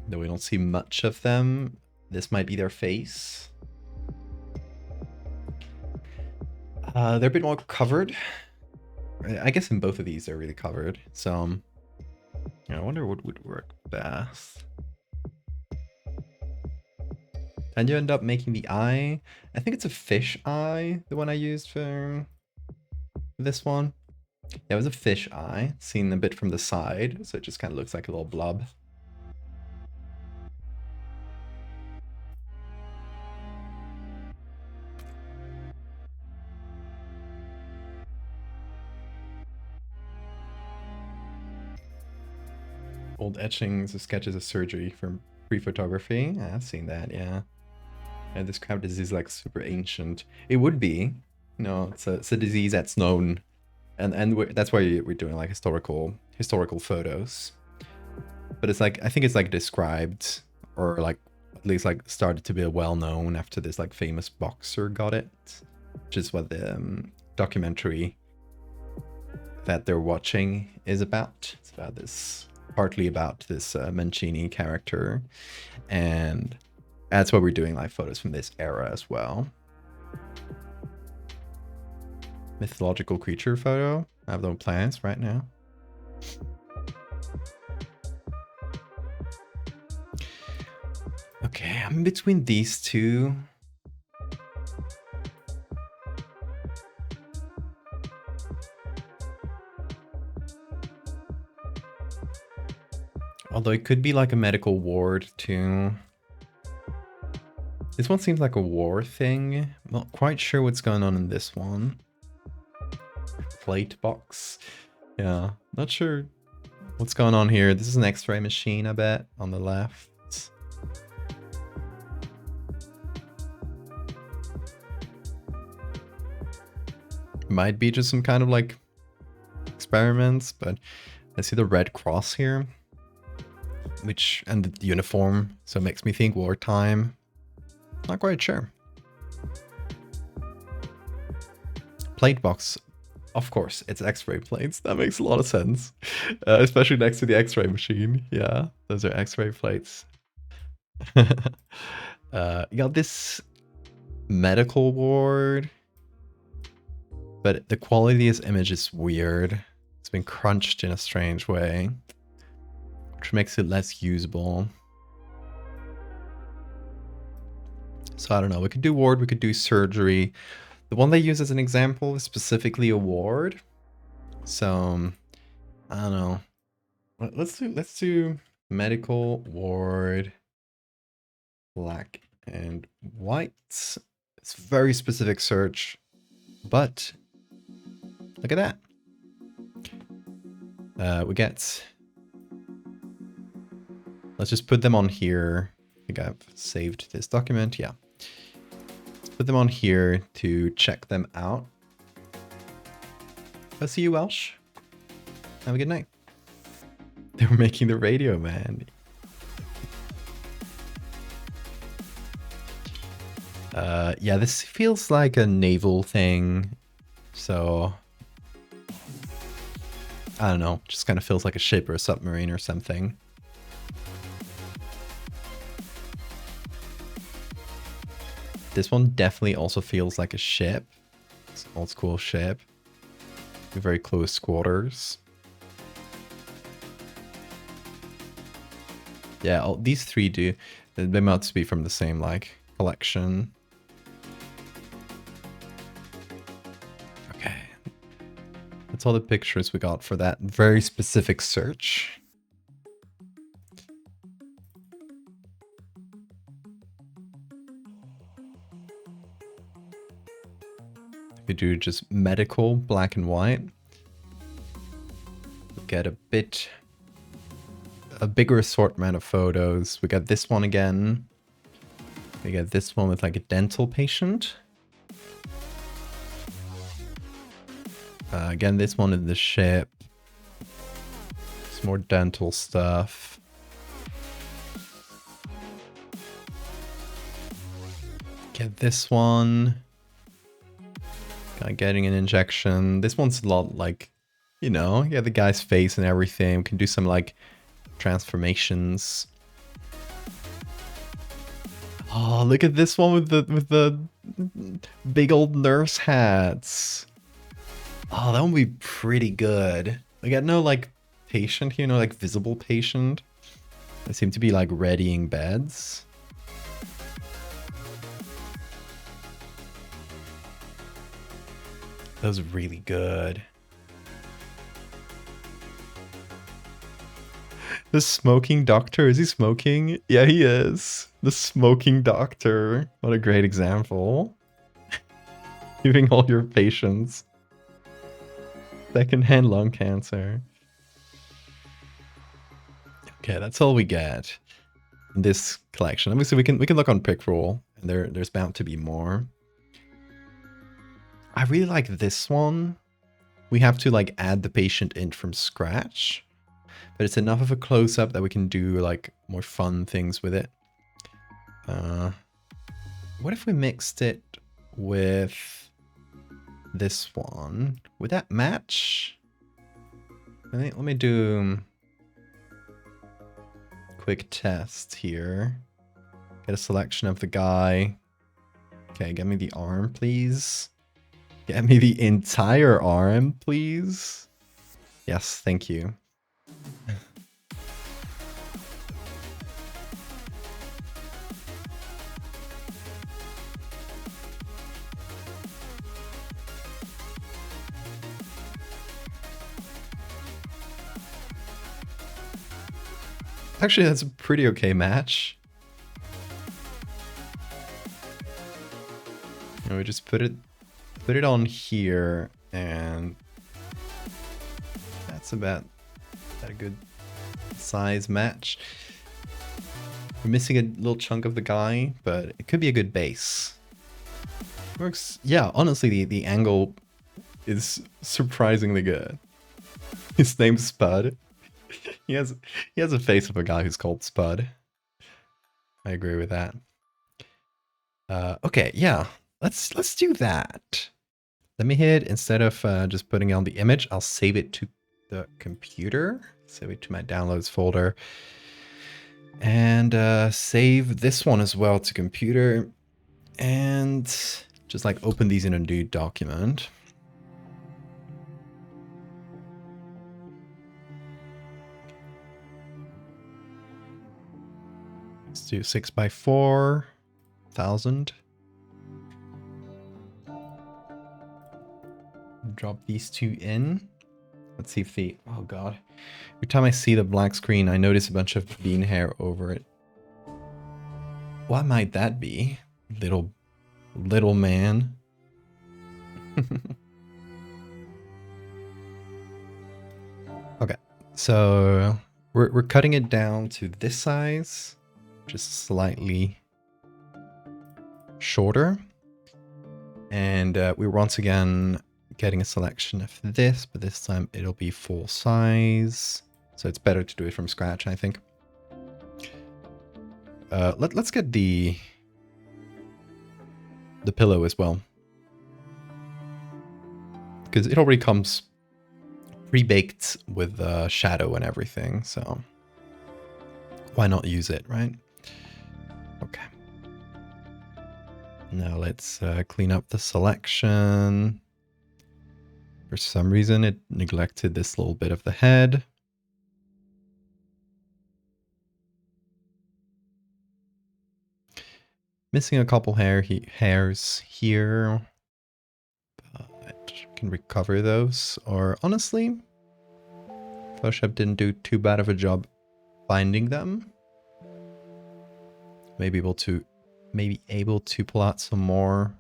Though we don't see much of them. This might be their face. They're a bit more covered. I guess in both of these, they're really covered. So, I wonder what would work best. And you end up making the eye. I think it's a fish eye, the one I used for this one. Yeah, it was a fish eye, seen a bit from the side, so it just kind of looks like a little blob. Old etchings of sketches of surgery from pre-photography. Yeah, I've seen that, yeah. And this crab disease is like super ancient. It would be, it's a disease that's known, and that's why we're doing like historical photos. But it's like, I think it's like described, or like at least like started to be well known after this like famous boxer got it, which is what the documentary that they're watching is about. It's about this, partly about this Mancini character, and that's why we're doing live photos from this era as well. Mythological creature photo. I have no plans right now. Okay, I'm in between these two. Although it could be like a medical ward too. This one seems like a war thing. Not quite sure what's going on in this one. Plate box. Yeah, not sure what's going on here. This is an X-ray machine, I bet, on the left. Might be just some kind of like experiments, but I see the red cross here. which, and the uniform, so it makes me think wartime. Not quite sure. Plate box. Of course, it's X-ray plates. That makes a lot of sense. Especially next to the X-ray machine. Yeah, those are X-ray plates. You got this medical ward, but the quality of this image is weird. It's been crunched in a strange way, which makes it less usable. So I don't know, we could do ward, we could do surgery. The one they use as an example is specifically a ward. So I don't know. Let's do medical ward, black and white. It's very specific search, but look at that. We get, let's just put them on here. I think I've saved this document. Yeah. Let's put them on here to check them out. I'll see you, Welsh. Have a good night. They were making the radio, man. Yeah, this feels like a naval thing. So I don't know, just kind of feels like a ship or a submarine or something. This one definitely also feels like a ship. It's an old school ship. Very close quarters. Yeah, these three do. They must be from the same like collection. Okay. That's all the pictures we got for that very specific search. We do just medical, black and white. We get a bigger assortment of photos. We got this one again. We get this one with like a dental patient. Again, this one in the ship. Some more dental stuff. Get this one. Guy getting an injection. This one's a lot like, you know, yeah, the guy's face and everything. We can do some like transformations. Oh, look at this one with the big old nurse hats. Oh, that would be pretty good. We got no like patient here, no like visible patient. They seem to be like readying beds. That was really good. The smoking doctor, is he smoking? Yeah, he is. The smoking doctor. What a great example. Giving all your patients secondhand lung cancer. Okay, that's all we get in this collection. Obviously, we can look on Pickroll, and there's bound to be more. I really like this one. We have to like add the patient in from scratch, but it's enough of a close-up that we can do like more fun things with it. What if we mixed it with this one? Would that match? Let me do a quick test here. Get a selection of the guy. Okay, get me the arm, please. Get me the entire arm, please. Yes, thank you. Actually, that's a pretty okay match. And we just put it on here, and that's about a good size match. We're missing a little chunk of the guy, but it could be a good base. Works. Yeah, honestly, the angle is surprisingly good. His name's Spud. he has a face of a guy who's called Spud. I agree with that. Okay, yeah. Let's do that. Let me hit, instead of just putting on the image, I'll save it to the computer. Save it to my downloads folder. And save this one as well to computer. And just like open these in a new document. Let's do 6x4,000. Drop these two in. Let's see if the, oh god. Every time I see the black screen, I notice a bunch of bean hair over it. What might that be? Little man. Okay, so we're cutting it down to this size, just slightly shorter. And we're once again getting a selection of this, but this time it'll be full size. So it's better to do it from scratch, I think. Let's get the pillow as well, because it already comes pre-baked with shadow and everything, so why not use it, right? Okay. Now let's clean up the selection. For some reason, it neglected this little bit of the head. Missing a couple hairs here. But can recover those. Or honestly, Photoshop didn't do too bad of a job finding them. Maybe able to pull out some more.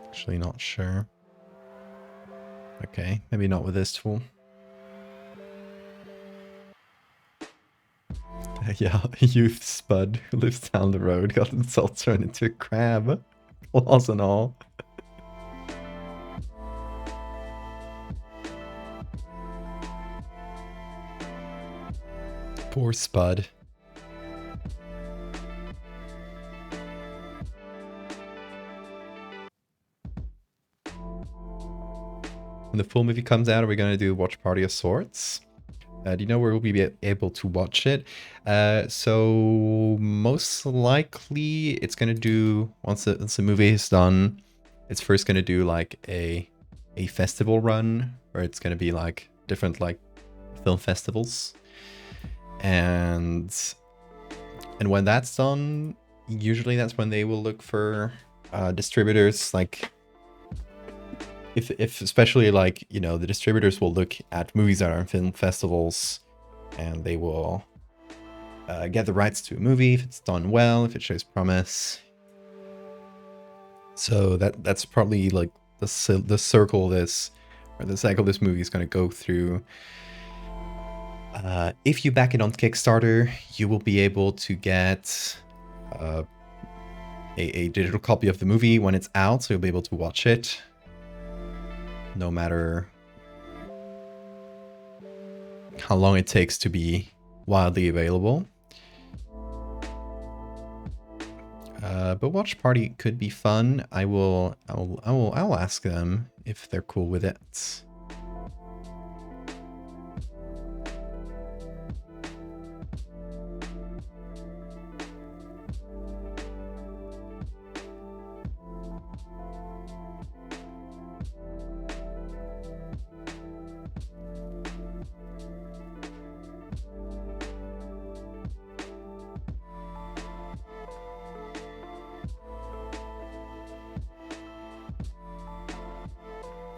Actually not sure. Okay, maybe not with this tool. Yeah, youth Spud who lives down the road got himself turned into a crab. Claws and all. Poor Spud. When the full movie comes out, are we going to do a watch party of sorts? Do you know where we'll be able to watch it? So most likely it's going to do, once the movie is done, it's first going to do like a festival run, where it's going to be like different like film festivals. And when that's done, usually that's when they will look for distributors, like if especially like, you know, the distributors will look at movies that are in film festivals, and they will get the rights to a movie if it's done well, if it shows promise. So that's probably like the circle this, or the cycle this movie is going to go through. If you back it on Kickstarter, you will be able to get a digital copy of the movie when it's out, so you'll be able to watch it no matter how long it takes to be widely available. But watch party could be fun. I will ask them if they're cool with it.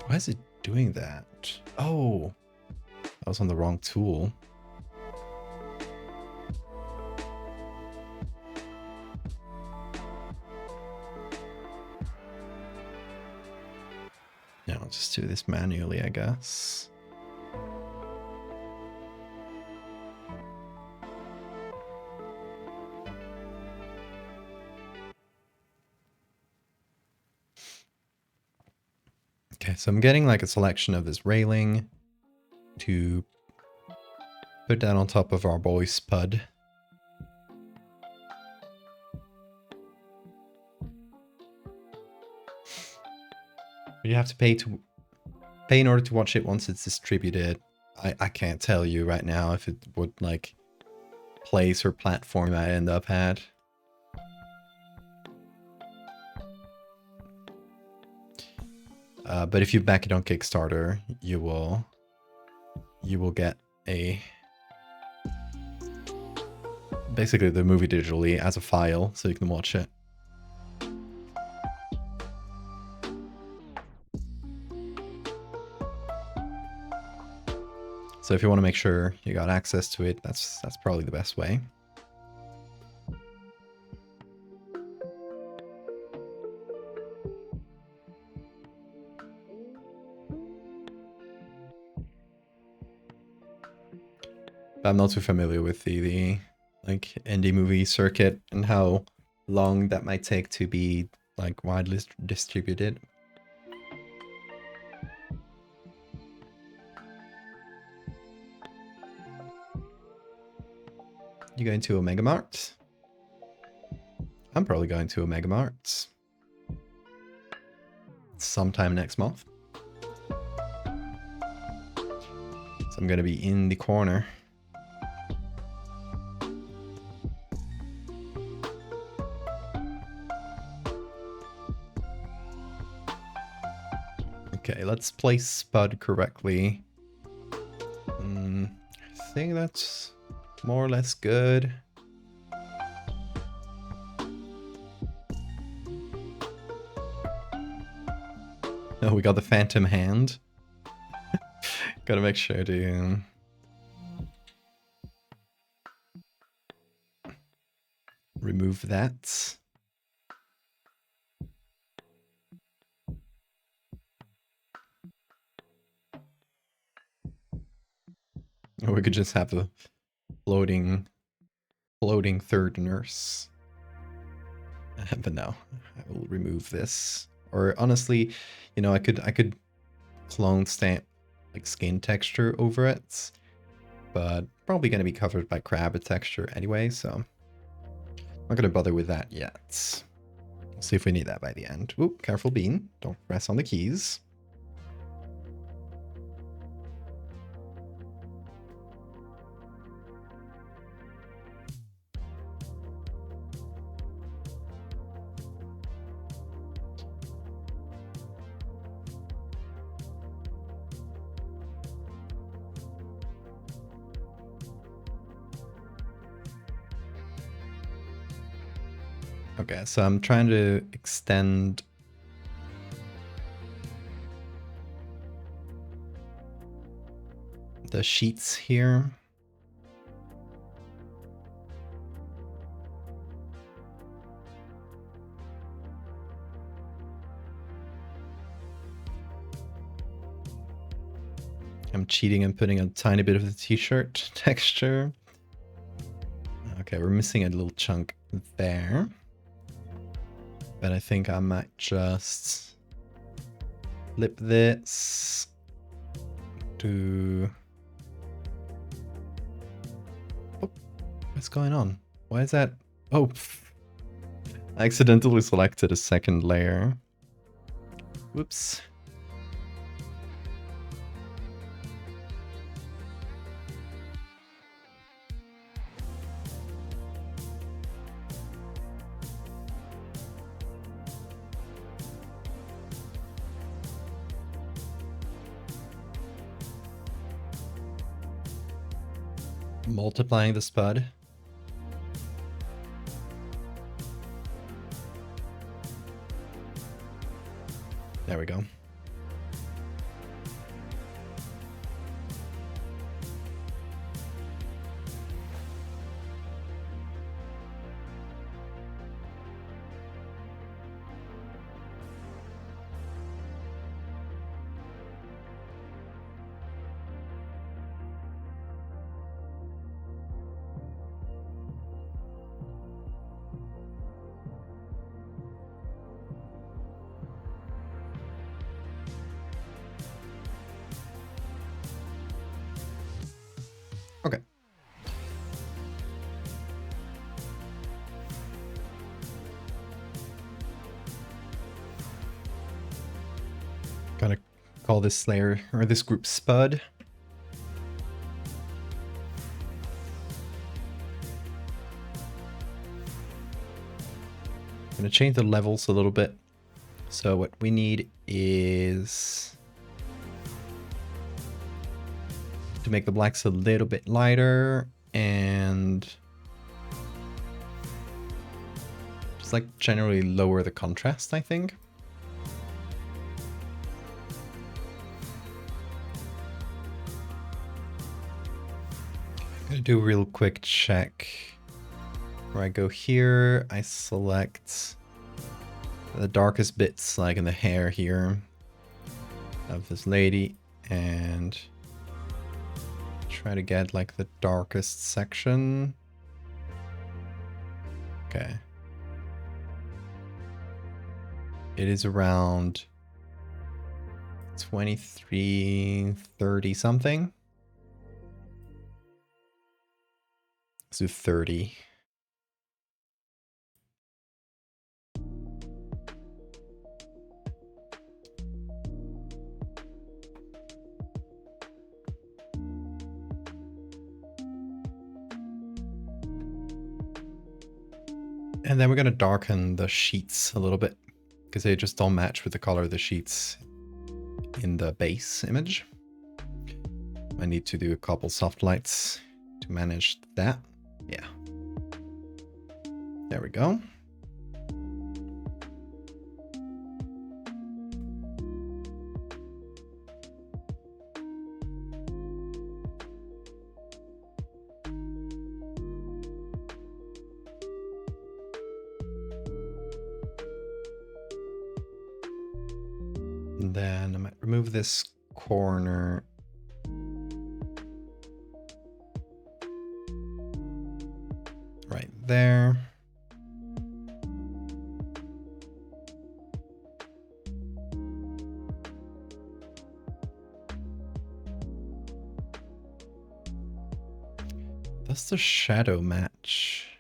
Why is it doing that? Oh, I was on the wrong tool. Yeah, I'll just do this manually, I guess. Okay, so I'm getting like a selection of this railing. to put that on top of our boy Spud. You have to pay in order to watch it once it's distributed. I can't tell you right now if it would like place or platform I end up at. But if you back it on Kickstarter, you will get basically the movie digitally as a file, so you can watch it. So if you want to make sure you got access to it, that's probably the best way. But I'm not too familiar with the like indie movie circuit and how long that might take to be like widely distributed. You going to Omega Mart? I'm probably going to Omega Mart sometime next month. So I'm gonna be in the corner. Okay, let's place Spud correctly. I think that's more or less good. Oh, we got the Phantom Hand. Gotta make sure to remove that. Or we could just have the floating third nurse. But no, I will remove this. Or honestly, you know, I could clone stamp like skin texture over it, but probably gonna be covered by crab texture anyway, so I'm not gonna bother with that yet. We'll see if we need that by the end. Ooh, careful, Bean. Don't press on the keys. Okay, so I'm trying to extend the sheets here. I'm cheating and putting a tiny bit of the t-shirt texture. Okay, we're missing a little chunk there. But I think I might just flip this to... Oh, what's going on? Why is that? Oh, I accidentally selected a second layer. Whoops. Multiplying the Spud. There we go. Okay. Gotta call this Slayer, or this group Spud. I'm gonna change the levels a little bit. So what we need is to make the blacks a little bit lighter and just like generally lower the contrast, I think. I'm gonna do a real quick check. Where I go here, I select the darkest bits, like in the hair here of this lady, and try to get like the darkest section. Okay. It is around 23, 30 something. Let's do 30. And then we're going to darken the sheets a little bit because they just don't match with the color of the sheets in the base image. I need to do a couple soft lights to manage that. Yeah. There we go. And then I might remove this corner. Right there. Does the shadow match?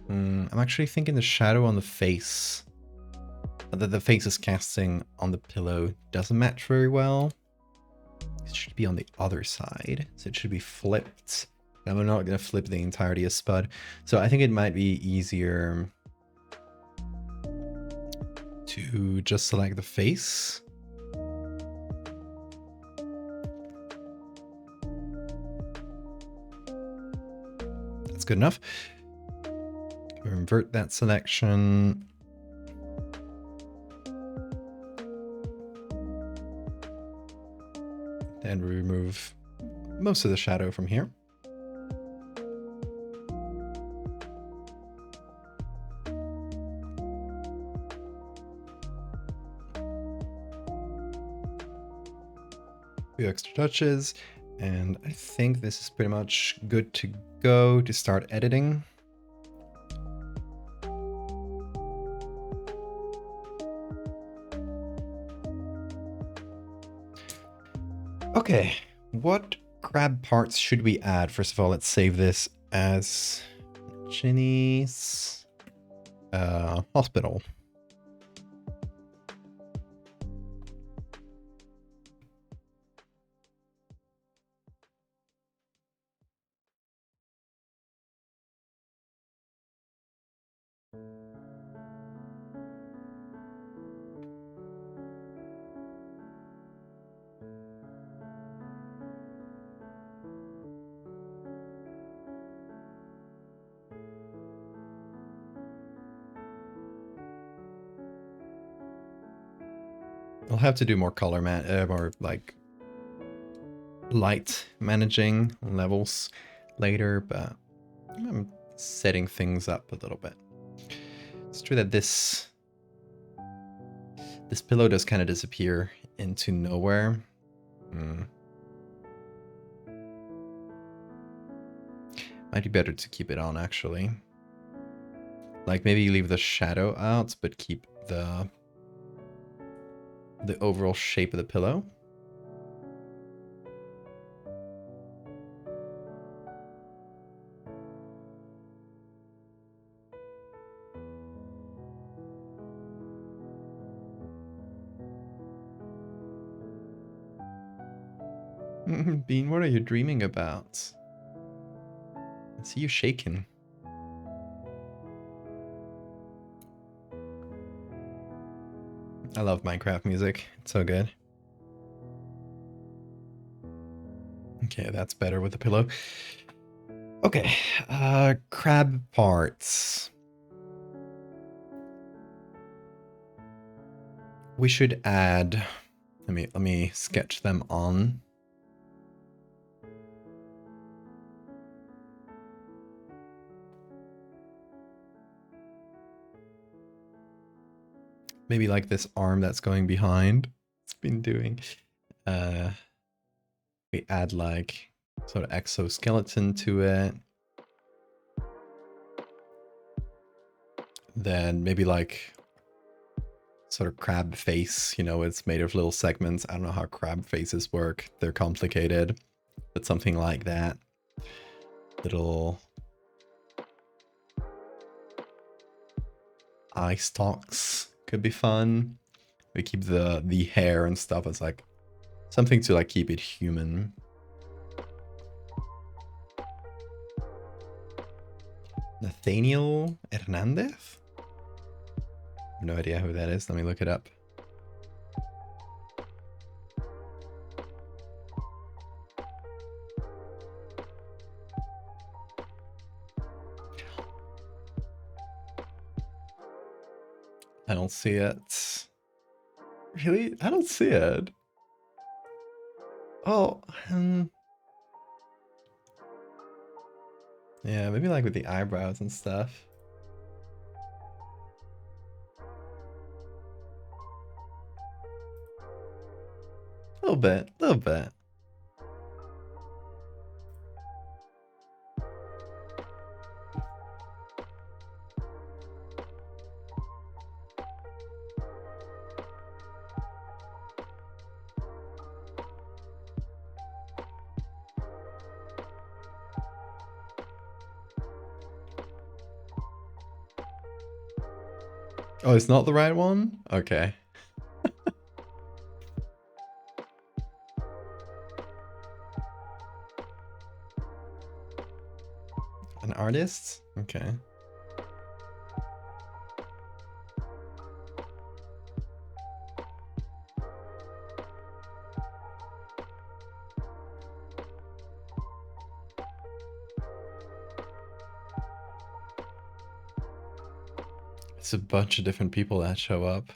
I'm actually thinking the shadow on the face that the face is casting on the pillow doesn't match very well. It should be on the other side, so it should be flipped. And we're not going to flip the entirety of Spud, so I think it might be easier to just select the face. That's good enough. Invert that selection. And remove most of the shadow from here. Few extra touches, and I think this is pretty much good to go to start editing. Okay, what crab parts should we add? First of all, let's save this as Ginny's hospital. I'll have to do more color more like light managing levels later, but I'm setting things up a little bit. It's true that this pillow does kind of disappear into nowhere. Might be better to keep it on, actually. Like maybe leave the shadow out, but keep the overall shape of the pillow. Bean, what are you dreaming about? I see you shaking. I love Minecraft music. It's so good. Okay, that's better with the pillow. Okay, crab parts. We should add, let me sketch them on. Maybe like this arm that's going behind. It's been doing. We add like sort of exoskeleton to it. Then maybe like sort of crab face, you know, it's made of little segments. I don't know how crab faces work. They're complicated, but something like that. Little eye stalks could be fun. We keep the hair and stuff as like something to like keep it human. Nathaniel Hernandez? I have no idea who that is. Let me look it up. I don't see it. Really? I don't see it. Oh, yeah, maybe like with the eyebrows and stuff. A little bit, a little bit. Oh, it's not the right one? Okay. An artist? Okay. It's a bunch of different people that show up.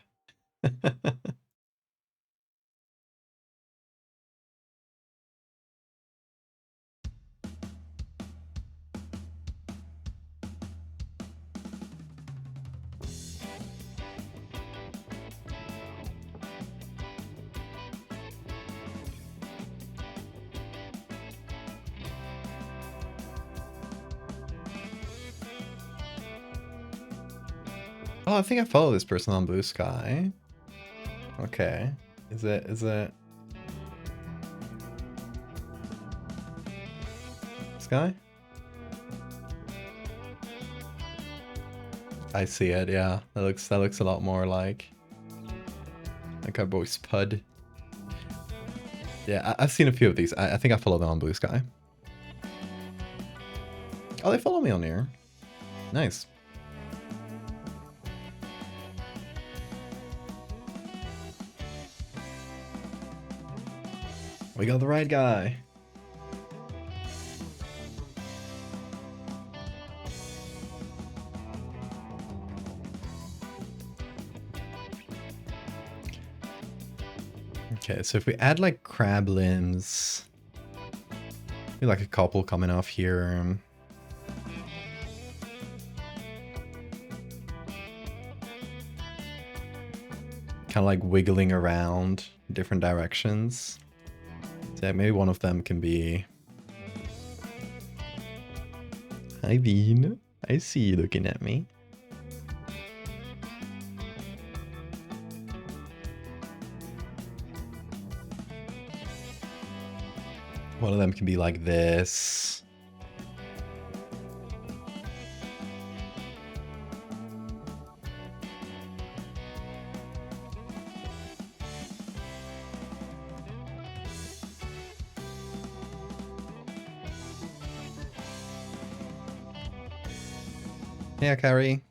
Oh, I think I follow this person on Blue Sky. Okay. Is it this guy? I see it, yeah. That looks a lot more like our boy Spud. Yeah, I've seen a few of these. I think I follow them on Blue Sky. Oh, they follow me on here. Nice. We got the right guy. Okay, so if we add like crab limbs, maybe like a couple coming off here. Kind of like wiggling around different directions. So yeah, maybe one of them can be... Hi, Bean. I see you looking at me. One of them can be like this. Hey, Akari.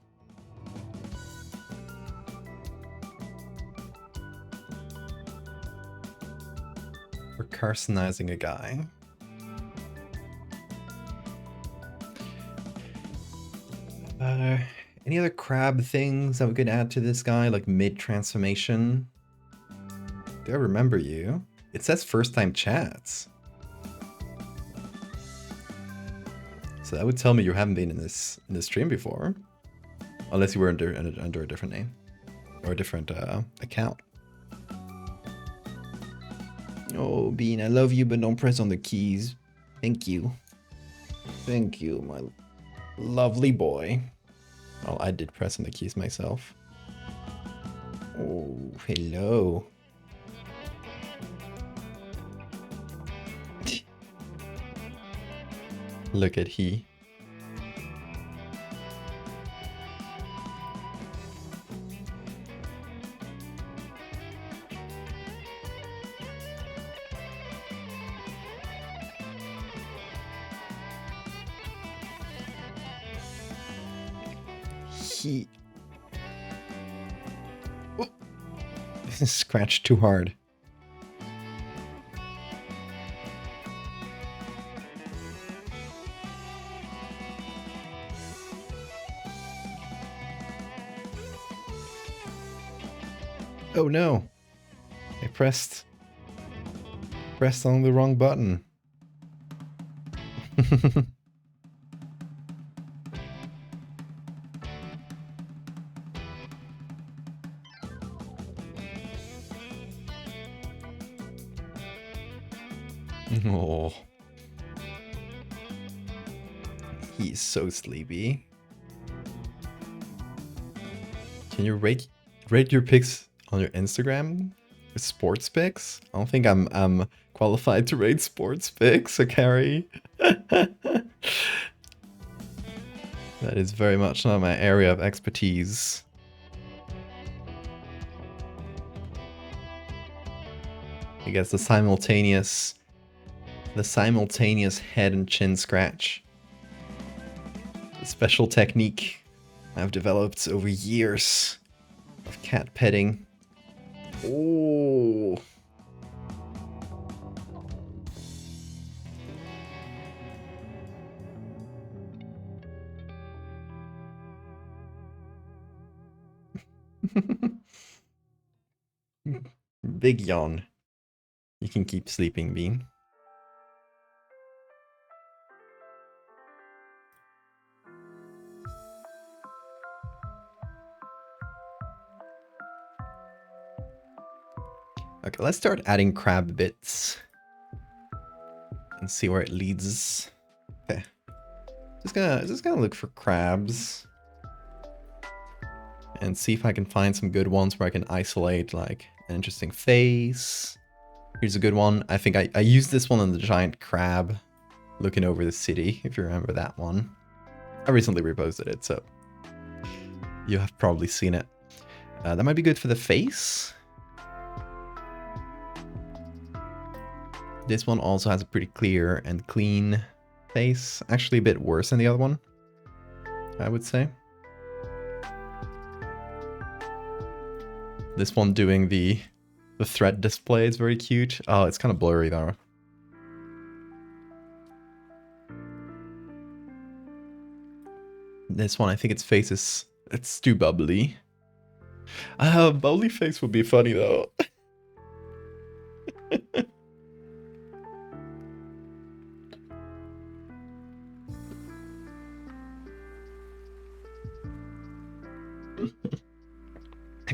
We're carcinizing a guy. Any other crab things that we could add to this guy, like mid-transformation? Do I remember you? It says first-time chats. So that would tell me you haven't been in this stream before. Unless you were under a different name. Or a different account. Oh, Bean, I love you, but don't press on the keys. Thank you. Thank you, my lovely boy. Well, I did press on the keys myself. Oh, hello. Look at he. He... Oh. Scratched too hard. Oh no! I pressed on the wrong button. Oh. He's so sleepy. Can you rate your pics on your Instagram? Sports pics? I don't think I'm qualified to rate sports pics, Akari. That is very much not my area of expertise. I guess the simultaneous head and chin scratch. A special technique I've developed over years of cat petting. Oh. Big yawn. You can keep sleeping, Bean. Okay, let's start adding crab bits and see where it leads. Okay, just gonna look for crabs and see if I can find some good ones where I can isolate like an interesting face. Here's a good one. I think I used this one on the giant crab looking over the city, if you remember that one. I recently reposted it, so you have probably seen it. That might be good for the face. This one also has a pretty clear and clean face. Actually a bit worse than the other one, I would say. This one doing the threat display is very cute. Oh, it's kind of blurry though. This one, I think its face is... it's too bubbly. Bubbly face would be funny though.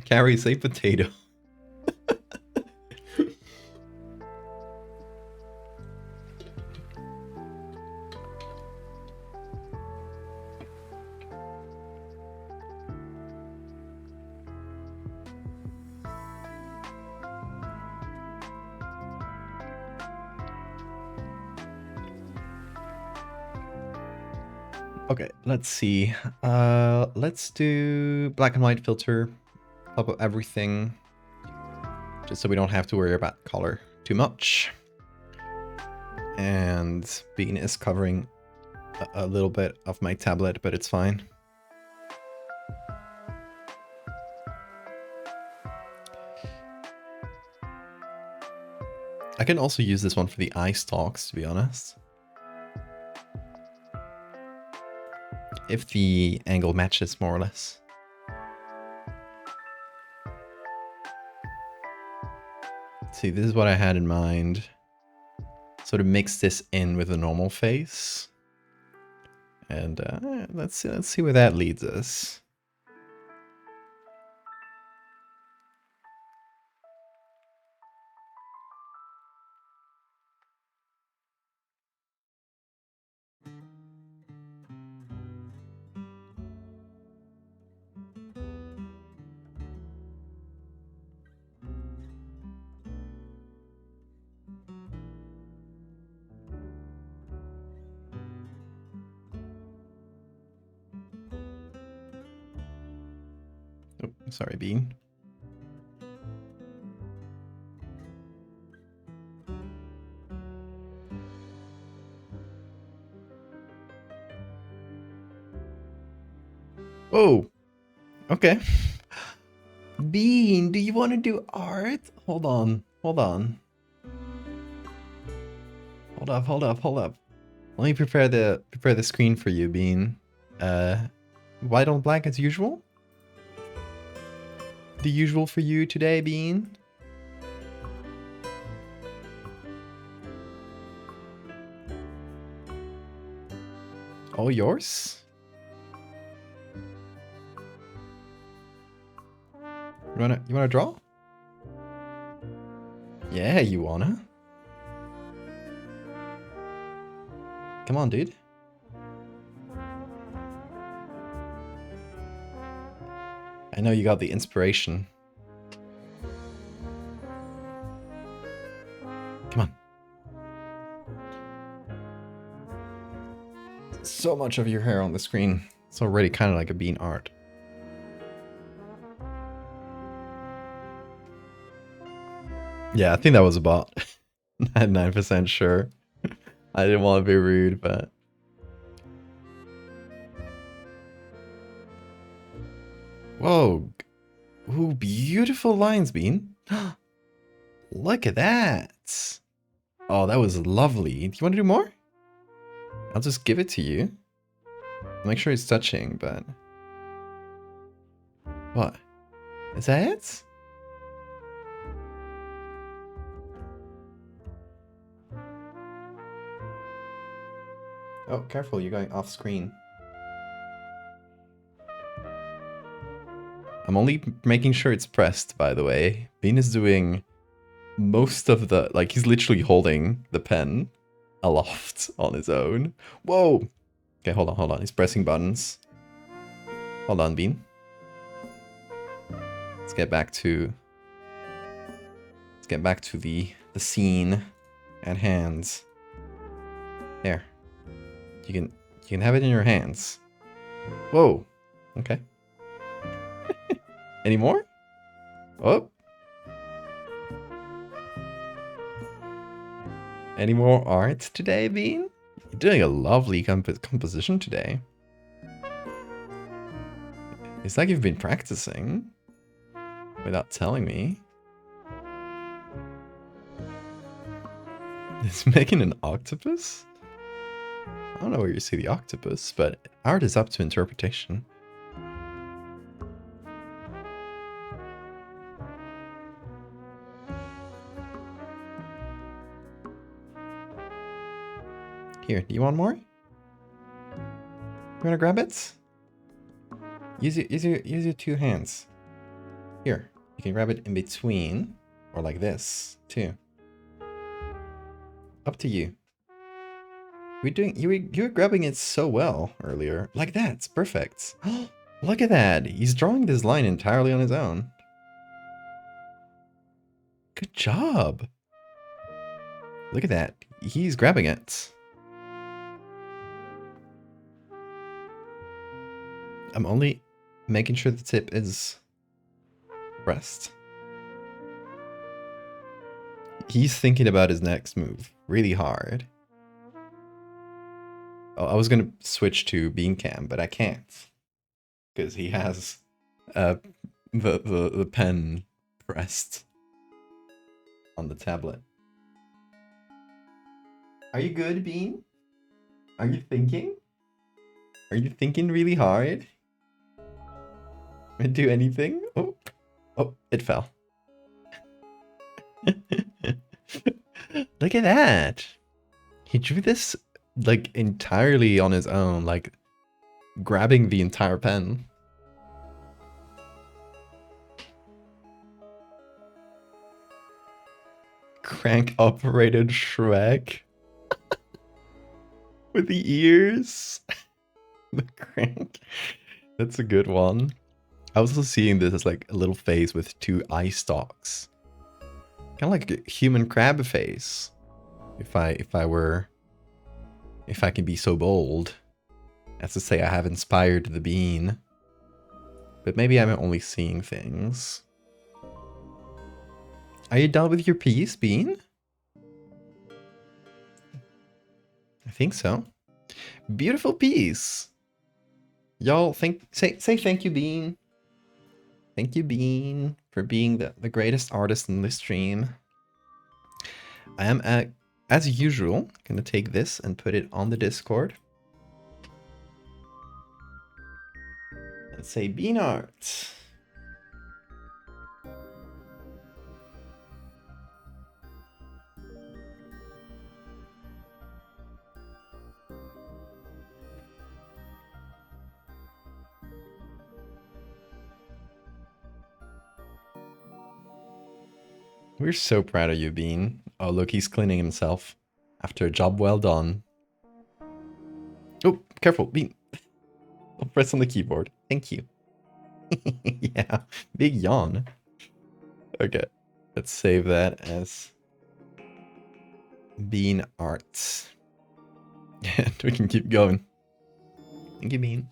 Carries a potato. Okay, let's see. Let's do black and white filter. Top of everything, just so we don't have to worry about color too much. And Bean is covering a little bit of my tablet, but it's fine. I can also use this one for the eye stalks, to be honest. If the angle matches more or less. See, this is what I had in mind. Sort of mix this in with the normal face. And let's see where that leads us. Oh, sorry, Bean. Whoa. Okay. Bean, do you want to do art? Hold on. Hold on. Hold up. Let me prepare the screen for you, Bean. White on black as usual? The usual for you today, Bean? All yours? You wanna draw? Yeah, you wanna? Come on, dude. I know you got the inspiration. Come on. So much of your hair on the screen. It's already kind of like a Bean art. Yeah, I think that was a bot. 99% sure. I didn't want to be rude, but... Whoa. Ooh, beautiful lines, Bean. Look at that. Oh, that was lovely. Do you want to do more? I'll just give it to you. Make sure it's touching, but... What? Is that it? Oh, careful, you're going off screen. I'm only making sure it's pressed, by the way. Bean is doing most of the... Like, he's literally holding the pen aloft on his own. Whoa! Okay, hold on. He's pressing buttons. Hold on, Bean. Let's get back to the scene at hands. There. You can have it in your hands. Whoa. Okay. Any more? Oh. Any more art today, Bean? You're doing a lovely composition today. It's like you've been practicing without telling me. Is making an octopus? I don't know where you see the octopus, but art is up to interpretation. Here, do you want more? You wanna grab it? Use your two hands. Here, you can grab it in between, or like this too. Up to you. You were grabbing it so well earlier. Like that, it's perfect. Look at that. He's drawing this line entirely on his own. Good job. Look at that. He's grabbing it. I'm only making sure the tip is pressed. He's thinking about his next move really hard. Oh, I was gonna switch to Bean Cam, but I can't because he has the pen pressed on the tablet. Are you good, Bean? Are you thinking? Are you thinking really hard? Do anything? Oh, oh, it fell. Look at that. He drew this like entirely on his own, like grabbing the entire pen. Crank operated Shrek. With the ears. The crank. That's a good one. I was also seeing this as like a little face with two eye stalks. Kind of like a human crab face. If I can be so bold as to say I have inspired the bean. But maybe I'm only seeing things. Are you done with your piece, Bean? I think so. Beautiful piece. Y'all say thank you, Bean. Thank you, Bean, for being the greatest artist in this stream. I am, as usual, gonna take this and put it on the Discord. And say Bean Art. We're so proud of you, Bean. Oh, look, he's cleaning himself after a job well done. Oh, careful, Bean. Don't press on the keyboard. Thank you. Yeah, big yawn. Okay, let's save that as Bean Arts. And we can keep going. Thank you, Bean.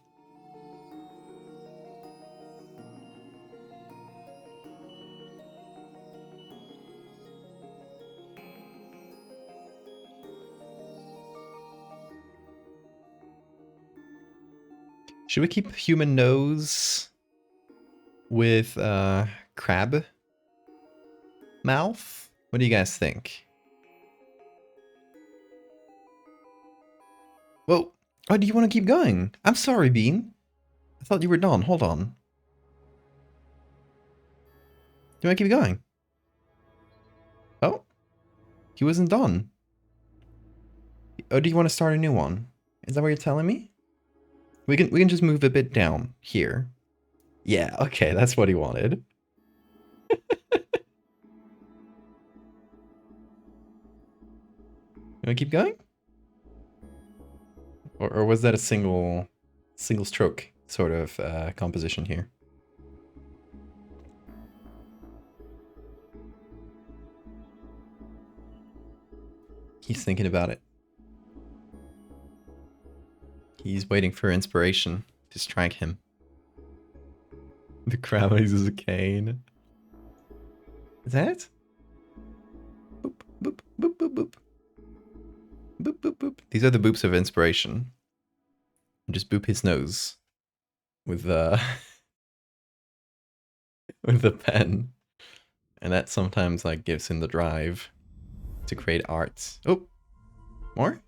Should we keep human nose with crab mouth? What do you guys think? Whoa. Oh, do you want to keep going? I'm sorry, Bean. I thought you were done. Hold on. Do you want to keep going? Oh. He wasn't done. Oh, do you want to start a new one? Is that what you're telling me? We can just move a bit down here. Yeah, okay, that's what he wanted. You want to keep going? Or was that a single stroke sort of composition here? He's thinking about it. He's waiting for inspiration to strike him. The crab uses a cane. Is that it? Boop, boop, boop, boop, boop. Boop, boop, boop. These are the boops of inspiration. Just boop his nose with with the pen. And that sometimes like gives him the drive to create art. Oh, more?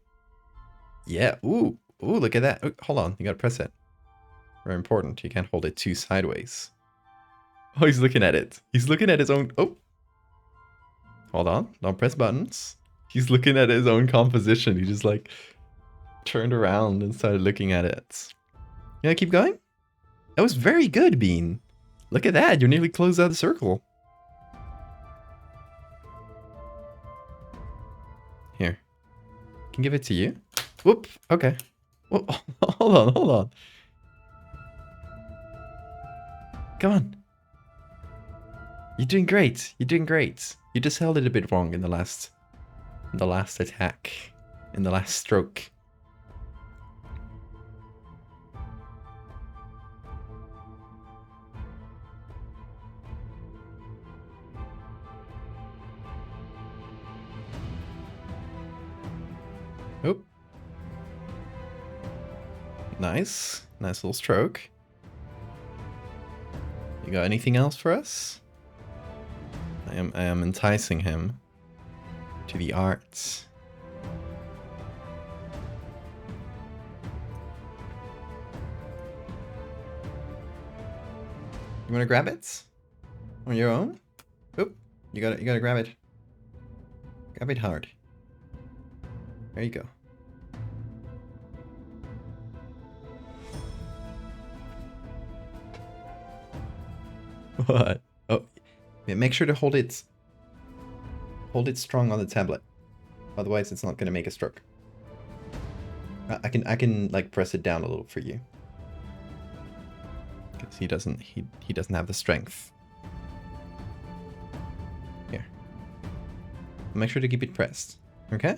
Yeah, ooh. Ooh, look at that. Oh, hold on, you gotta press it. Very important. You can't hold it too sideways. Oh, he's looking at it. He's looking at his own... Oh. Hold on. Don't press buttons. He's looking at his own composition. He just like turned around and started looking at it. You gonna keep going? That was very good, Bean. Look at that. You're nearly closed out the circle. Here. Can give it to you. Whoop. Okay. Whoa, hold on. Come on. You're doing great. You're doing great. You just held it a bit wrong in the last attack, in the last stroke. Oh. Nice. Nice little stroke. You got anything else for us? I am enticing him to the arts. wanna grab it? On your own? Oop. You gotta grab it. Grab it hard. There you go. What? Oh, yeah, make sure to hold it strong on the tablet. Otherwise it's not gonna make a stroke. I can like press it down a little for you. Because he doesn't have the strength. Here. Make sure to keep it pressed. Okay?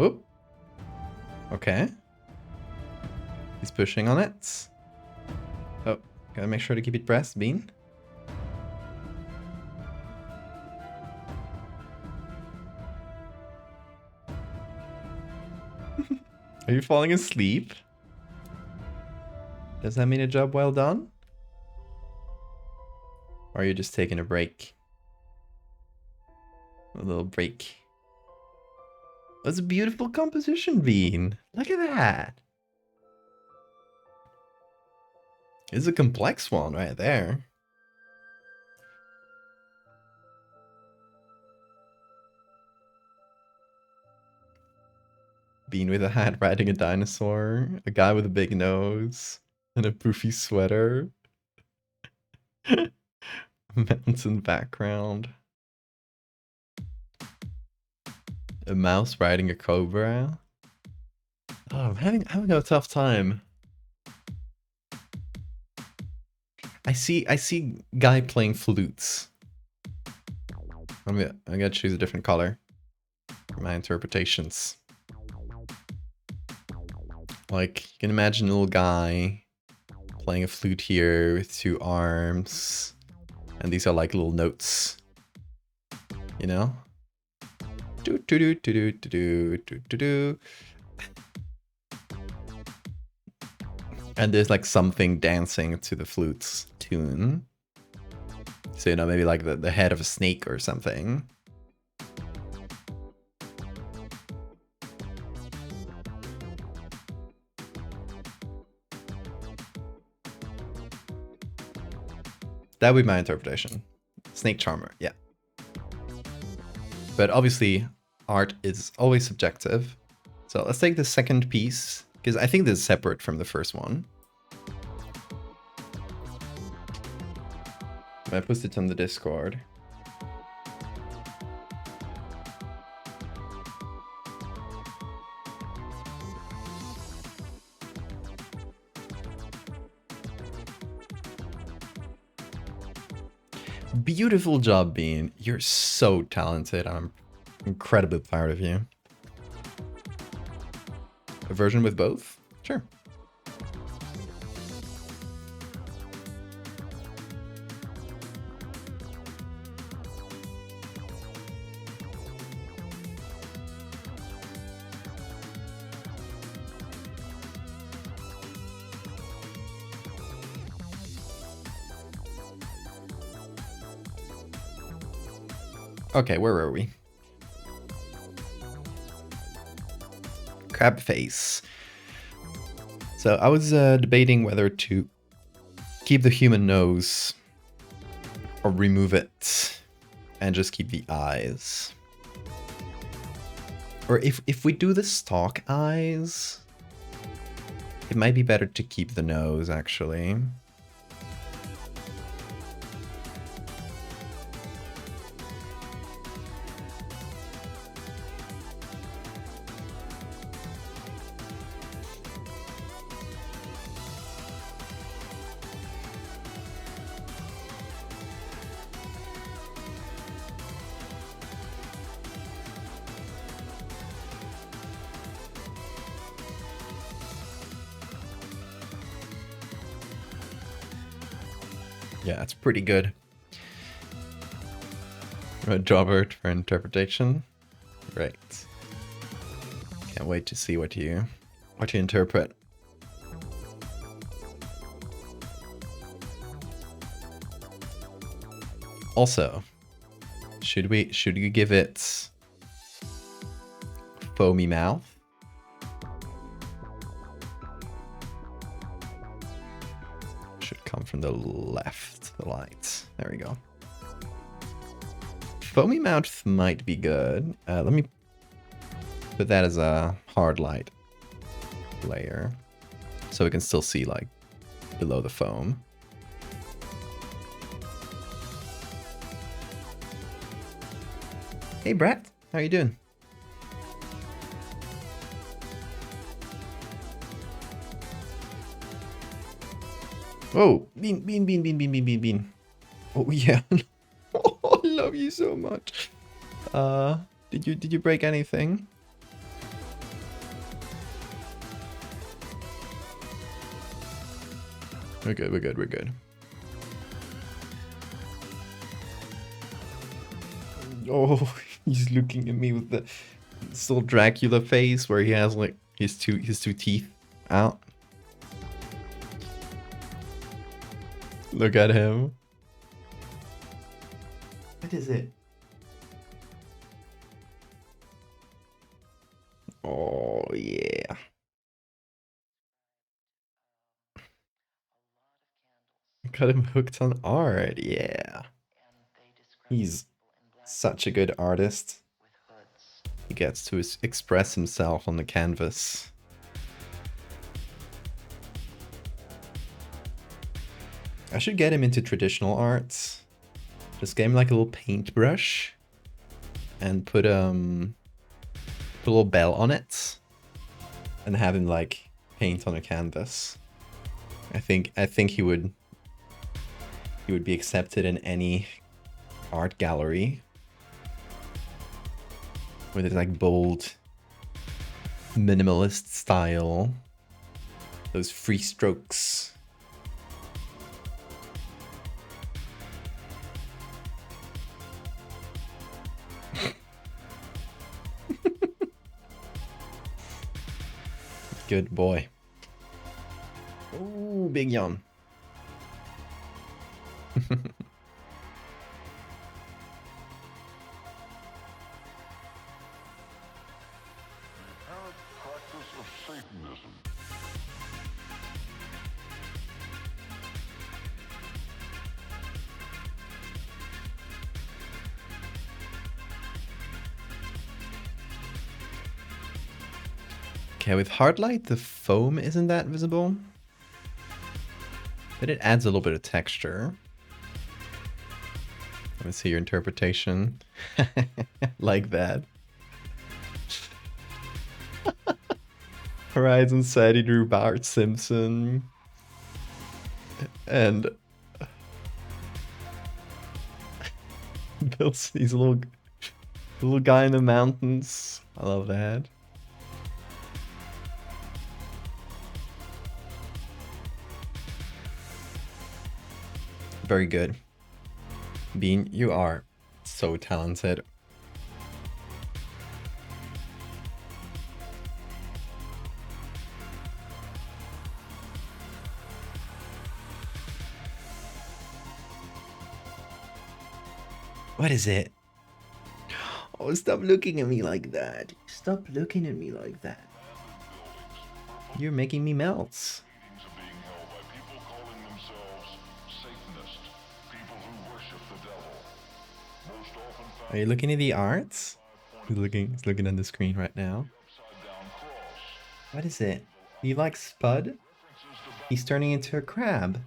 Oop. Okay. He's pushing on it. Oh, gotta make sure to keep it pressed, Bean. Are you falling asleep? Does that mean a job well done? Or are you just taking a break? A little break. That's a beautiful composition, Bean. Look at that. It's a complex one right there. Bean with a hat riding a dinosaur, a guy with a big nose, and a poofy sweater. Mountain background. A mouse riding a cobra. Oh, I'm having a tough time. I see guy playing flutes. I'm gonna choose a different color for my interpretations. Like, you can imagine a little guy playing a flute here with two arms. And these are like little notes. You know? Do do do do do do do do do. And there's like something dancing to the flute's tune. So, you know, maybe like the head of a snake or something. That would be my interpretation. Snake charmer, yeah. But obviously, art is always subjective. So let's take the second piece, because I think this is separate from the first one. I posted it on the Discord. Beautiful job, Bean. You're so talented. I'm incredibly proud of you. A version with both? Sure. Okay, where were we? Crab face. So I was debating whether to keep the human nose or remove it and just keep the eyes. Or if we do the stalk eyes, it might be better to keep the nose, actually. Yeah, that's pretty good. Robert for interpretation. Great. Can't wait to see what you interpret. Also, should you give it foamy mouth? from the left, the lights. There we go. Foamy mouth might be good. Let me put that as a hard light layer so we can still see like below the foam. Hey Brett, how you doing? Whoa, bean. Oh yeah. Oh, I love you so much. Did you break anything? We're good. Oh, he's looking at me with the little Dracula face where he has like his two teeth out. Look at him. What is it? Oh yeah. Got him hooked on art, yeah. He's such a good artist. He gets to express himself on the canvas. I should get him into traditional arts. Just get him like a little paintbrush and put a little bell on it and have him like paint on a canvas. I think he would be accepted in any art gallery with his like bold minimalist style, those free strokes. Good boy. Ooh, big yawn. Okay, with hard light, the foam isn't that visible, but it adds a little bit of texture. Let me see your interpretation. Like that. Horizon said he drew Bart Simpson. And he's a little guy in the mountains. I love that. Very good. Bean, you are so talented. What is it? Oh, stop looking at me like that. Stop looking at me like that. You're making me melt. Are you looking at the arts? He's looking at the screen right now. What is it? You like Spud? He's turning into a crab.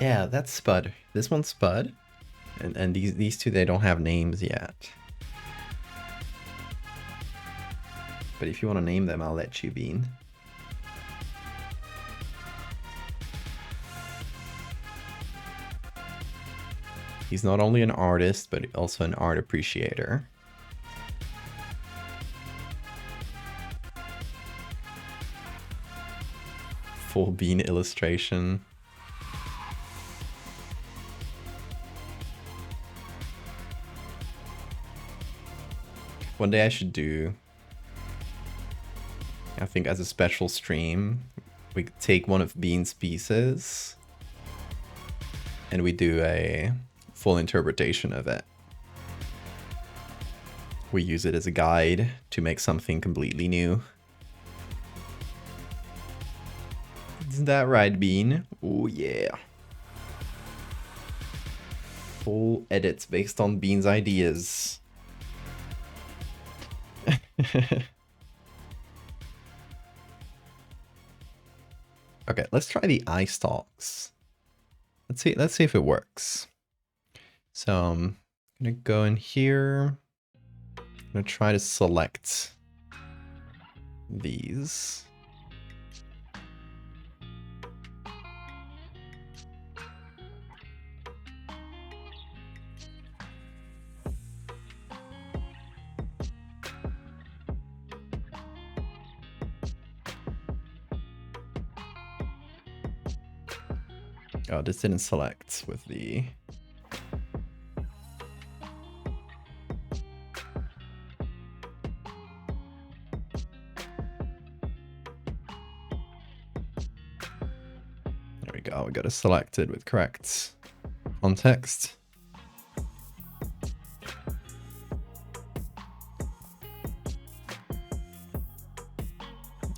Yeah, that's Spud. This one's Spud. And these two, they don't have names yet. But if you want to name them, I'll let you, Bean. He's not only an artist, but also an art appreciator. Full Bean illustration. One day I should do, I think as a special stream, we take one of Bean's pieces and we do a full interpretation of it. We use it as a guide to make something completely new. Isn't that right, Bean? Oh yeah. Full edits based on Bean's ideas. Okay, let's try the eye stalks. Let's see if it works. So I'm gonna go in here. I'm gonna try to select these. Oh, this didn't select with the... There we go, we got to select it with correct context.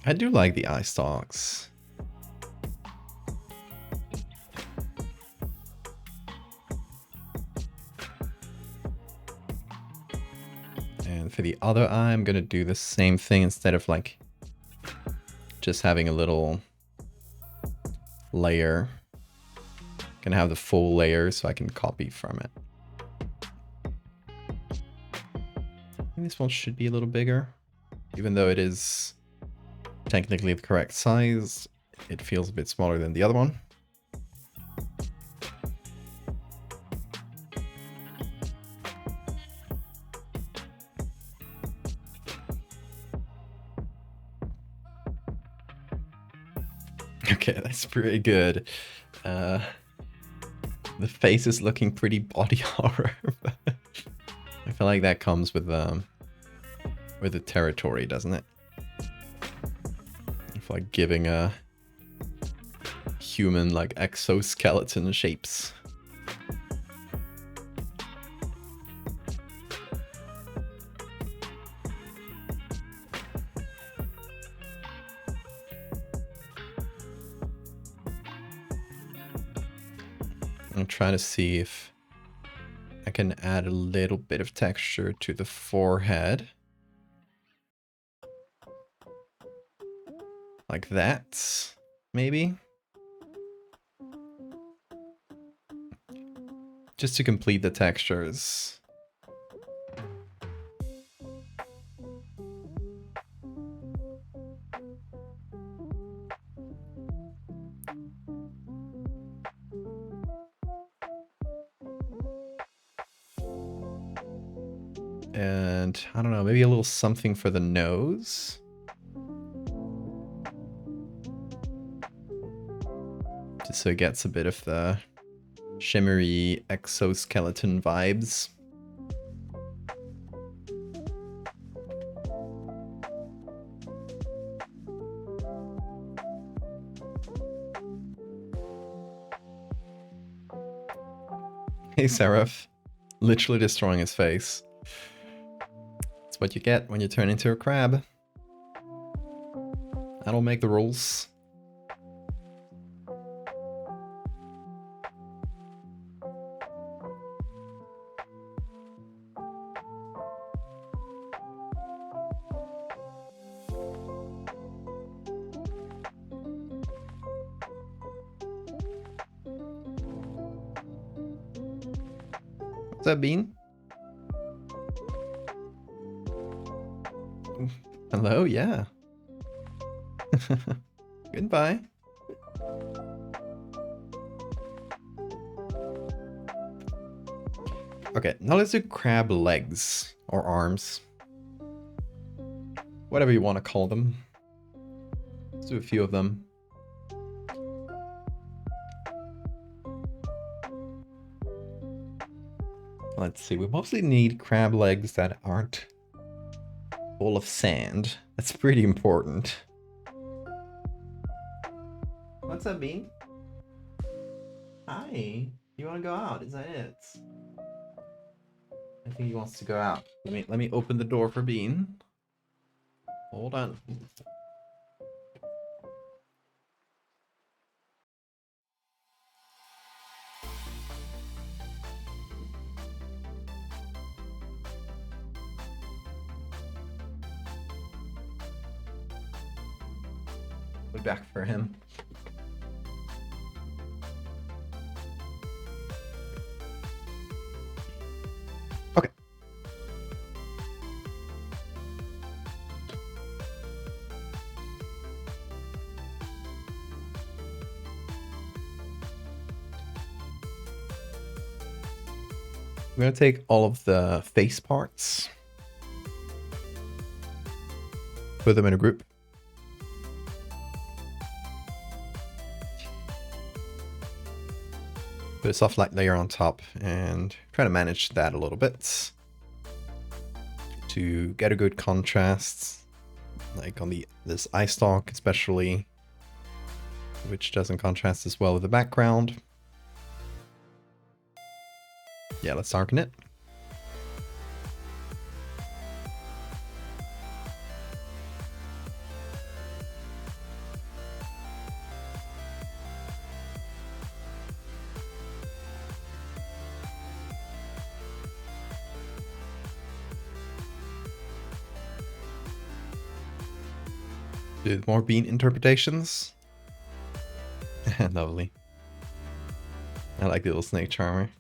I do like the eye stalks. And for the other eye, I'm gonna do the same thing instead of like just having a little layer. Gonna have the full layer so I can copy from it. I think this one should be a little bigger, even though it is technically the correct size. It feels a bit smaller than the other one. Okay, that's pretty good. The face is looking pretty body horror. I feel like that comes with the territory, doesn't it? Of like giving a human like exoskeleton shapes. I'm trying to see if I can add a little bit of texture to the forehead. Like that, maybe? Just to complete the textures. And I don't know, maybe a little something for the nose. Just so it gets a bit of the shimmery exoskeleton vibes. Hey, Seraph. Literally destroying his face. That's what you get when you turn into a crab. I don't make the rules. What's up, Bean? Hello, yeah. Goodbye. Okay, now let's do crab legs or arms. Whatever you want to call them. Let's do a few of them. Let's see, we mostly need crab legs that aren't full of sand. That's pretty important. What's up, Bean? Hi. You want to go out? Is that it? I think he wants to go out. Let me open the door for Bean. Hold on. back for him. Okay. I'm going to take all of the face parts, put them in a group. Put a soft light layer on top and try to manage that a little bit to get a good contrast, like on this eye stalk especially, which doesn't contrast as well with the background. Yeah, let's darken it. Do more bean interpretations. Lovely. I like the little snake charmer.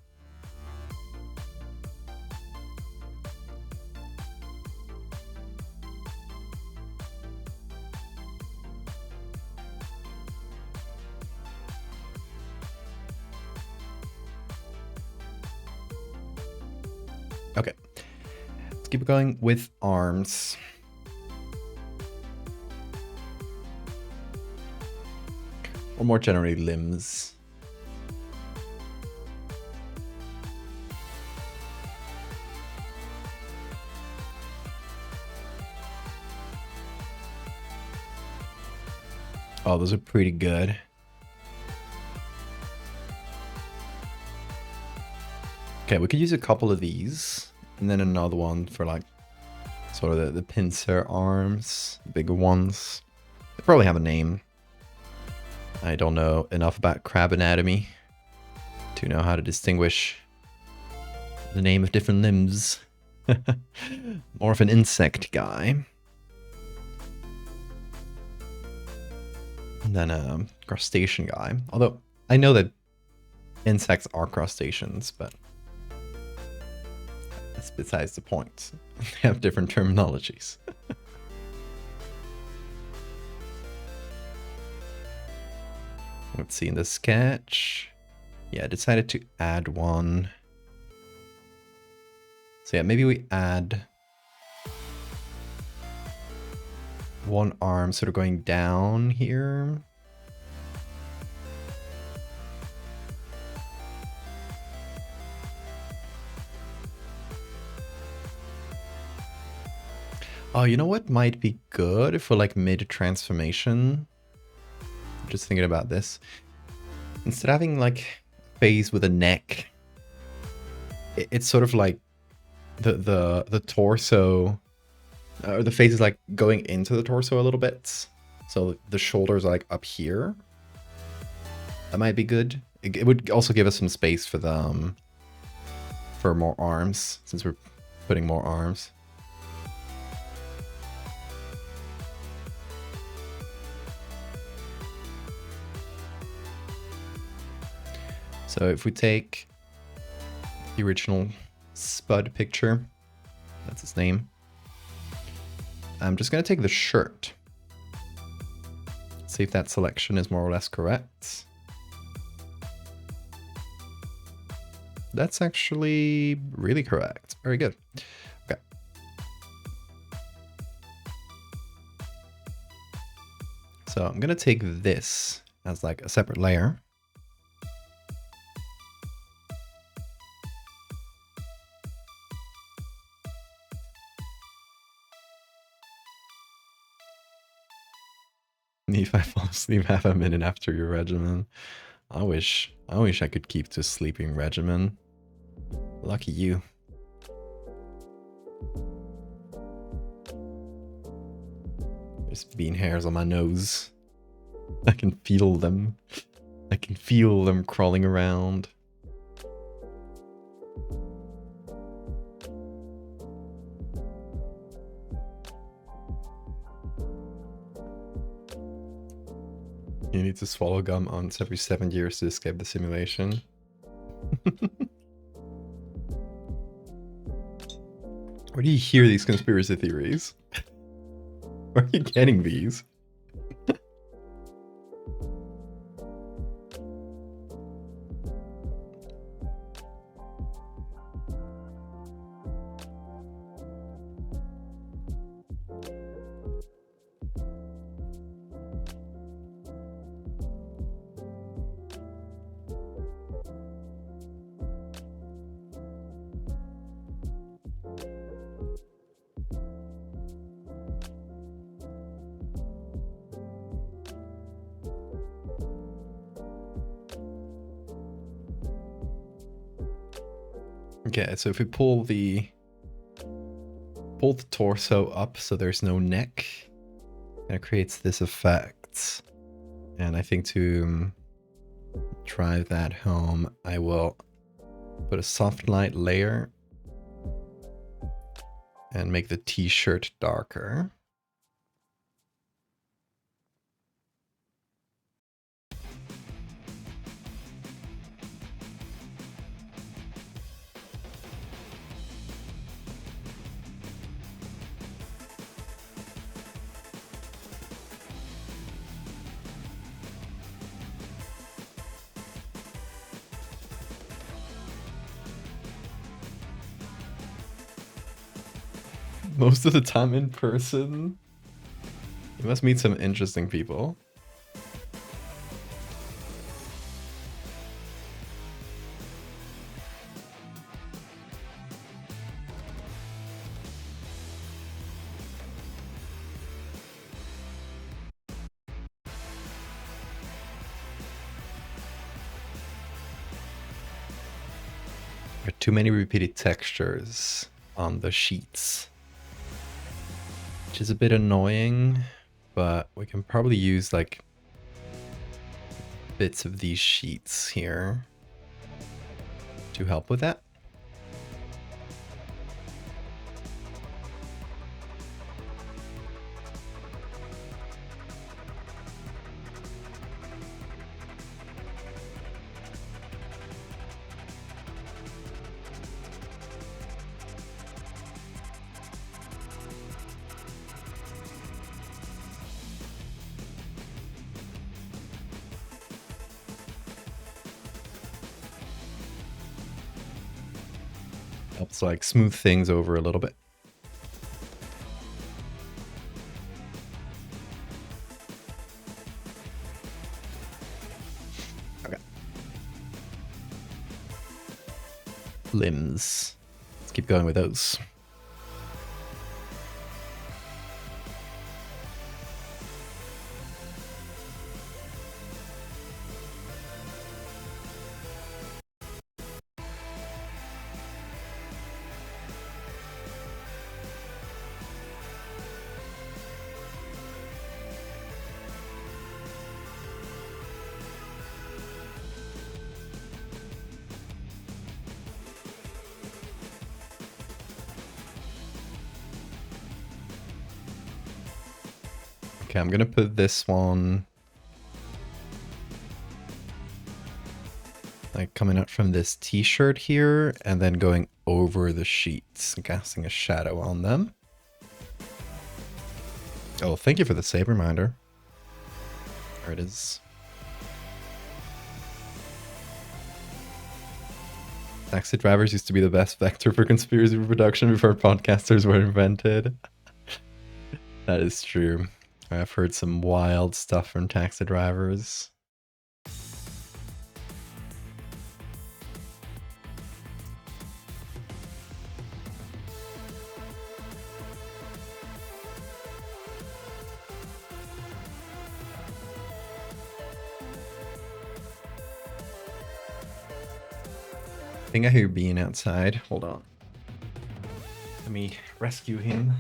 Okay, let's keep going with arms. Or more generally, limbs. Oh, those are pretty good. Okay, we could use a couple of these, and then another one for like sort of the pincer arms, the bigger ones. They probably have a name. I don't know enough about crab anatomy to know how to distinguish the name of different limbs. More of an insect guy than a crustacean guy. Although I know that insects are crustaceans, but that's besides the point. They have different terminologies. Let's see in the sketch. Yeah, I decided to add one. So yeah, maybe we add one arm sort of going down here. Oh, you know what might be good for like mid-transformation? Just thinking about this. Instead of having like face with a neck, it's sort of like the torso, or the face is like going into the torso a little bit. So the shoulders are like up here. That might be good. It would also give us some space for the for more arms, since we're putting more arms. So if we take the original Spud picture, that's his name. I'm just going to take the shirt. See if that selection is more or less correct. That's actually really correct. Very good. Okay. So I'm going to take this as like a separate layer. If I fall asleep half a minute after your regimen. I wish I could keep to sleeping regimen. Lucky you. There's bean hairs on my nose. I can feel them. I can feel them crawling around. You need to swallow gum once every 7 years to escape the simulation. Where do you hear these conspiracy theories? Where are you getting these? Okay, so if we pull the torso up so there's no neck, it creates this effect. And I think to drive that home, I will put a soft light layer and make the t-shirt darker. Most of the time in person. You must meet some interesting people. There are too many repeated textures on the sheets, which is a bit annoying, but we can probably use like bits of these sheets here to help with that. Helps like smooth things over a little bit. Okay. Limbs. Let's keep going with those. Okay, I'm gonna put this one like coming out from this t-shirt here and then going over the sheets, casting a shadow on them. Oh, thank you for the save reminder. There it is. Taxi drivers used to be the best vector for conspiracy reproduction before podcasters were invented. That is true. I've heard some wild stuff from taxi drivers. I think I hear Bean outside. Hold on. Let me rescue him.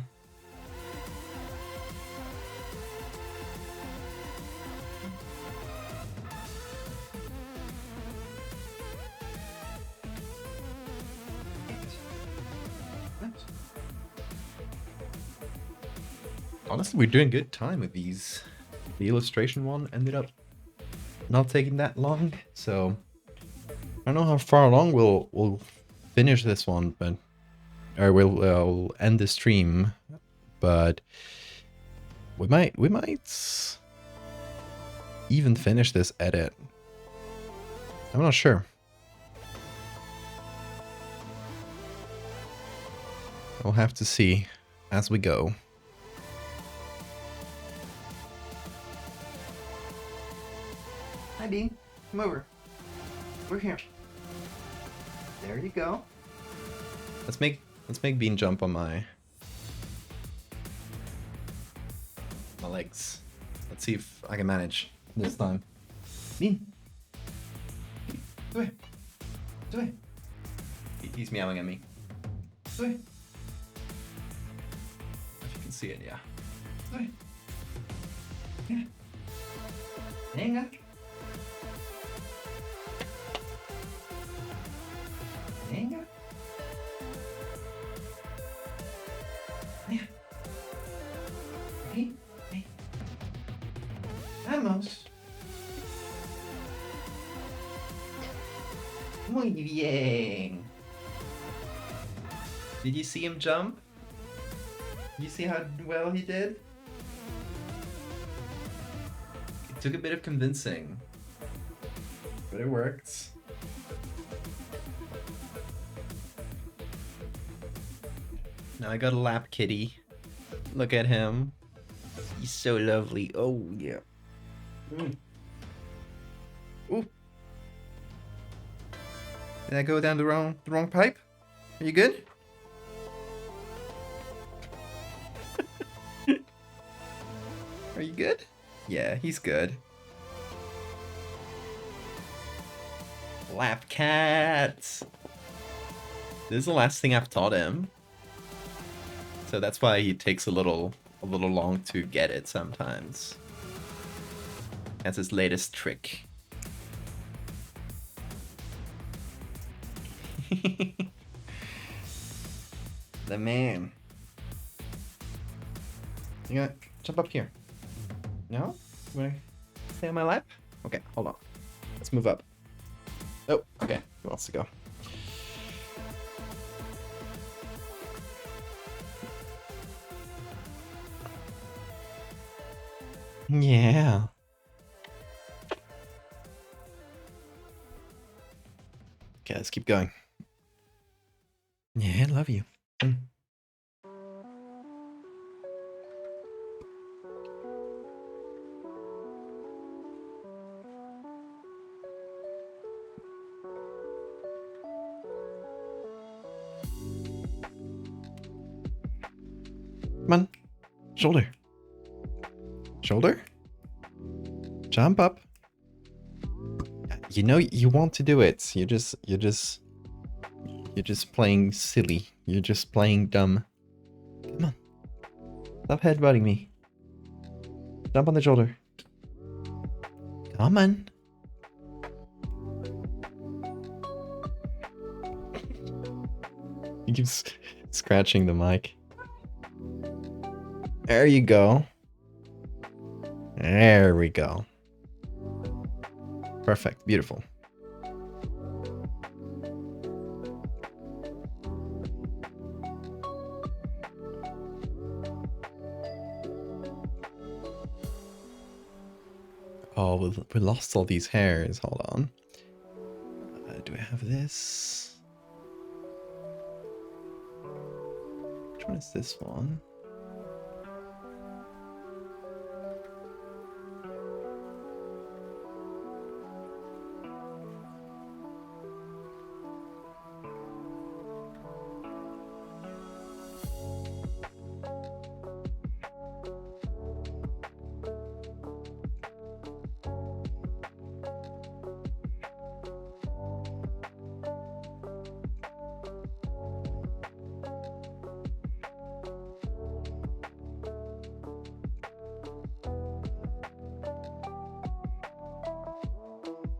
Honestly, we're doing good time with these. The illustration one ended up not taking that long. So I don't know how far along we'll finish this one, but or we'll end the stream, but we might even finish this edit. I'm not sure. We'll have to see as we go. Hi, Bean. Come over. We're here. There you go. Let's make Bean jump on my legs. Let's see if I can manage this time. Bean. Do it. Do it. He's meowing at me. Do it. If you can see it, yeah. Do it. Yeah. Venga. Venga. Yeah. Hey. Hey. Vamos. Muy bien. Did you see him jump? You see how well he did? It took a bit of convincing, but it worked. Now I got a lap kitty. Look at him. He's so lovely. Oh, yeah. Ooh. Did I go down the wrong pipe? Are you good? Are you good? Yeah, he's good. Lap cat. This is the last thing I've taught him. So that's why he takes a little long to get it sometimes. That's his latest trick. The man. You gonna jump up here? No? You wanna stay on my lap? Okay, hold on. Let's move up. Oh, okay. Who wants to go? Yeah. Okay, let's keep going. Yeah, I love you. Come on. Shoulder. Shoulder? Jump up. You know you want to do it. You're just playing silly. You're just playing dumb. Come on. Stop headbutting me. Jump on the shoulder. Come on. He keeps scratching the mic. There you go. There we go. Perfect. Beautiful. Oh, we lost all these hairs. Hold on. Do I have this? Which one is this one?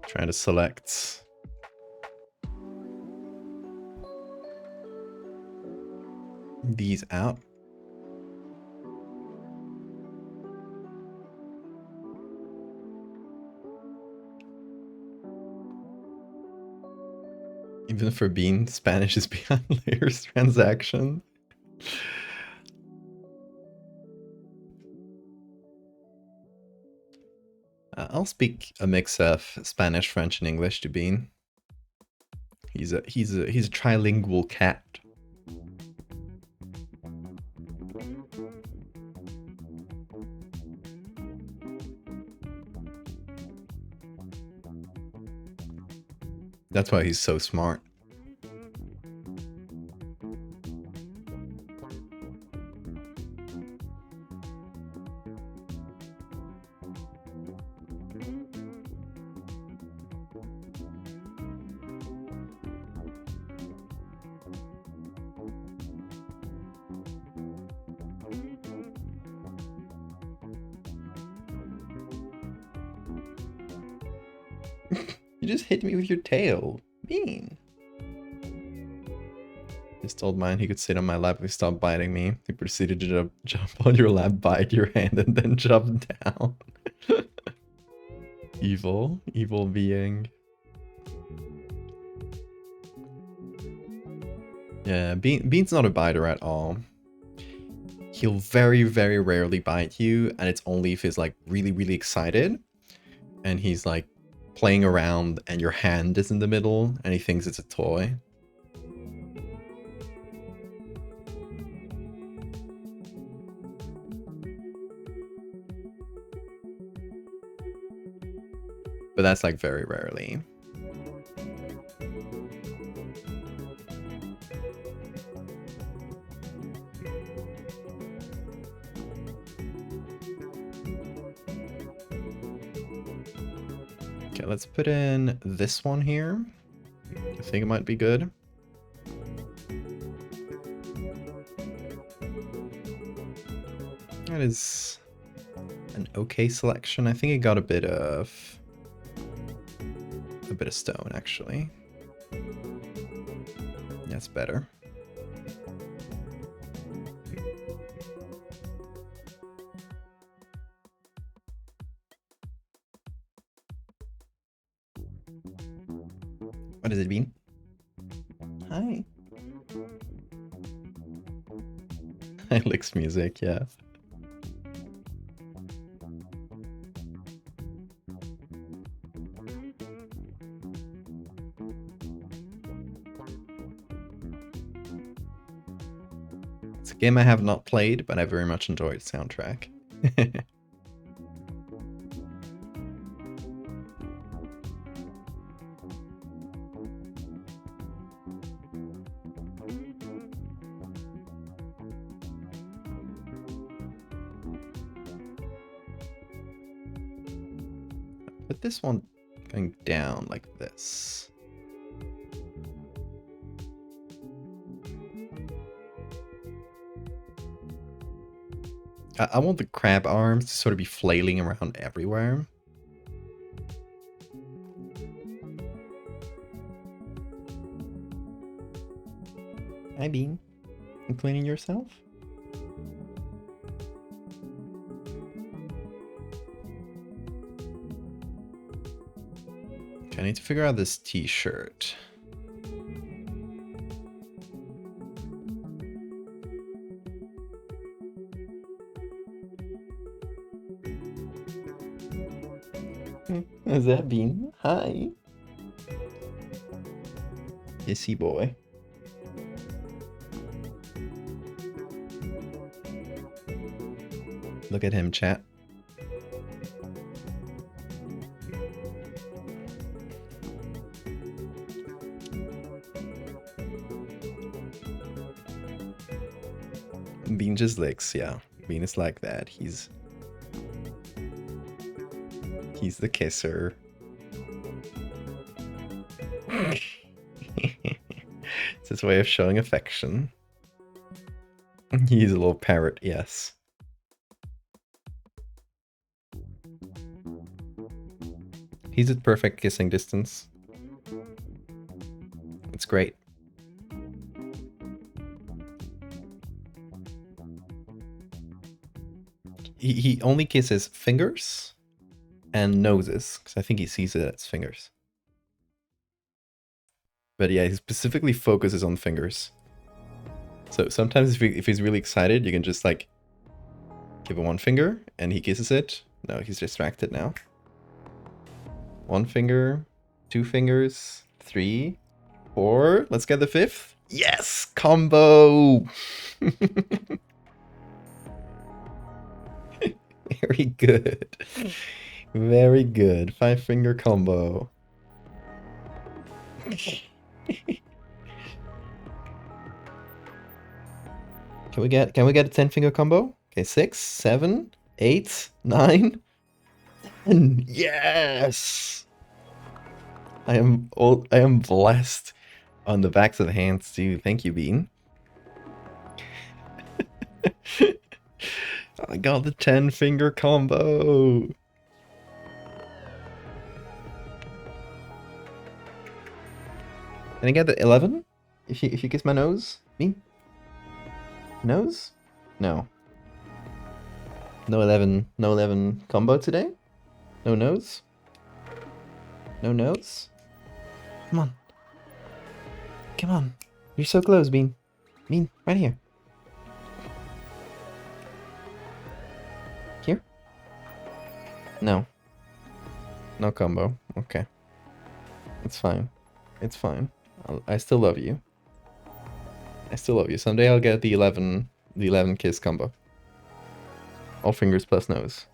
Trying to select these out. Even for Bean, Spanish is behind layers transaction. I'll speak a mix of Spanish, French, and English to Bean. He's a trilingual cat. That's why he's so smart. You just hit me with your tail. Mean. Just told mine he could sit on my lap if he stopped biting me. He proceeded to jump on your lap, bite your hand, and then jump down. Evil being. Yeah, Bean's not a biter at all. He'll very, very rarely bite you, and it's only if he's like really, really excited and he's like playing around and your hand is in the middle and he thinks it's a toy. But that's like very rarely. Okay, let's put in this one here. I think it might be good. That is an okay selection. I think it got a bit of stone, actually. That's better. What does it mean? Hi. I licks music, yeah. It's a game I have not played, but I very much enjoyed soundtrack. Put this one going down like this. I want the crab arms to sort of be flailing around everywhere. Hi, Bean. You cleaning yourself? Okay, I need to figure out this t-shirt. Is that Bean? Hi. Hissy boy. Look at him, chat. Bean just licks, yeah. Bean is like that. He's the kisser. It's his way of showing affection. He's a little parrot, yes. He's at perfect kissing distance. It's great. He only kisses fingers and noses, because I think he sees it as fingers. But yeah, he specifically focuses on fingers. So sometimes if he's really excited, you can just like give him one finger and he kisses it. No, he's distracted now. One finger, two fingers, three, four. Let's get the fifth. Yes, combo. Very good. Very good. 5-finger combo. Can we get a 10-finger combo? Okay, 6, 7, 8, 9, 10. Yes. I am blessed on the backs of the hands too. Thank you, Bean. I got the 10-finger combo. Can I get the 11? If you kiss my nose? Me? Nose? No. No 11. No 11 combo today? No nose? No nose? Come on. Come on. You're so close, Bean. Bean, right here. Here? No. No combo. Okay. It's fine. It's fine. I still love you. I still love you. Someday I'll get the 11 kiss combo. All fingers plus nose.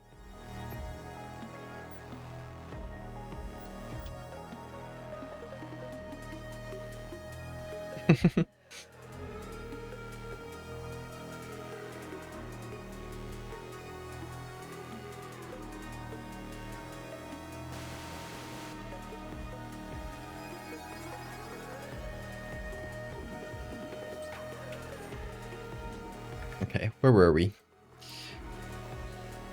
Okay, where were we?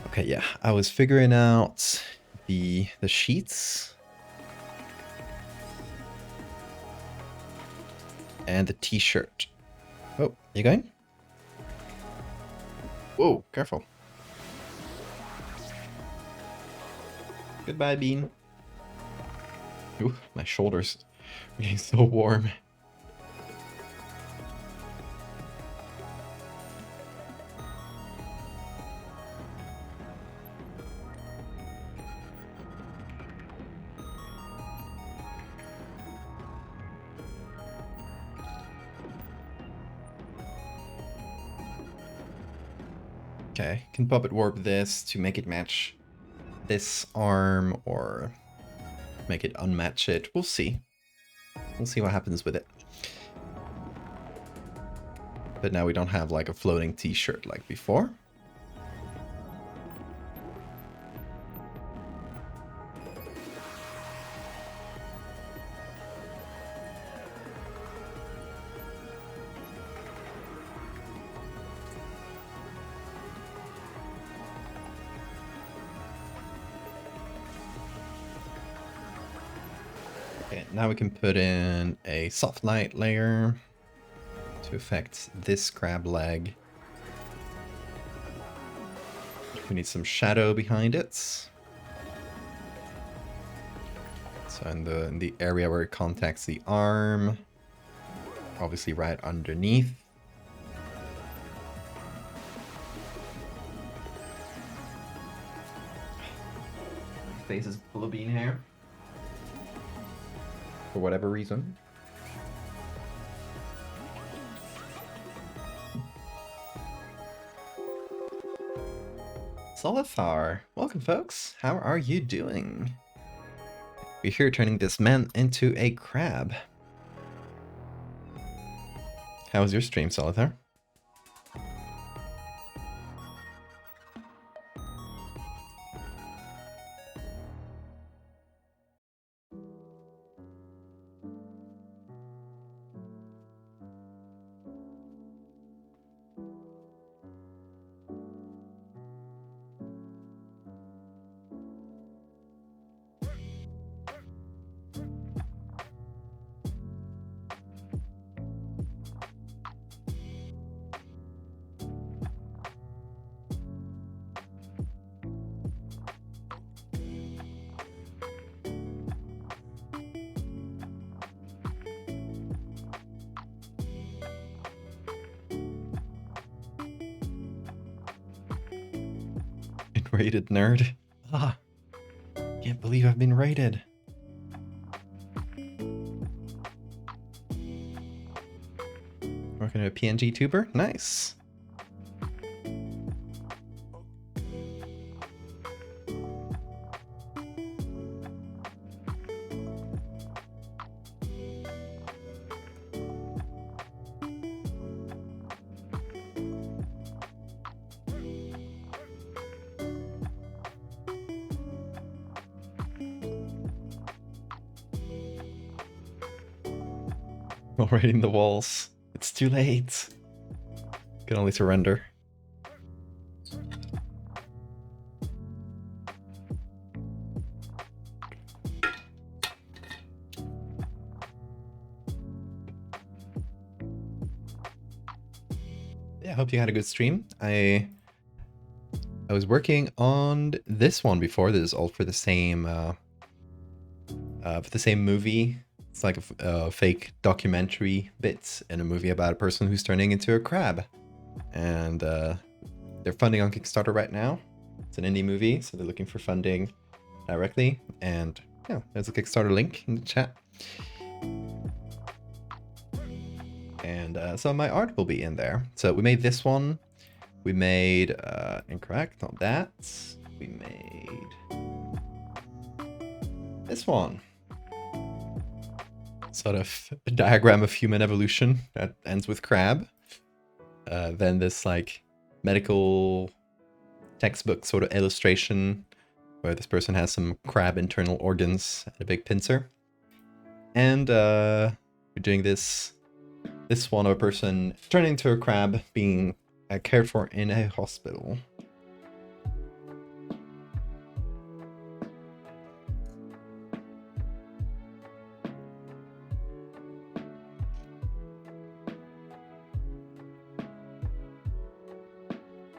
Okay, yeah, I was figuring out the sheets and the t-shirt. Oh, you going? Whoa, careful. Goodbye, Bean. Ooh, my shoulders are getting so warm. Okay, can puppet warp this to make it match this arm or make it unmatch it. We'll see. We'll see what happens with it. But now we don't have like a floating t-shirt like before. Okay, now we can put in a soft light layer to affect this crab leg. We need some shadow behind it. So in the area where it contacts the arm, obviously right underneath. My face is full of bean hair. For whatever reason. Solithar, welcome folks. How are you doing? We're here turning this man into a crab. How was your stream, Solithar? Rated nerd. Ah, can't believe I've been rated. Working at a PNG tuber? Nice. Raiding the walls. It's too late. Can only surrender. Yeah, I hope you had a good stream. I was working on this one before. This is all for the same movie. It's like a fake documentary bits in a movie about a person who's turning into a crab. And they're funding on Kickstarter right now. It's an indie movie, so they're looking for funding directly. And yeah, there's a Kickstarter link in the chat. And some of my art will be in there. So we made this one. We made, incorrect, not that. We made this one. Sort of a diagram of human evolution that ends with crab. Then this like medical textbook sort of illustration where this person has some crab internal organs and a big pincer. And we're doing this one of a person turning into a crab being cared for in a hospital.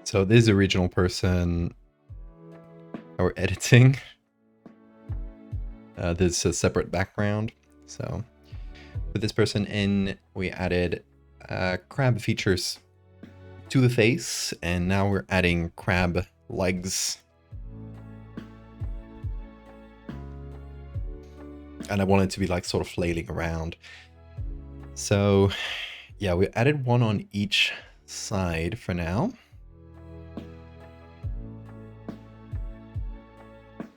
So this is a regional person or editing. This is a separate background. So with this person in, we added crab features to the face, and now we're adding crab legs. And I want it to be like sort of flailing around. So yeah, we added one on each side for now.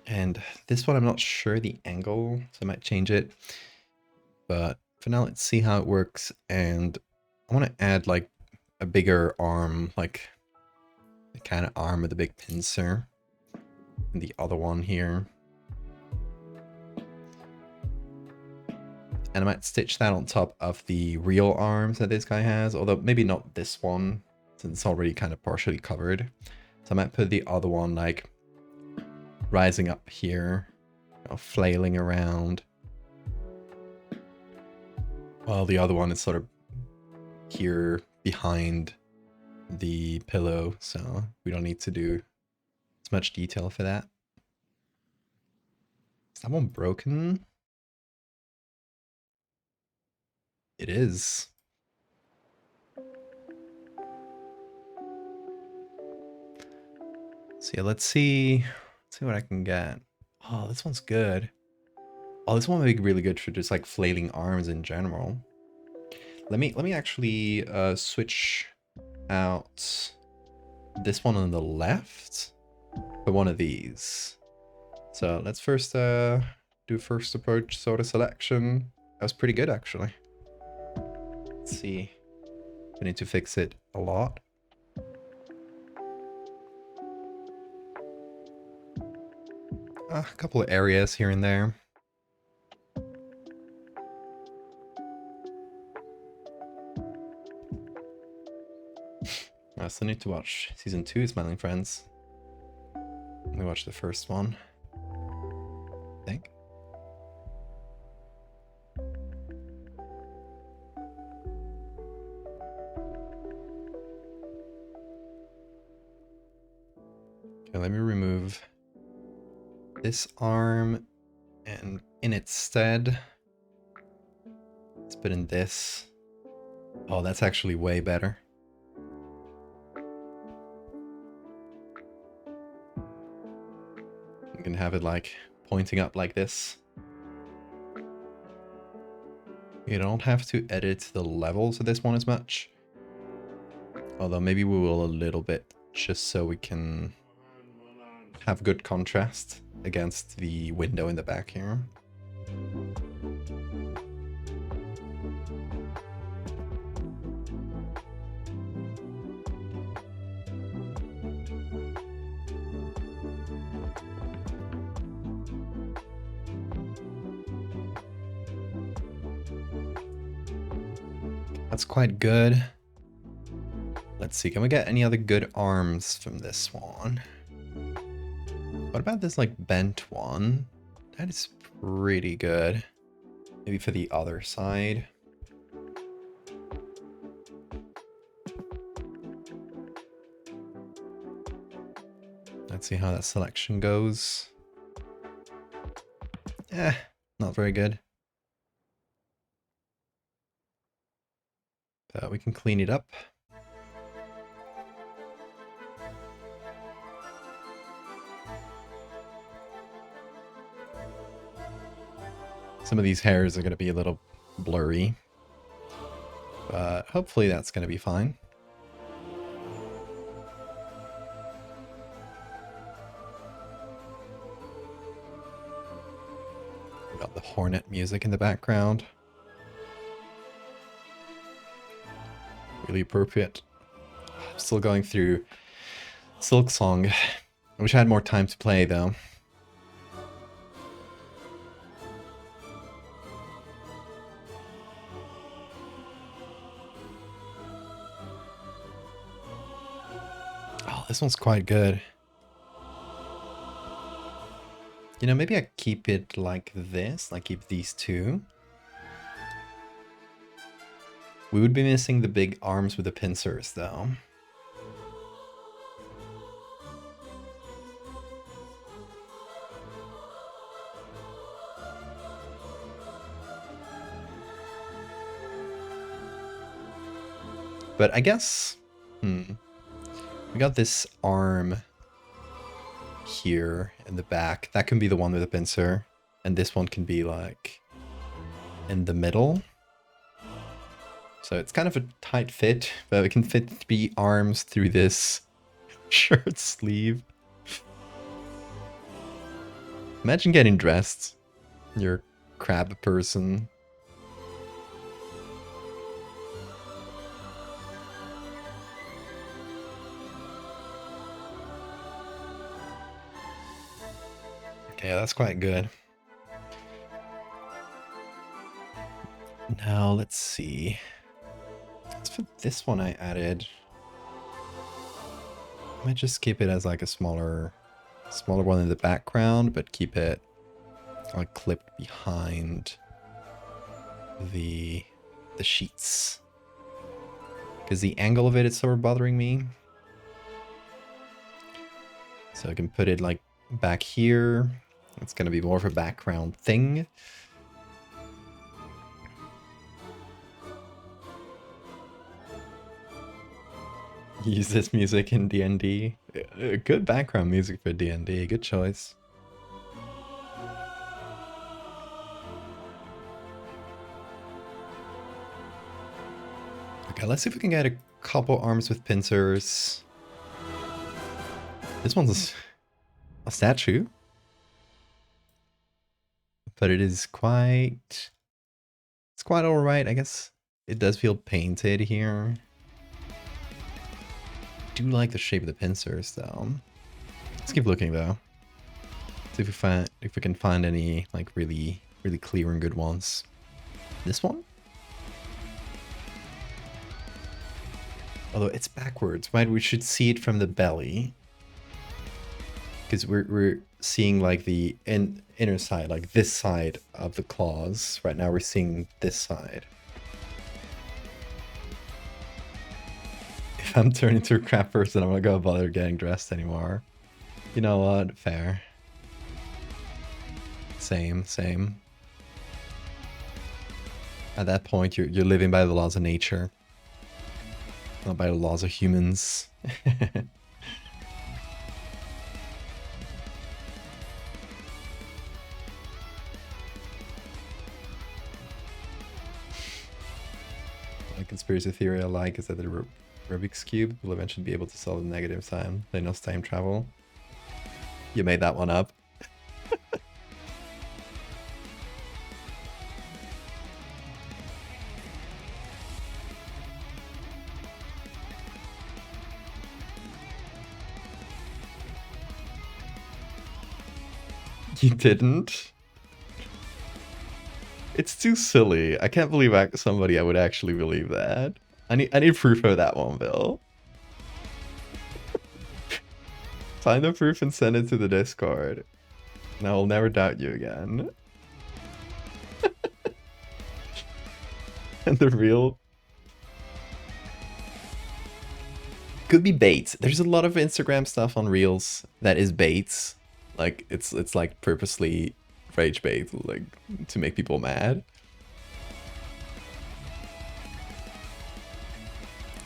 And this one, I'm not sure the angle, so I might change it. But for now, let's see how it works. And I want to add like a bigger arm, like the kind of arm with a big pincer. And the other one here. And I might stitch that on top of the real arms that this guy has. Although maybe not this one, since it's already kind of partially covered. So I might put the other one like rising up here, you know, flailing around, while the other one is sort of here behind the pillow, so we don't need to do as much detail for that. Is that one broken? It is. So yeah, let's see what I can get. Oh, this one's good. Oh, this one would be really good for just like flailing arms in general. Let me actually switch out this one on the left for one of these. So let's first do first approach sort of selection. That was pretty good actually. Let's see. I need to fix it a lot. A couple of areas here and there. I still need to watch season 2, Smiling Friends. Let me watch the first one, I think. Okay, let me remove this arm, and in its stead, let's put in this. Oh, that's actually way better. We can have it like pointing up like this. You don't have to edit the levels of this one as much. Although maybe we will a little bit, just so we can have good contrast against the window in the back here. That's quite good. Let's see, can we get any other good arms from this one? What about this like bent one? That is pretty good. Maybe for the other side. Let's see how that selection goes. Not very good. But we can clean it up. Some of these hairs are going to be a little blurry, but hopefully that's going to be fine. We got the Hornet music in the background. Really appropriate. Still going through Silksong. I wish I had more time to play though. Oh, this one's quite good. You know, maybe I keep it like this, like keep these two. We would be missing the big arms with the pincers though. But I guess, we got this arm here in the back. That can be the one with the pincer. And this one can be like in the middle. So it's kind of a tight fit, but we can fit 3 arms through this shirt sleeve. Imagine getting dressed. You're a crab person. Yeah, that's quite good. Now, let's see. As for this one I added, I might just keep it as like a smaller one in the background, but keep it like clipped behind the sheets. Because the angle of it is sort of bothering me. So I can put it like back here. It's going to be more of a background thing. Use this music in D&D. Good background music for D&D. Good choice. Okay, let's see if we can get a couple arms with pincers. This one's a statue. But it is quite... It's quite alright, I guess. It does feel painted here. I do like the shape of the pincers, though. Let's keep looking, though. See if we can find any, like, really clear and good ones. This one? Although it's backwards, right? We should see it from the belly. Because we're seeing like the inner side, like this side of the claws. Right now we're seeing this side. If I'm turning into a crap person, I'm not gonna bother getting dressed anymore. You know what? Fair. Same. At that point, you're living by the laws of nature. Not by the laws of humans. conspiracy theory I like is that the Rubik's Cube will eventually be able to solve the negative sign. Thanos time travel. You made that one up. You didn't? It's too silly. I can't believe somebody I would actually believe that. I need proof of that one, Bill. Find the proof and send it to the Discord. And I will never doubt you again. And the real... Could be bait. There's a lot of Instagram stuff on Reels that is baits. Like, it's like purposely rage bait, like, to make people mad.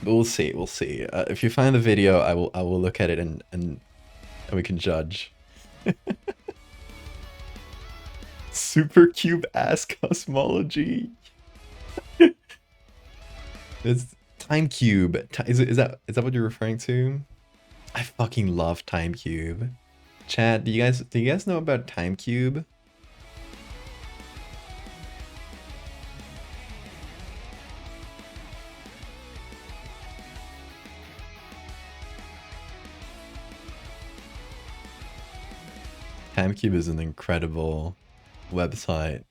But we'll see, we'll see. If you find the video, I will look at it and we can judge. Super cube ass cosmology. It's Time Cube. Is that what you're referring to? I fucking love Time Cube. Chat, do you guys know about Time Cube? Time Cube is an incredible website.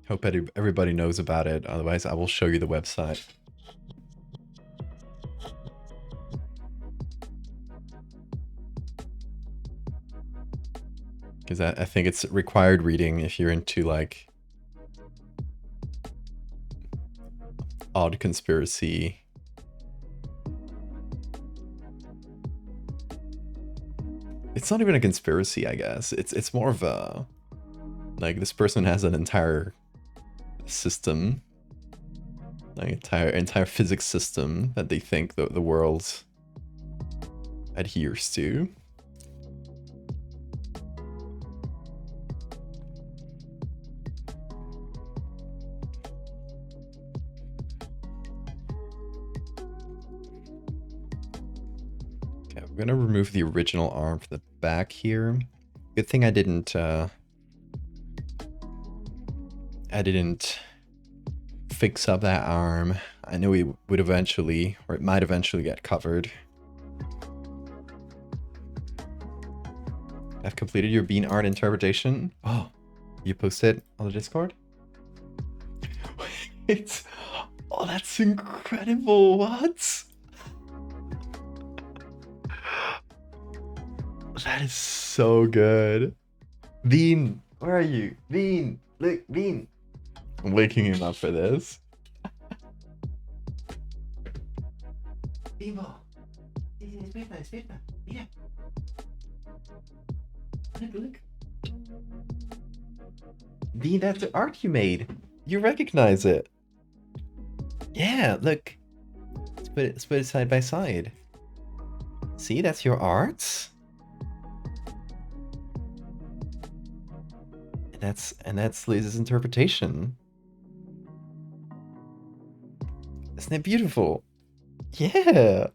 Hope everybody knows about it, otherwise I will show you the website. Because I think it's required reading if you're into, like, odd conspiracy. It's not even a conspiracy, I guess. It's more of a, like, this person has an entire system, like entire physics system that they think the world adheres to. Okay, I'm gonna remove the original arm from the back here. Good thing I didn't fix up that arm. I knew it would eventually, or it might eventually get covered. I've completed your bean art interpretation. Oh, you posted on the Discord? Wait, oh, that's incredible. What? That is so good. Bean, where are you? Bean, look, Bean. I'm waking him up for this. Vivo. Despierta. Mira. Look. Bean, that's the art you made. You recognize it. Yeah, look. Let's put it side by side. See, that's your art. And that's Liz's interpretation. Isn't it beautiful? Yeah.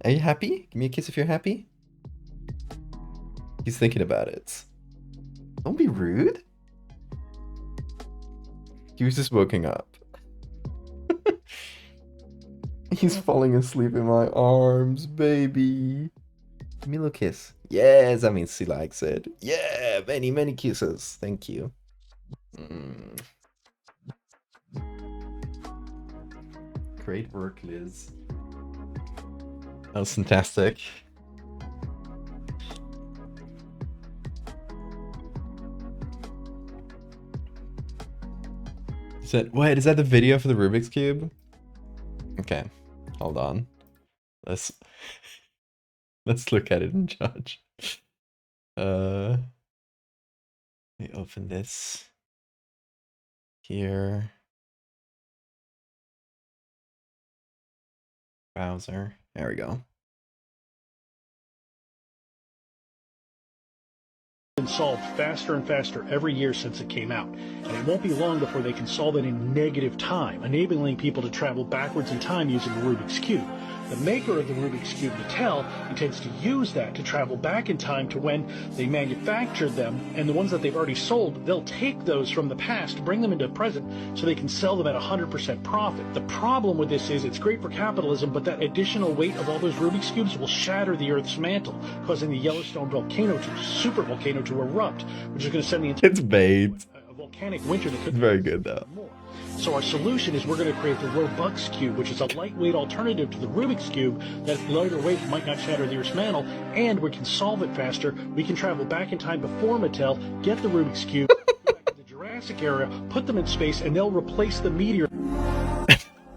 Are you happy? Give me a kiss if you're happy. He's thinking about it. Don't be rude. He was just waking up. He's falling asleep in my arms, baby. Give me a little kiss. Yes, that means he likes it. Yeah, many, many kisses. Thank you. Great work, Liz. That was fantastic. Wait, is that the video for the Rubik's Cube? Okay, hold on. Let's look at it and judge. Let me open this here. Browser. There we go. been solved faster and faster every year since it came out, and it won't be long before they can solve it in negative time, enabling people to travel backwards in time using the Rubik's Cube. The maker of the Rubik's Cube, Mattel, intends to use that to travel back in time to when they manufactured them, and the ones that they've already sold, they'll take those from the past, bring them into the present, so they can sell them at 100% profit. The problem with this is it's great for capitalism, but that additional weight of all those Rubik's Cubes will shatter the Earth's mantle, causing the Yellowstone volcano to, super volcano, to erupt, which is going to send the entire It's bait. a volcanic winter that could It's very good though. more. So our solution is we're going to create the Robux Cube, which is a lightweight alternative to the Rubik's Cube that lighter weight might not shatter the Earth's mantle, and we can solve it faster. We can travel back in time before Mattel, get the Rubik's Cube, go back to the Jurassic era, put them in space, and they'll replace the meteor.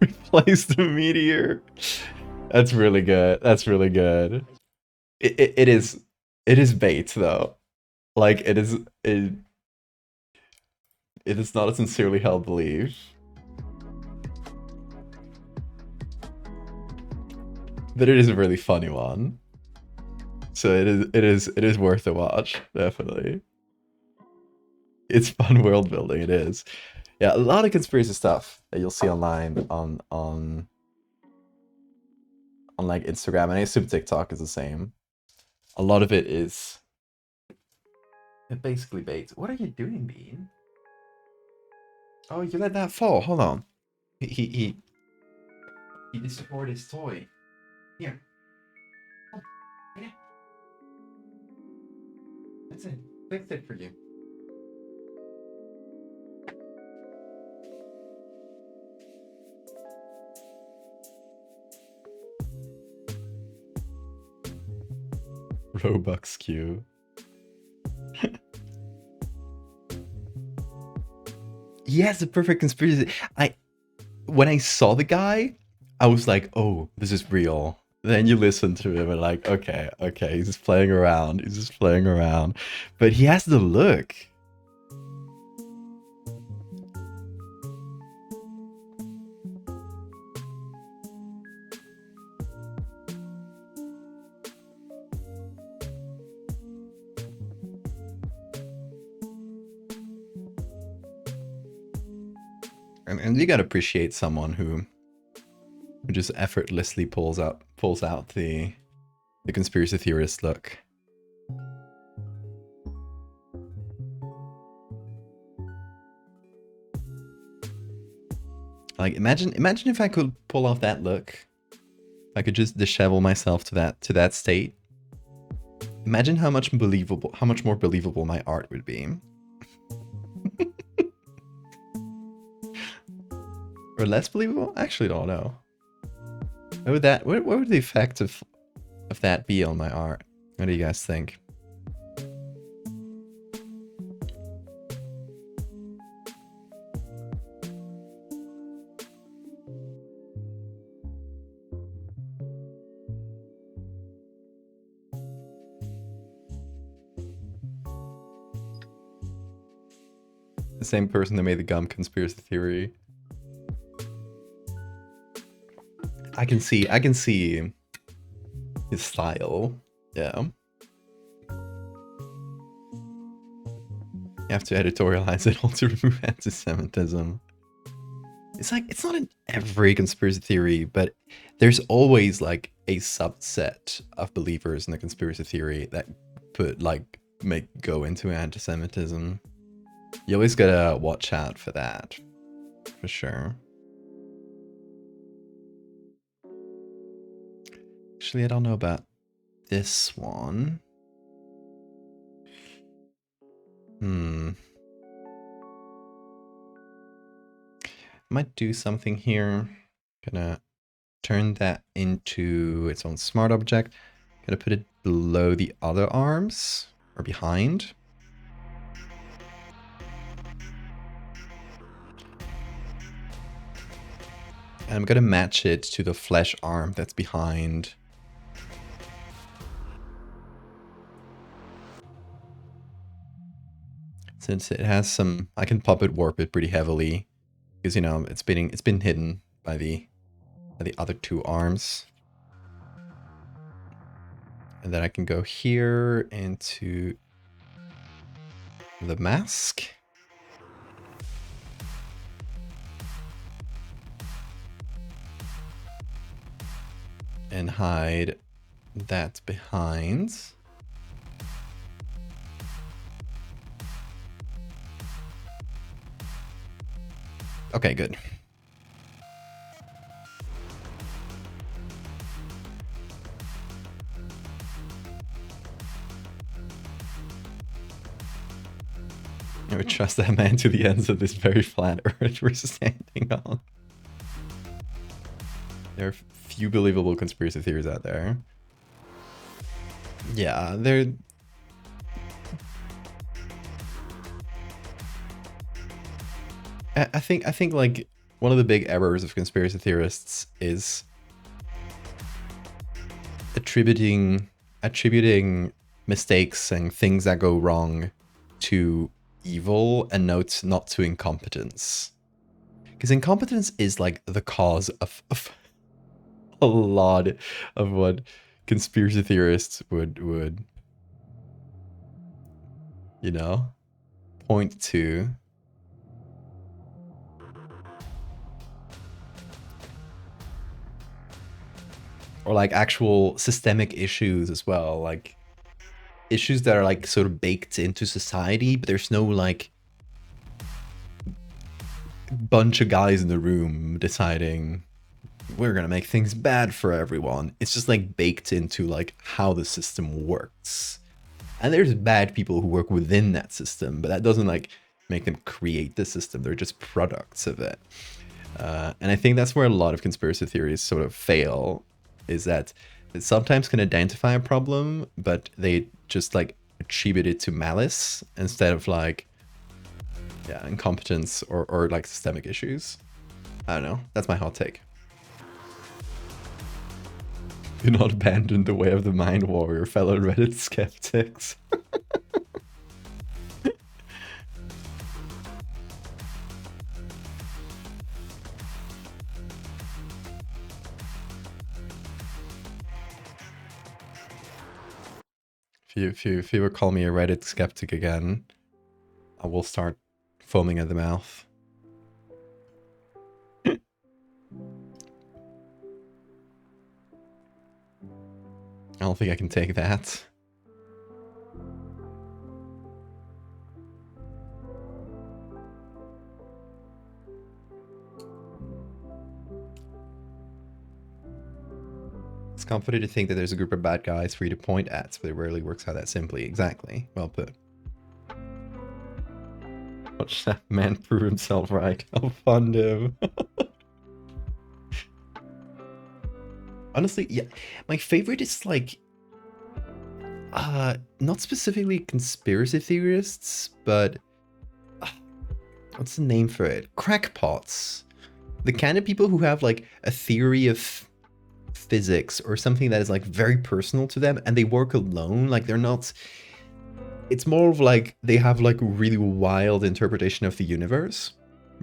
Replace the meteor. That's really good. That's really good. It is bait though. Like it is not a sincerely held belief. But it is a really funny one. So it is worth a watch, definitely. It's fun world building, it is. Yeah, a lot of conspiracy stuff that you'll see online on like Instagram, and I assume TikTok is the same. A lot of it is basically bait. What are you doing, Bean? Oh, you let that fall. Hold on. He destroyed his toy. Here. Oh, yeah. That's it. Fixed it for you. Robux Q. Yes, the perfect conspiracy. When I saw the guy, I was like, oh, this is real. Then you listen to him and like, okay, he's just playing around. He's just playing around. But he has the look. And you gotta appreciate someone who just effortlessly pulls out the conspiracy theorist look. Like imagine if I could pull off that look. If I could just dishevel myself to that state. Imagine how much more believable my art would be. Or less believable? Actually, don't know. What would the effect of that be on my art? What do you guys think? The same person that made the gum conspiracy theory. I can see his style. Yeah. You have to editorialize it all to remove anti-Semitism. It's like, it's not in every conspiracy theory, but there's always like a subset of believers in the conspiracy theory that go into anti-Semitism. You always gotta watch out for that, for sure. Actually, I don't know about this one. Might do something here. Gonna turn that into its own smart object. Gonna put it below the other arms, or behind. And I'm gonna match it to the flesh arm that's behind. Since it has some, I can puppet warp it pretty heavily, because you know it's been hidden by the other two arms. And then I can go here into the mask. And hide that behind. Okay, good. I would trust that man to the ends of this very flat earth we're standing on. There are few believable conspiracy theories out there. Yeah, they're... I think like one of the big errors of conspiracy theorists is attributing mistakes and things that go wrong to evil and not to incompetence. Because incompetence is like the cause of a lot of what conspiracy theorists would you know, point to. Or like actual systemic issues as well, like issues that are like sort of baked into society, but there's no like bunch of guys in the room deciding we're gonna make things bad for everyone. It's just like baked into like how the system works. And there's bad people who work within that system, but that doesn't like make them create the system. They're just products of it. And I think that's where a lot of conspiracy theories sort of fail, is that it sometimes can identify a problem, but they just like attribute it to malice instead of like, yeah, incompetence or like systemic issues. I don't know. That's my hot take. Do not abandon the way of the mind warrior, fellow Reddit skeptics. If you ever call me a Reddit skeptic again, I will start foaming at the mouth. I don't think I can take that. It's comforting to think that there's a group of bad guys for you to point at, but it rarely works out that simply. Exactly. Well put. Watch that man prove himself right. I'll fund him. Honestly, yeah, my favorite is like, not specifically conspiracy theorists, but what's the name for it? Crackpots. The kind of people who have like a theory of physics or something that is like very personal to them, and they work alone. Like they're not, it's more of like they have like a really wild interpretation of the universe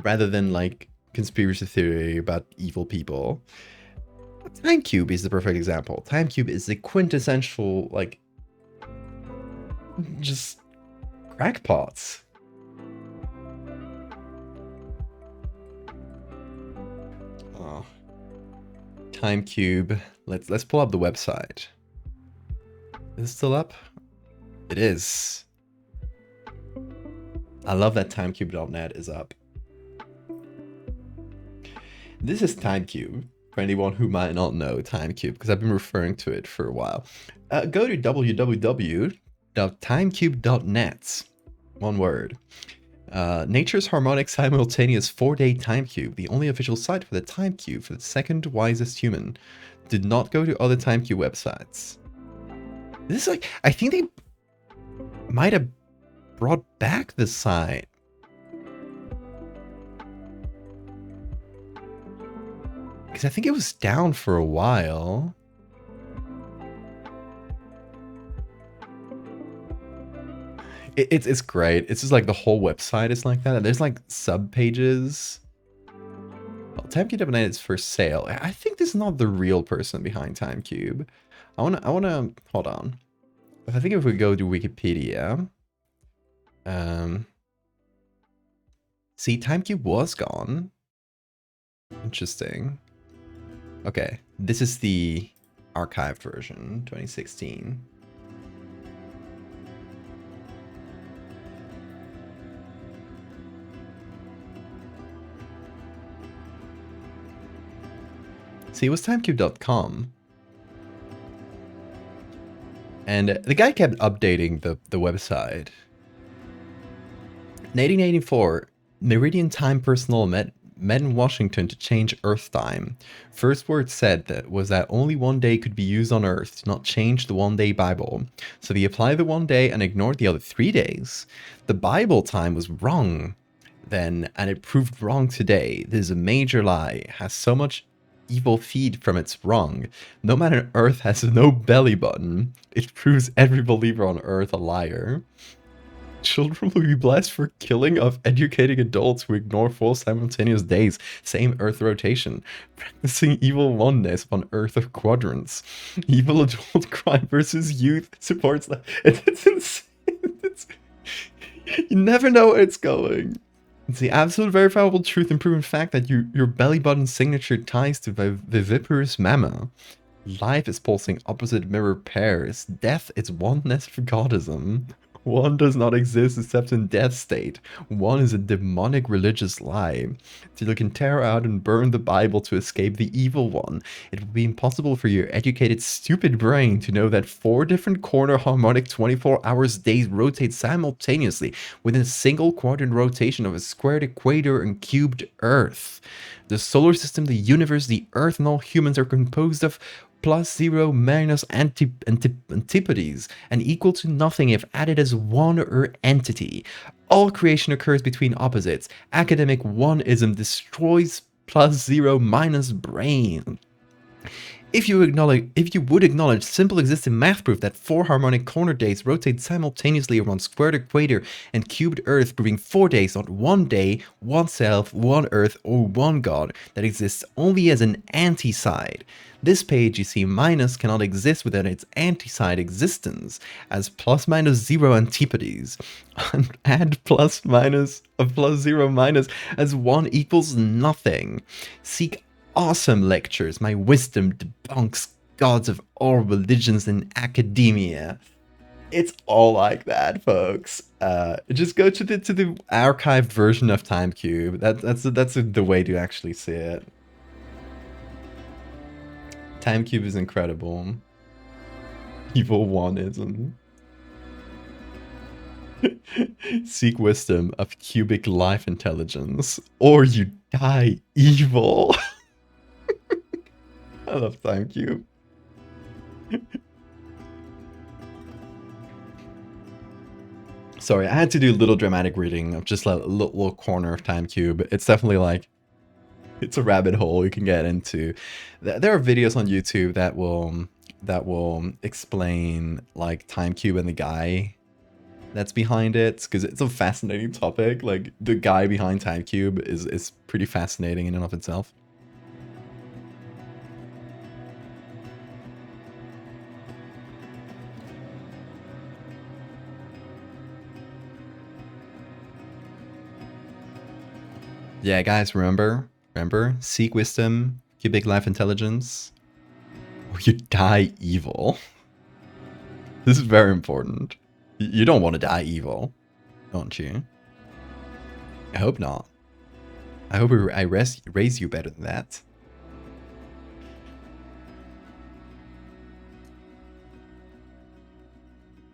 rather than like conspiracy theory about evil people. Timecube is the perfect example. Timecube is the quintessential, like, just crackpots. Oh. Timecube. Let's pull up the website. Is it still up? It is. I love that timecube.net is up. This is Timecube. For anyone who might not know Timecube, because I've been referring to it for a while. Go to www.timecube.net. One word. Nature's Harmonic Simultaneous 4-Day Timecube, the only official site for the Timecube for the second wisest human. Did not go to other Timecube websites. This is like, I think they might have brought back the site. Because I think it was down for a while. It's great. It's just like the whole website is like that. And there's like sub pages. Well, Timecube.net is for sale. I think this is not the real person behind Timecube. I wanna hold on. I think if we go to Wikipedia, See, TimeCube was gone. Interesting. Okay, this is the archived version, 2016. See, it was timecube.com. And the guy kept updating the website. In 1884, Meridian Time Personnel met in Washington to change Earth time. First word said that was that only one day could be used on Earth, to not change the one-day Bible. So they applied the one day and ignored the other 3 days. The Bible time was wrong then, and it proved wrong today. This is a major lie. It has so much evil feed from its wrong. No man on Earth has no belly button. It proves every believer on Earth a liar. Children will be blessed for killing of educating adults who ignore 4 simultaneous days, same Earth rotation, practicing evil oneness on Earth of quadrants. Evil adult crime versus youth supports that. It's insane. You never know where it's going. It's the absolute verifiable truth and proven fact that your belly button signature ties to the viviparous mamma. Life is pulsing opposite mirror pairs. Death is oneness for godism. One does not exist except in death state. One is a demonic religious lie. Till you can tear out and burn the Bible to escape the evil one, it will be impossible for your educated, stupid brain to know that 4 different corner harmonic 24 hours days rotate simultaneously within a single quadrant rotation of a squared equator and cubed Earth. The solar system, the universe, the Earth, and all humans are composed of plus 0 minus antipodes, and equal to nothing if added as one entity. All creation occurs between opposites. Academic oneism destroys plus 0 minus brain. If you would acknowledge simple existing math proof that 4 harmonic corner days rotate simultaneously around squared equator and cubed Earth, proving 4 days, not one day, one self, one Earth, or one God, that exists only as an anti-side. This page you see minus cannot exist without its anti-side existence, as plus minus 0 antipodes. Add plus minus of plus 0 minus as 1 equals nothing. Seek awesome lectures. My wisdom debunks gods of all religions and academia. It's all like that, folks. Just go to the archived version of TimeCube. That's the way to actually see it. TimeCube is incredible. Evil oneism. Seek wisdom of cubic life intelligence, or you die evil. I love TimeCube. Sorry, I had to do a little dramatic reading of just a little corner of TimeCube. It's definitely like, it's a rabbit hole you can get into. There are videos on YouTube that will explain like TimeCube and the guy that's behind it, because it's a fascinating topic. Like the guy behind TimeCube is pretty fascinating in and of itself. Yeah, guys, remember, seek wisdom, cubic life intelligence, or you die evil. This is very important. You don't want to die evil, don't you? I hope not. I hope I raise you better than that.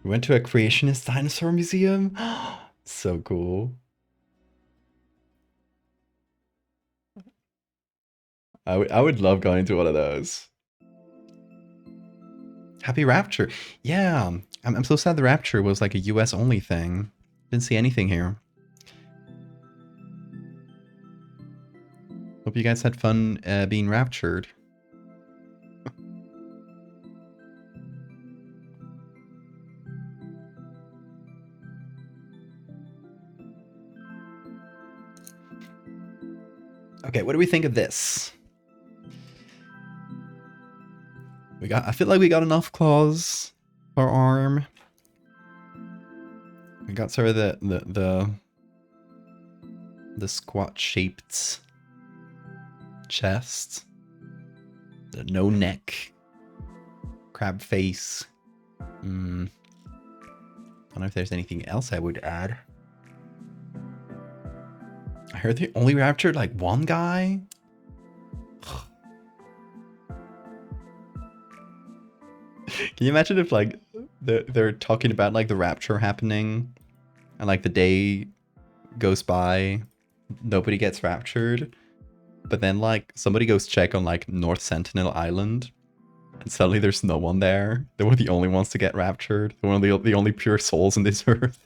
We went to a creationist dinosaur museum. So cool. I would love going to one of those. Happy Rapture. Yeah, I'm so sad the Rapture was like a US only thing. Didn't see anything here. Hope you guys had fun being raptured. Okay, what do we think of this? I feel like we got enough claws per arm. got sort of the squat shaped chest, the no neck, crab face. I don't know if there's anything else I would add. I heard they only raptured like one guy. Can you imagine if like they're talking about like the rapture happening and like the day goes by, nobody gets raptured, but then like somebody goes check on like North Sentinel Island and suddenly there's no one there. They were the only ones to get raptured. They were the only pure souls in this earth.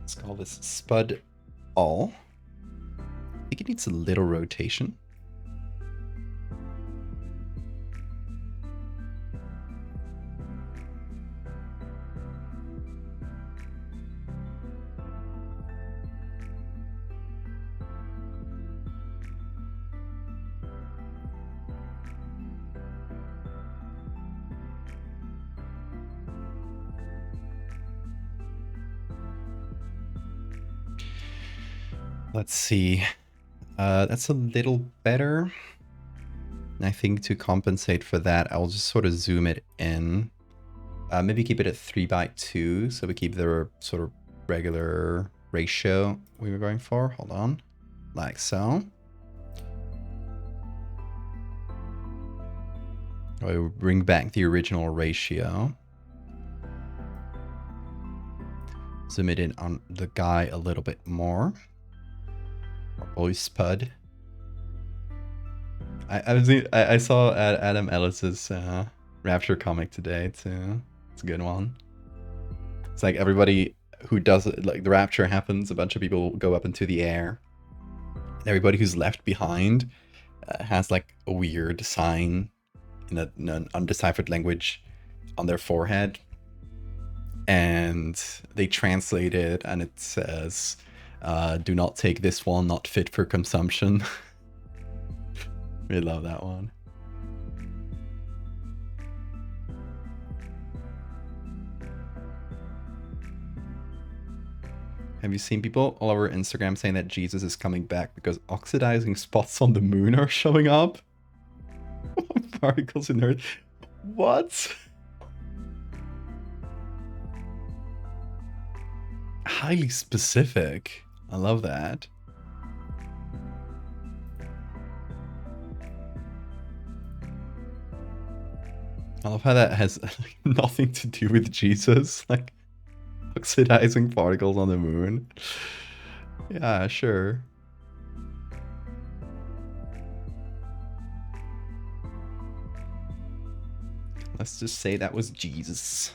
Let's call this Spud All. I think it needs a little rotation. Let's see. That's a little better. I think to compensate for that, I'll just sort of zoom it in. Maybe keep it at 3:2, so we keep the sort of regular ratio we were going for. Hold on. Like so. I'll bring back the original ratio. Zoom it in on the guy a little bit more. Our boy Spud. I saw Adam Ellis's Rapture comic today too. It's a good one. It's like everybody who does it, like the Rapture happens, a bunch of people go up into the air. And everybody who's left behind has like a weird sign in an undeciphered language on their forehead. And they translate it and it says, do not take this one, not fit for consumption. We love that one. Have you seen people all over Instagram saying that Jesus is coming back because oxidizing spots on the moon are showing up? Particles in Earth. What? Highly specific. I love that. I love how that has nothing to do with Jesus. Like, oxidizing particles on the moon. Yeah, sure. Let's just say that was Jesus.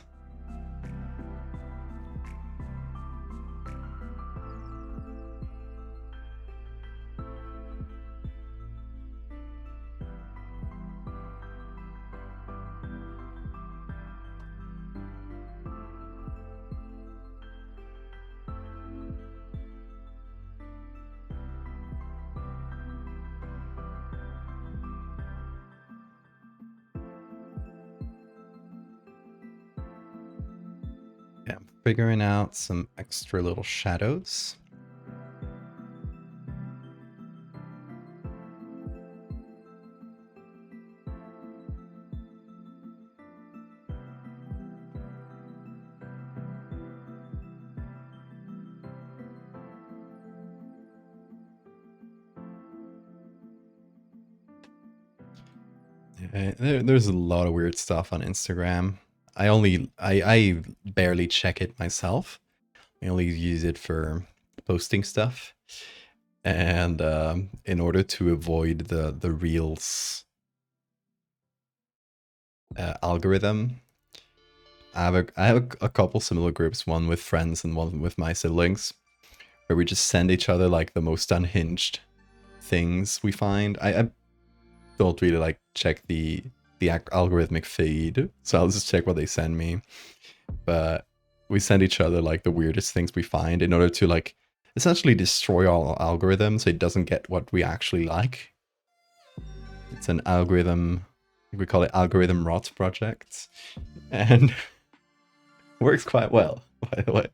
Yeah, I'm figuring out some extra little shadows. There's a lot of weird stuff on Instagram. I barely check it myself. I only use it for posting stuff. And in order to avoid the Reels algorithm, I have a couple similar groups, one with friends and one with my siblings, where we just send each other like the most unhinged things we find. I don't really like check the algorithmic feed, so I'll just check what they send me. But we send each other like the weirdest things we find in order to like essentially destroy our algorithm so it doesn't get what we actually like. It's an algorithm, we call it algorithm rot project, and works quite well, by the way.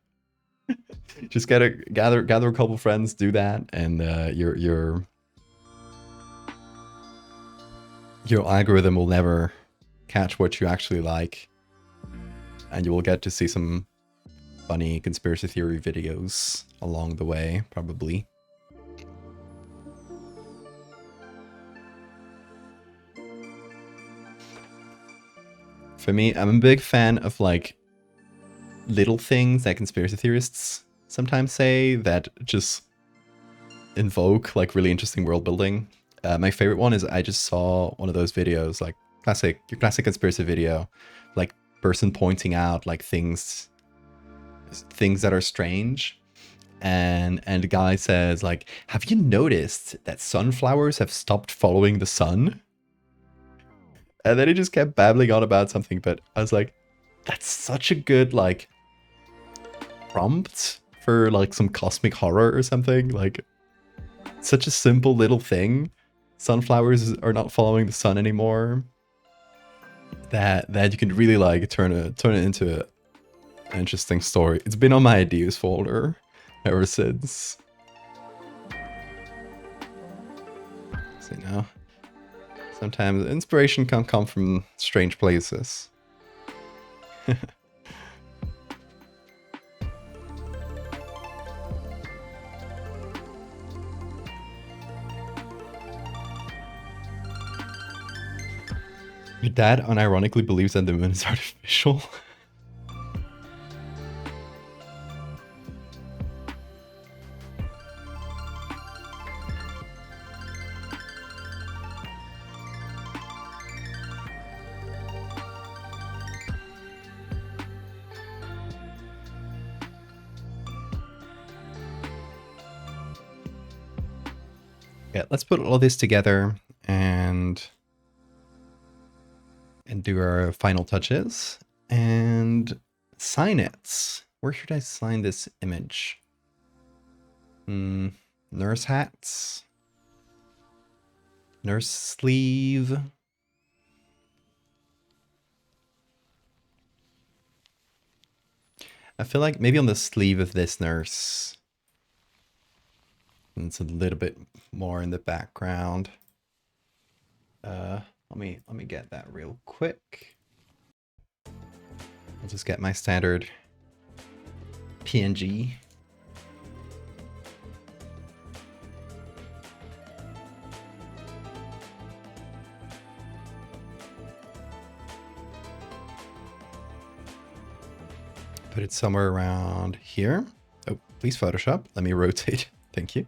Just gather a couple friends, do that, and your algorithm will never catch what you actually like, and you will get to see some funny conspiracy theory videos along the way, probably. For me, I'm a big fan of like little things that conspiracy theorists sometimes say that just invoke like really interesting world building. My favorite one is I just saw one of those videos, like your classic conspiracy video, like person pointing out like things that are strange, and the guy says like, have you noticed that sunflowers have stopped following the sun? And then he just kept babbling on about something, but I was like, that's such a good like prompt for like some cosmic horror or something. Like, such a simple little thing. Sunflowers are not following the sun anymore. That you can really like turn it into an interesting story. It's been on my ideas folder ever since. So, you know, sometimes inspiration can come from strange places. Your dad unironically believes that the moon is artificial. Yeah, let's put all this together and do our final touches and sign it. Where should I sign this image? Nurse hats, nurse sleeve. I feel like maybe on the sleeve of this nurse, it's a little bit more in the background. Let me get that real quick. I'll just get my standard PNG. Put it somewhere around here. Oh, please Photoshop. Let me rotate. Thank you.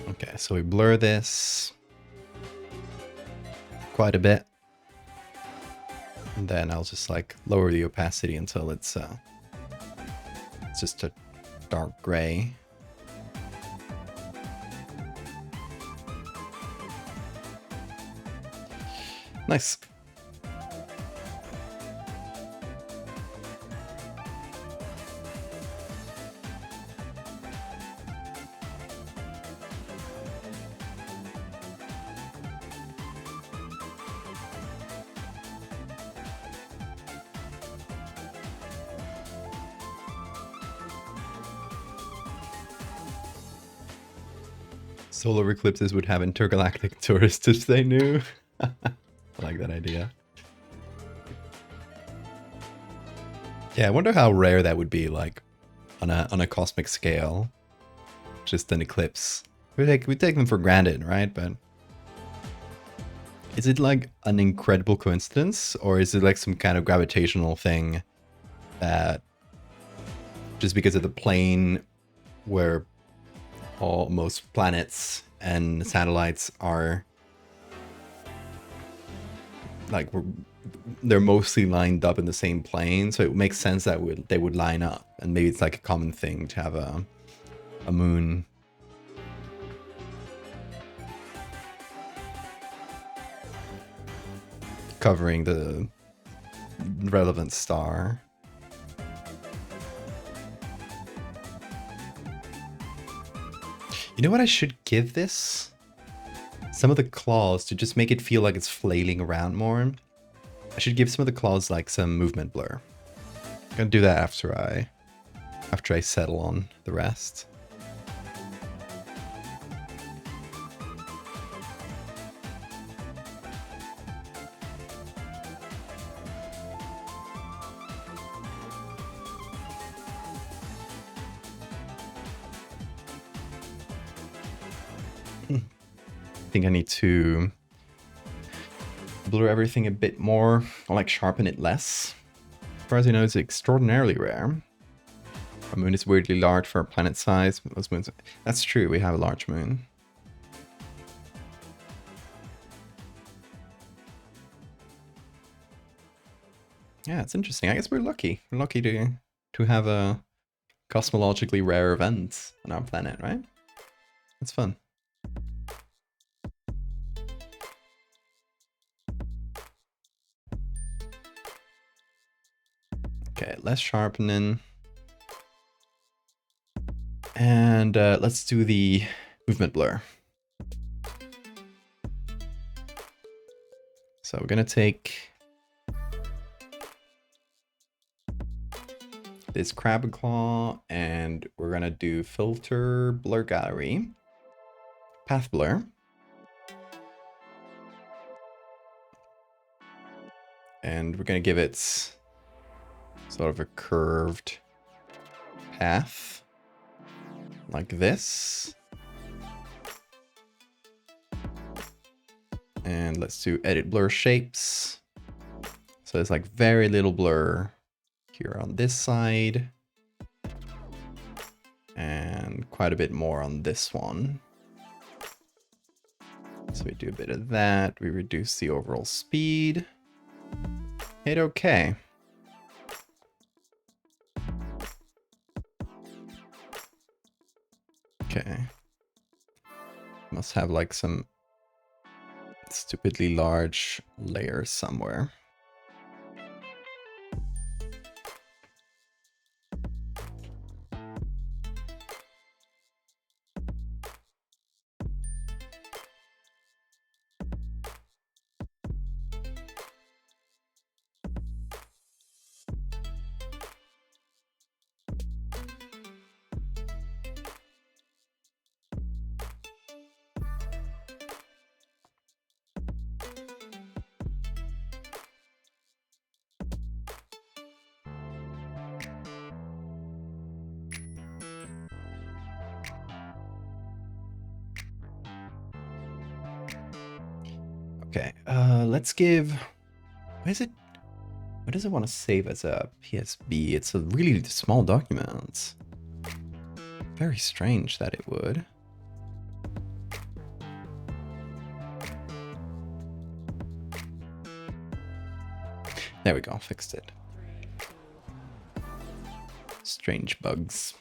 Okay, so we blur this quite a bit. And then I'll just like lower the opacity until it's just a dark gray. Nice. Solar eclipses would have intergalactic tourists if they knew. I like that idea. Yeah, I wonder how rare that would be, like on a cosmic scale. Just an eclipse. We take them for granted, right? But is it like an incredible coincidence, or is it like some kind of gravitational thing that just because of the plane where most planets and satellites are like they're mostly lined up in the same plane, so it makes sense that they would line up, and maybe it's like a common thing to have a moon covering the relevant star. You know what I should give this? Some of the claws to just make it feel like it's flailing around more. I should give some of the claws like some movement blur. I'm gonna do that after I settle on the rest. I think I need to blur everything a bit more, or like sharpen it less. As far as I know, it's extraordinarily rare. Our moon is weirdly large for a planet size. Most moons. That's true, we have a large moon. Yeah, it's interesting. I guess we're lucky. We're lucky to have a cosmologically rare event on our planet, right? It's fun. Okay, less sharpening. And let's do the movement blur. So we're gonna take this crab claw and we're gonna do filter blur gallery, path blur. And we're gonna give it sort of a curved path like this. And let's do edit blur shapes. So there's like very little blur here on this side. And quite a bit more on this one. So we do a bit of that. We reduce the overall speed. Hit okay. Okay. Must have like some stupidly large layers somewhere. Okay, let's give, what does it want to save as a PSB? It's a really small document. Very strange that it would. There we go, fixed it. Strange bugs.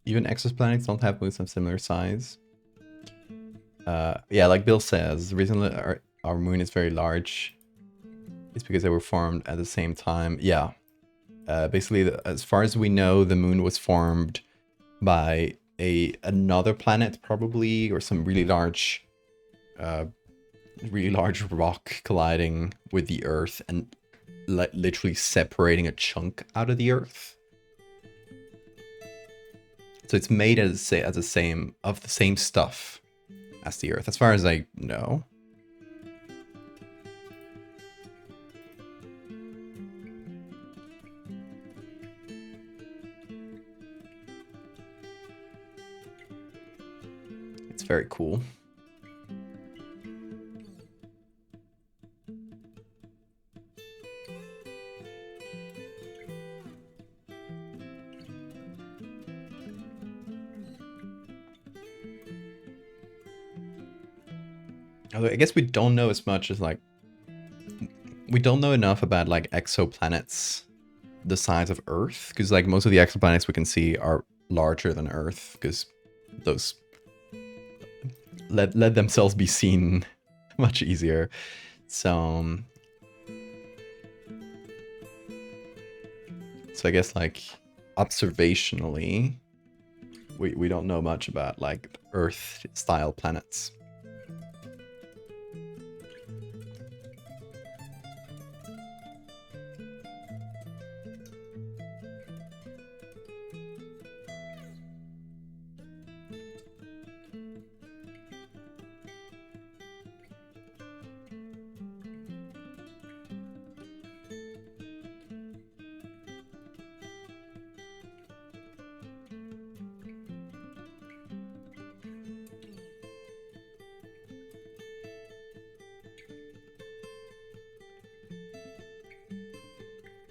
Even exoplanets don't have moons of similar size. Yeah, like Bill says, the reason that our moon is very large is because they were formed at the same time. Yeah. Basically, as far as we know, the moon was formed by another planet, probably, or some really large rock colliding with the Earth and literally separating a chunk out of the Earth. So it's made of the same stuff as the Earth, as far as I know. It's very cool. Although I guess we don't know as much as like we don't know enough about like exoplanets the size of Earth, because like most of the exoplanets we can see are larger than Earth, because those let themselves be seen much easier. So I guess like observationally we don't know much about like Earth style planets.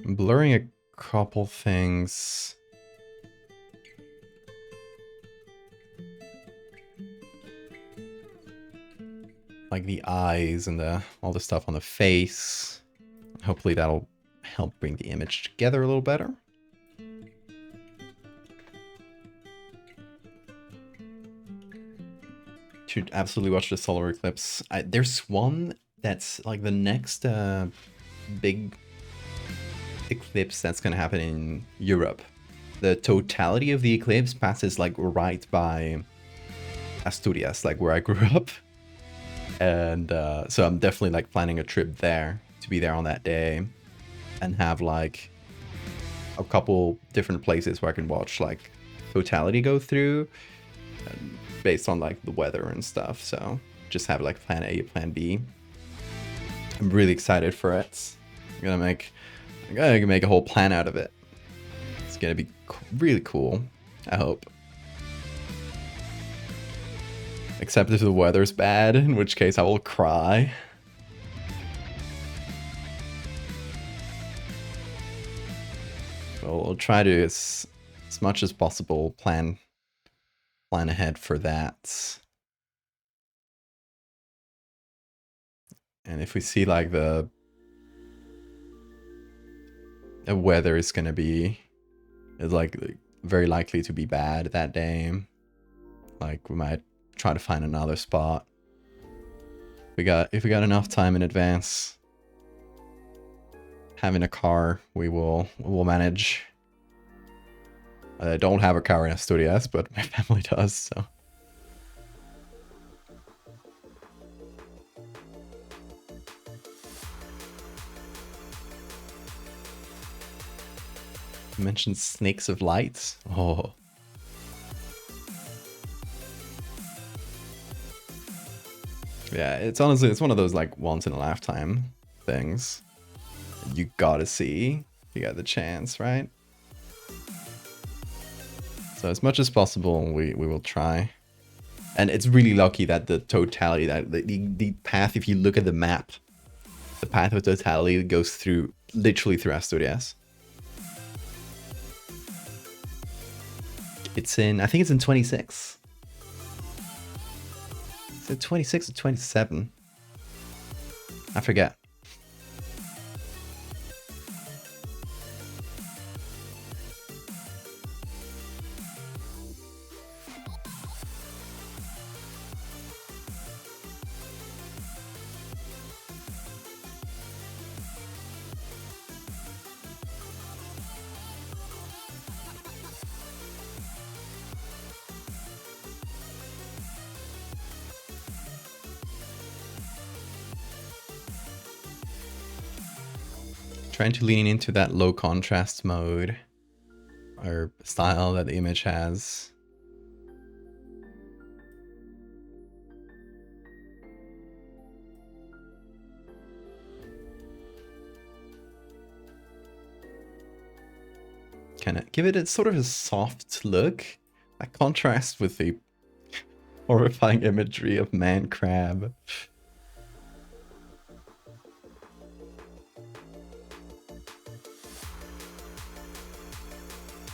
I'm blurring a couple things. Like the eyes and all the stuff on the face. Hopefully that'll help bring the image together a little better. Should absolutely watch the solar eclipse. There's one that's like the next big eclipse that's gonna happen in Europe. The totality of the eclipse passes like right by Asturias, like where I grew up. And so I'm definitely like planning a trip there to be there on that day and have like a couple different places where I can watch like totality go through based on like the weather and stuff. So just have like plan A, plan B. I'm really excited for it. I'm gonna make a whole plan out of it. It's gonna be really cool, I hope. Except if the weather's bad, in which case I will cry. Well, we'll try to, as much as possible, plan ahead for that. And if we see like the weather is gonna be like very likely to be bad that day, like we might try to find another spot. If we got enough time in advance, having a car, we'll manage. I don't have a car in Asturias, but my family does, so. You mentioned Snakes of Light. Oh. Yeah, it's honestly, it's one of those like once in a lifetime things. You gotta see. You got the chance, right? So as much as possible, we will try. And it's really lucky that the totality, that the path, if you look at the map, the path of totality goes through, literally through Asturias. It's in, I think it's in 26. Is it 26 or 27? I forget. Trying to lean into that low contrast mode or style that the image has. Kind of give it a sort of a soft look. That contrast with the horrifying imagery of man crab.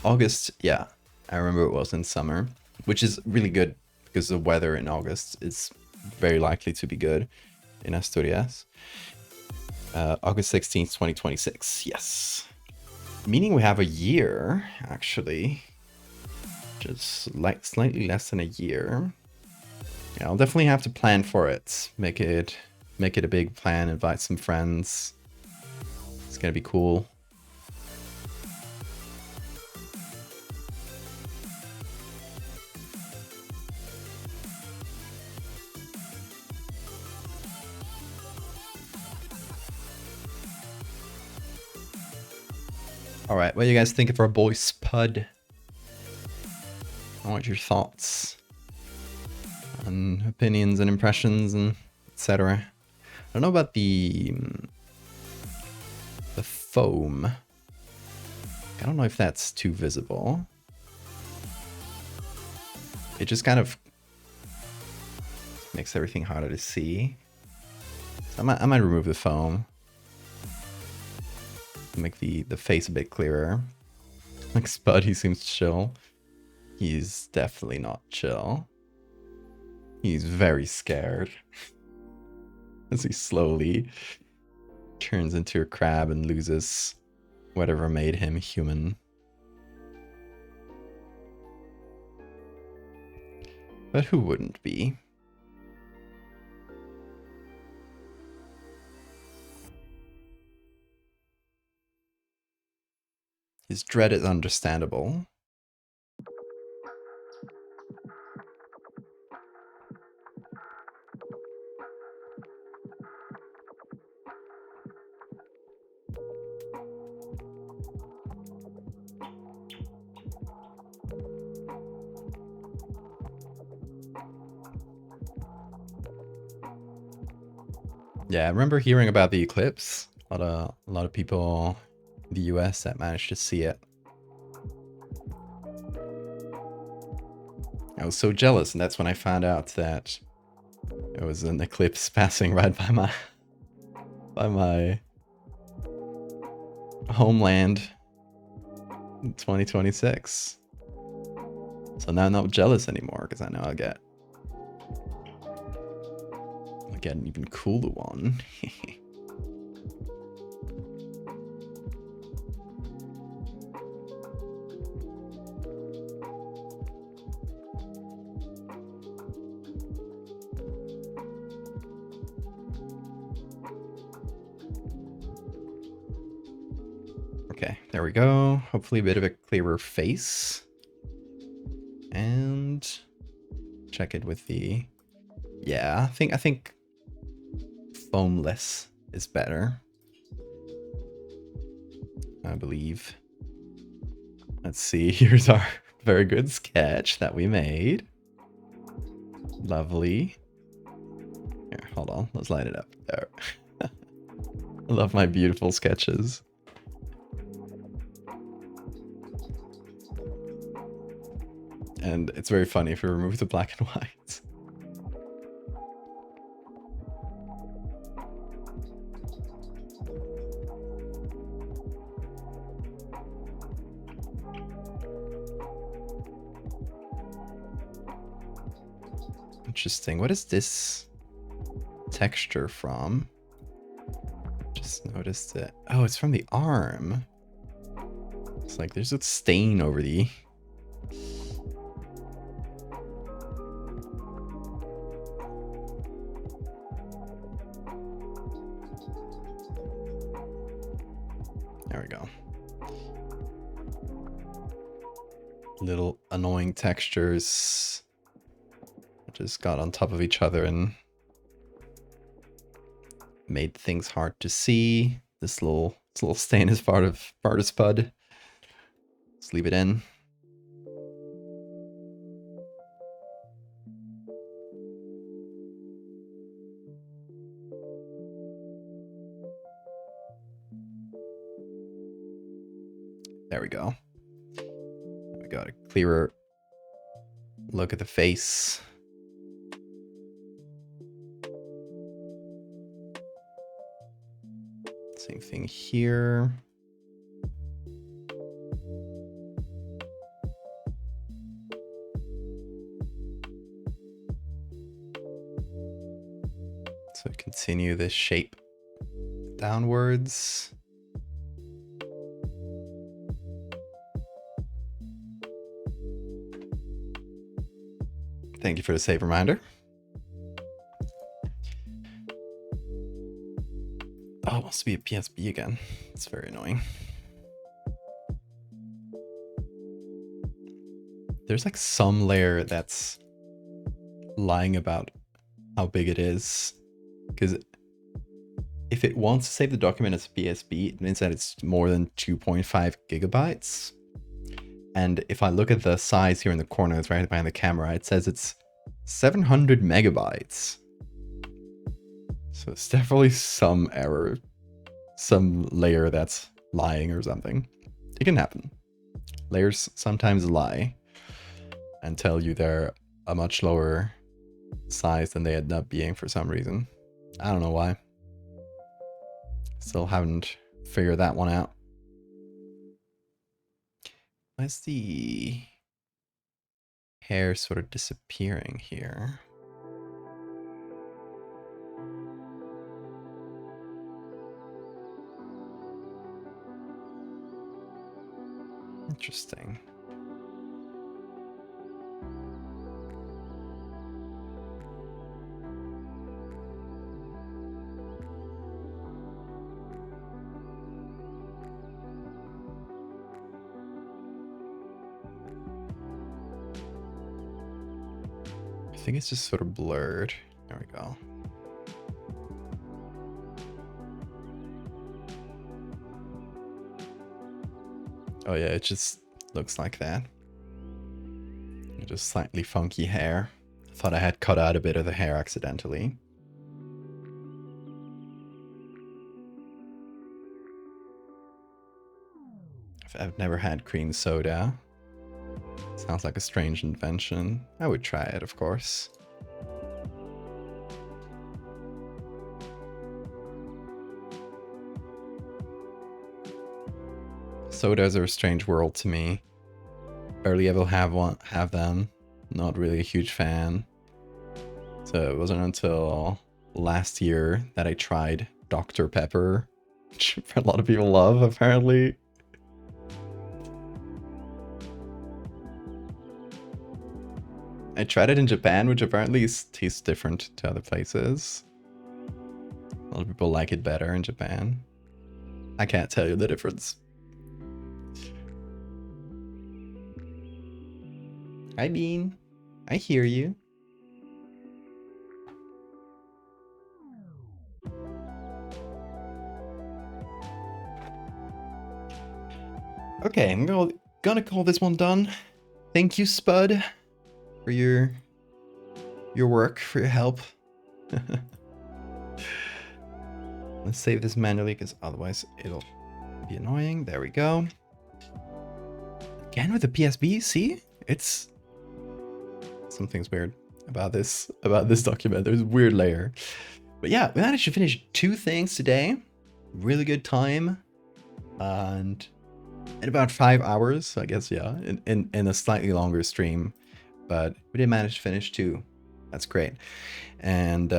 August, yeah, I remember it was in summer, which is really good because the weather in August is very likely to be good in Asturias. August 16th, 2026. Yes. Meaning we have a year, actually. Just like slightly less than a year. Yeah, I'll definitely have to plan for it. Make it a big plan, invite some friends. It's gonna be cool. All right, what do you guys think of our boy Spud? I want your thoughts and opinions and impressions and etc. I don't know about the foam. I don't know if that's too visible. It just kind of makes everything harder to see. So I might remove the foam. Make the face a bit clearer. Like Spud, he seems chill. He's definitely not chill. He's very scared. As he slowly turns into a crab and loses whatever made him human. But who wouldn't be? His dread is understandable. Yeah, I remember hearing about the eclipse. A lot of people in the US that managed to see it. I was so jealous, and that's when I found out that it was an eclipse passing right by my homeland in 2026. So now I'm not jealous anymore because I know I'll get an even cooler one. Okay, there we go. Hopefully a bit of a clearer face. And check it with the... Yeah, I think foamless is better. I believe. Let's see, here's our very good sketch that we made. Lovely. Here, hold on, let's light it up. There. I love my beautiful sketches. And it's very funny if we remove the black and white. Interesting. What is this texture from? Just noticed it. Oh, it's from the arm. It's like there's a stain over the... There we go. Little annoying textures just got on top of each other and made things hard to see. This little stain is part of Spud. Let's leave it in. There we go. We got a clearer look at the face. Same thing here. continue this shape downwards. Thank you for the save reminder. Oh, it wants to be a PSB again. It's very annoying. There's like some layer that's lying about how big it is. Because if it wants to save the document as PSB, it means that it's more than 2.5 gigabytes. And if I look at the size here in the corner, it's right behind the camera, it says it's 700 megabytes. So it's definitely some error, some layer that's lying or something. It can happen. Layers sometimes lie and tell you they're a much lower size than they end up being for some reason. I don't know why. Still haven't figured that one out. Why's the hair sort of disappearing here? Interesting. I think it's just sort of blurred. There we go. Oh yeah, it just looks like that. Just slightly funky hair. I thought I had cut out a bit of the hair accidentally. I've never had cream soda. Sounds like a strange invention. I would try it, of course. Sodas are a strange world to me. Barely ever have them. Not really a huge fan. So it wasn't until last year that I tried Dr. Pepper, which a lot of people love, apparently. I tried it in Japan, which apparently tastes different to other places. A lot of people like it better in Japan. I can't tell you the difference. Hi, Bean. I hear you. Okay, I'm gonna call this one done. Thank you, Spud, for your work, for your help. Let's save this manually, because otherwise it'll be annoying. There we go. Again with the PSB, see? It's... Something's weird about this document. There's a weird layer. But yeah, we managed to finish 2 things today. Really good time. And in about 5 hours, I guess, yeah, in a slightly longer stream. But we did manage to finish 2. That's great. And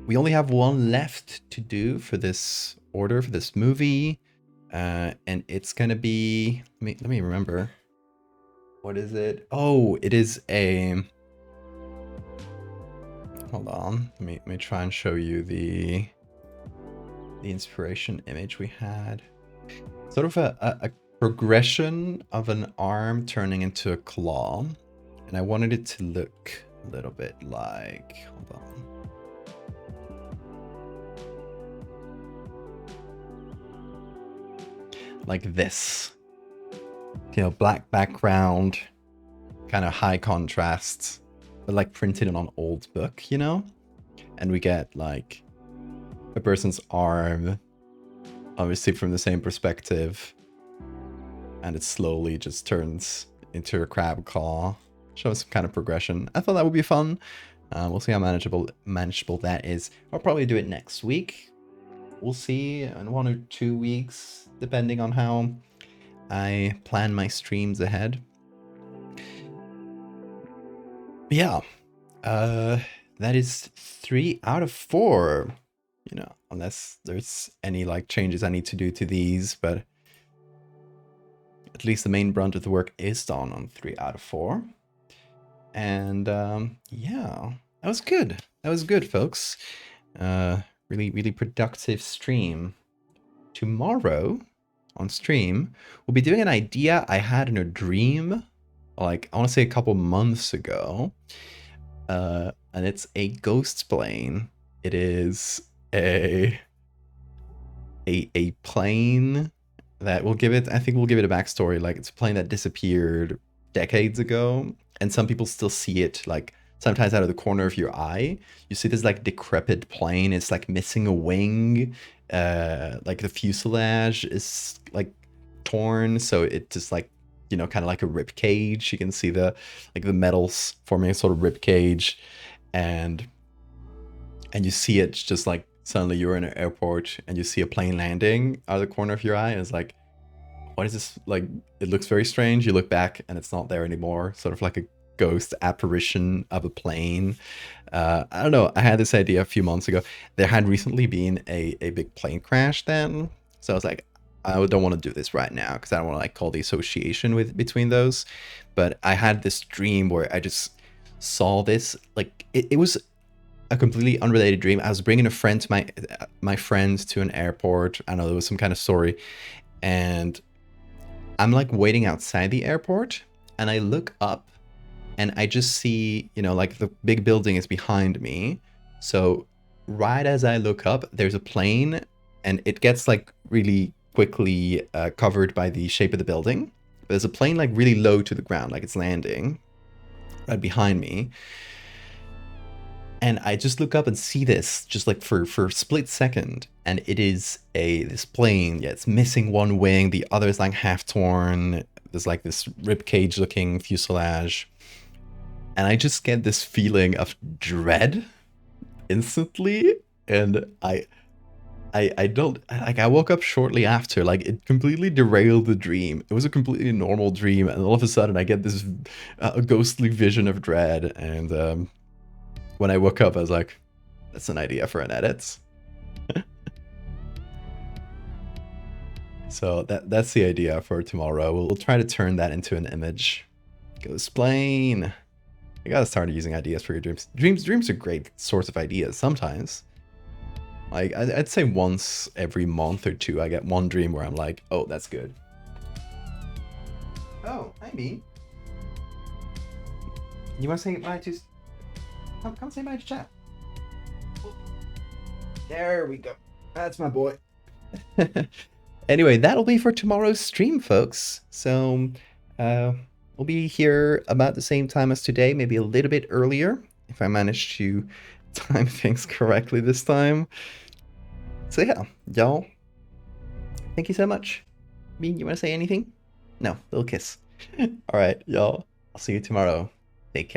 we only have 1 left to do for this order, for this movie. And it's gonna be, let me remember. What is it? Oh, it is a, hold on. Let me try and show you the inspiration image we had. Sort of a progression of an arm turning into a claw. And I wanted it to look a little bit like, hold on. Like this. You know, black background, kind of high contrast, but like printed on an old book, you know? And we get like a person's arm, obviously from the same perspective, and it slowly just turns into a crab claw. Shows some kind of progression. I thought that would be fun. We'll see how manageable that is. I'll probably do it next week. We'll see in 1 or 2 weeks, depending on how I plan my streams ahead. But yeah, that is 3 out of 4. You know, unless there's any like changes I need to do to these, but at least the main brunt of the work is done on 3 out of 4. And yeah, that was good. That was good, folks. Really, really productive stream. Tomorrow on stream, we'll be doing an idea I had in a dream, like I want to say a couple months ago. And it's a ghost plane. It is a plane that will give it, I think we'll give it a backstory. Like it's a plane that disappeared decades ago, and some people still see it like sometimes out of the corner of your eye. You see this like decrepit plane. It's like missing a wing. Like the fuselage is like torn, so it just like, you know, kind of like a rib cage. You can see the like the metals forming a sort of rib cage, and you see it just like suddenly you're in an airport and you see a plane landing out of the corner of your eye. And it's like, what is this? Like, it looks very strange. You look back and it's not there anymore. Sort of like a ghost apparition of a plane. I don't know. I had this idea a few months ago. There had recently been a big plane crash then. So I was like, I don't want to do this right now because I don't want to like call the association between those. But I had this dream where I just saw this. Like it was a completely unrelated dream. I was bringing a friend to my friends to an airport. I don't know, there was some kind of story, and I'm like waiting outside the airport, and I look up, and I just see, you know, like the big building is behind me. So right as I look up, there's a plane, and it gets like really quickly covered by the shape of the building. But there's a plane like really low to the ground, like it's landing right behind me. And I just look up and see this just like for a split second, and it is this plane. Yeah, it's missing one wing, the other is like half torn. There's like this rib cage looking fuselage, and I just get this feeling of dread instantly. And I don't like. I woke up shortly after. Like it completely derailed the dream. It was a completely normal dream, and all of a sudden I get this a ghostly vision of dread. And when I woke up, I was like, that's an idea for an edit. So that's the idea for tomorrow. We'll try to turn that into an image. Ghost plane. You gotta start using ideas for your dreams. Dreams are great source of ideas sometimes. Like I'd say once every month or two, I get one dream where I'm like, oh, that's good. Oh, hi me. You wanna say bye to... Come say bye to chat. There we go. That's my boy. Anyway, that'll be for tomorrow's stream, folks. So we'll be here about the same time as today, maybe a little bit earlier, if I manage to time things correctly this time. So yeah, y'all, thank you so much. Bean, you want to say anything? No, little kiss. All right, y'all, I'll see you tomorrow. Take care.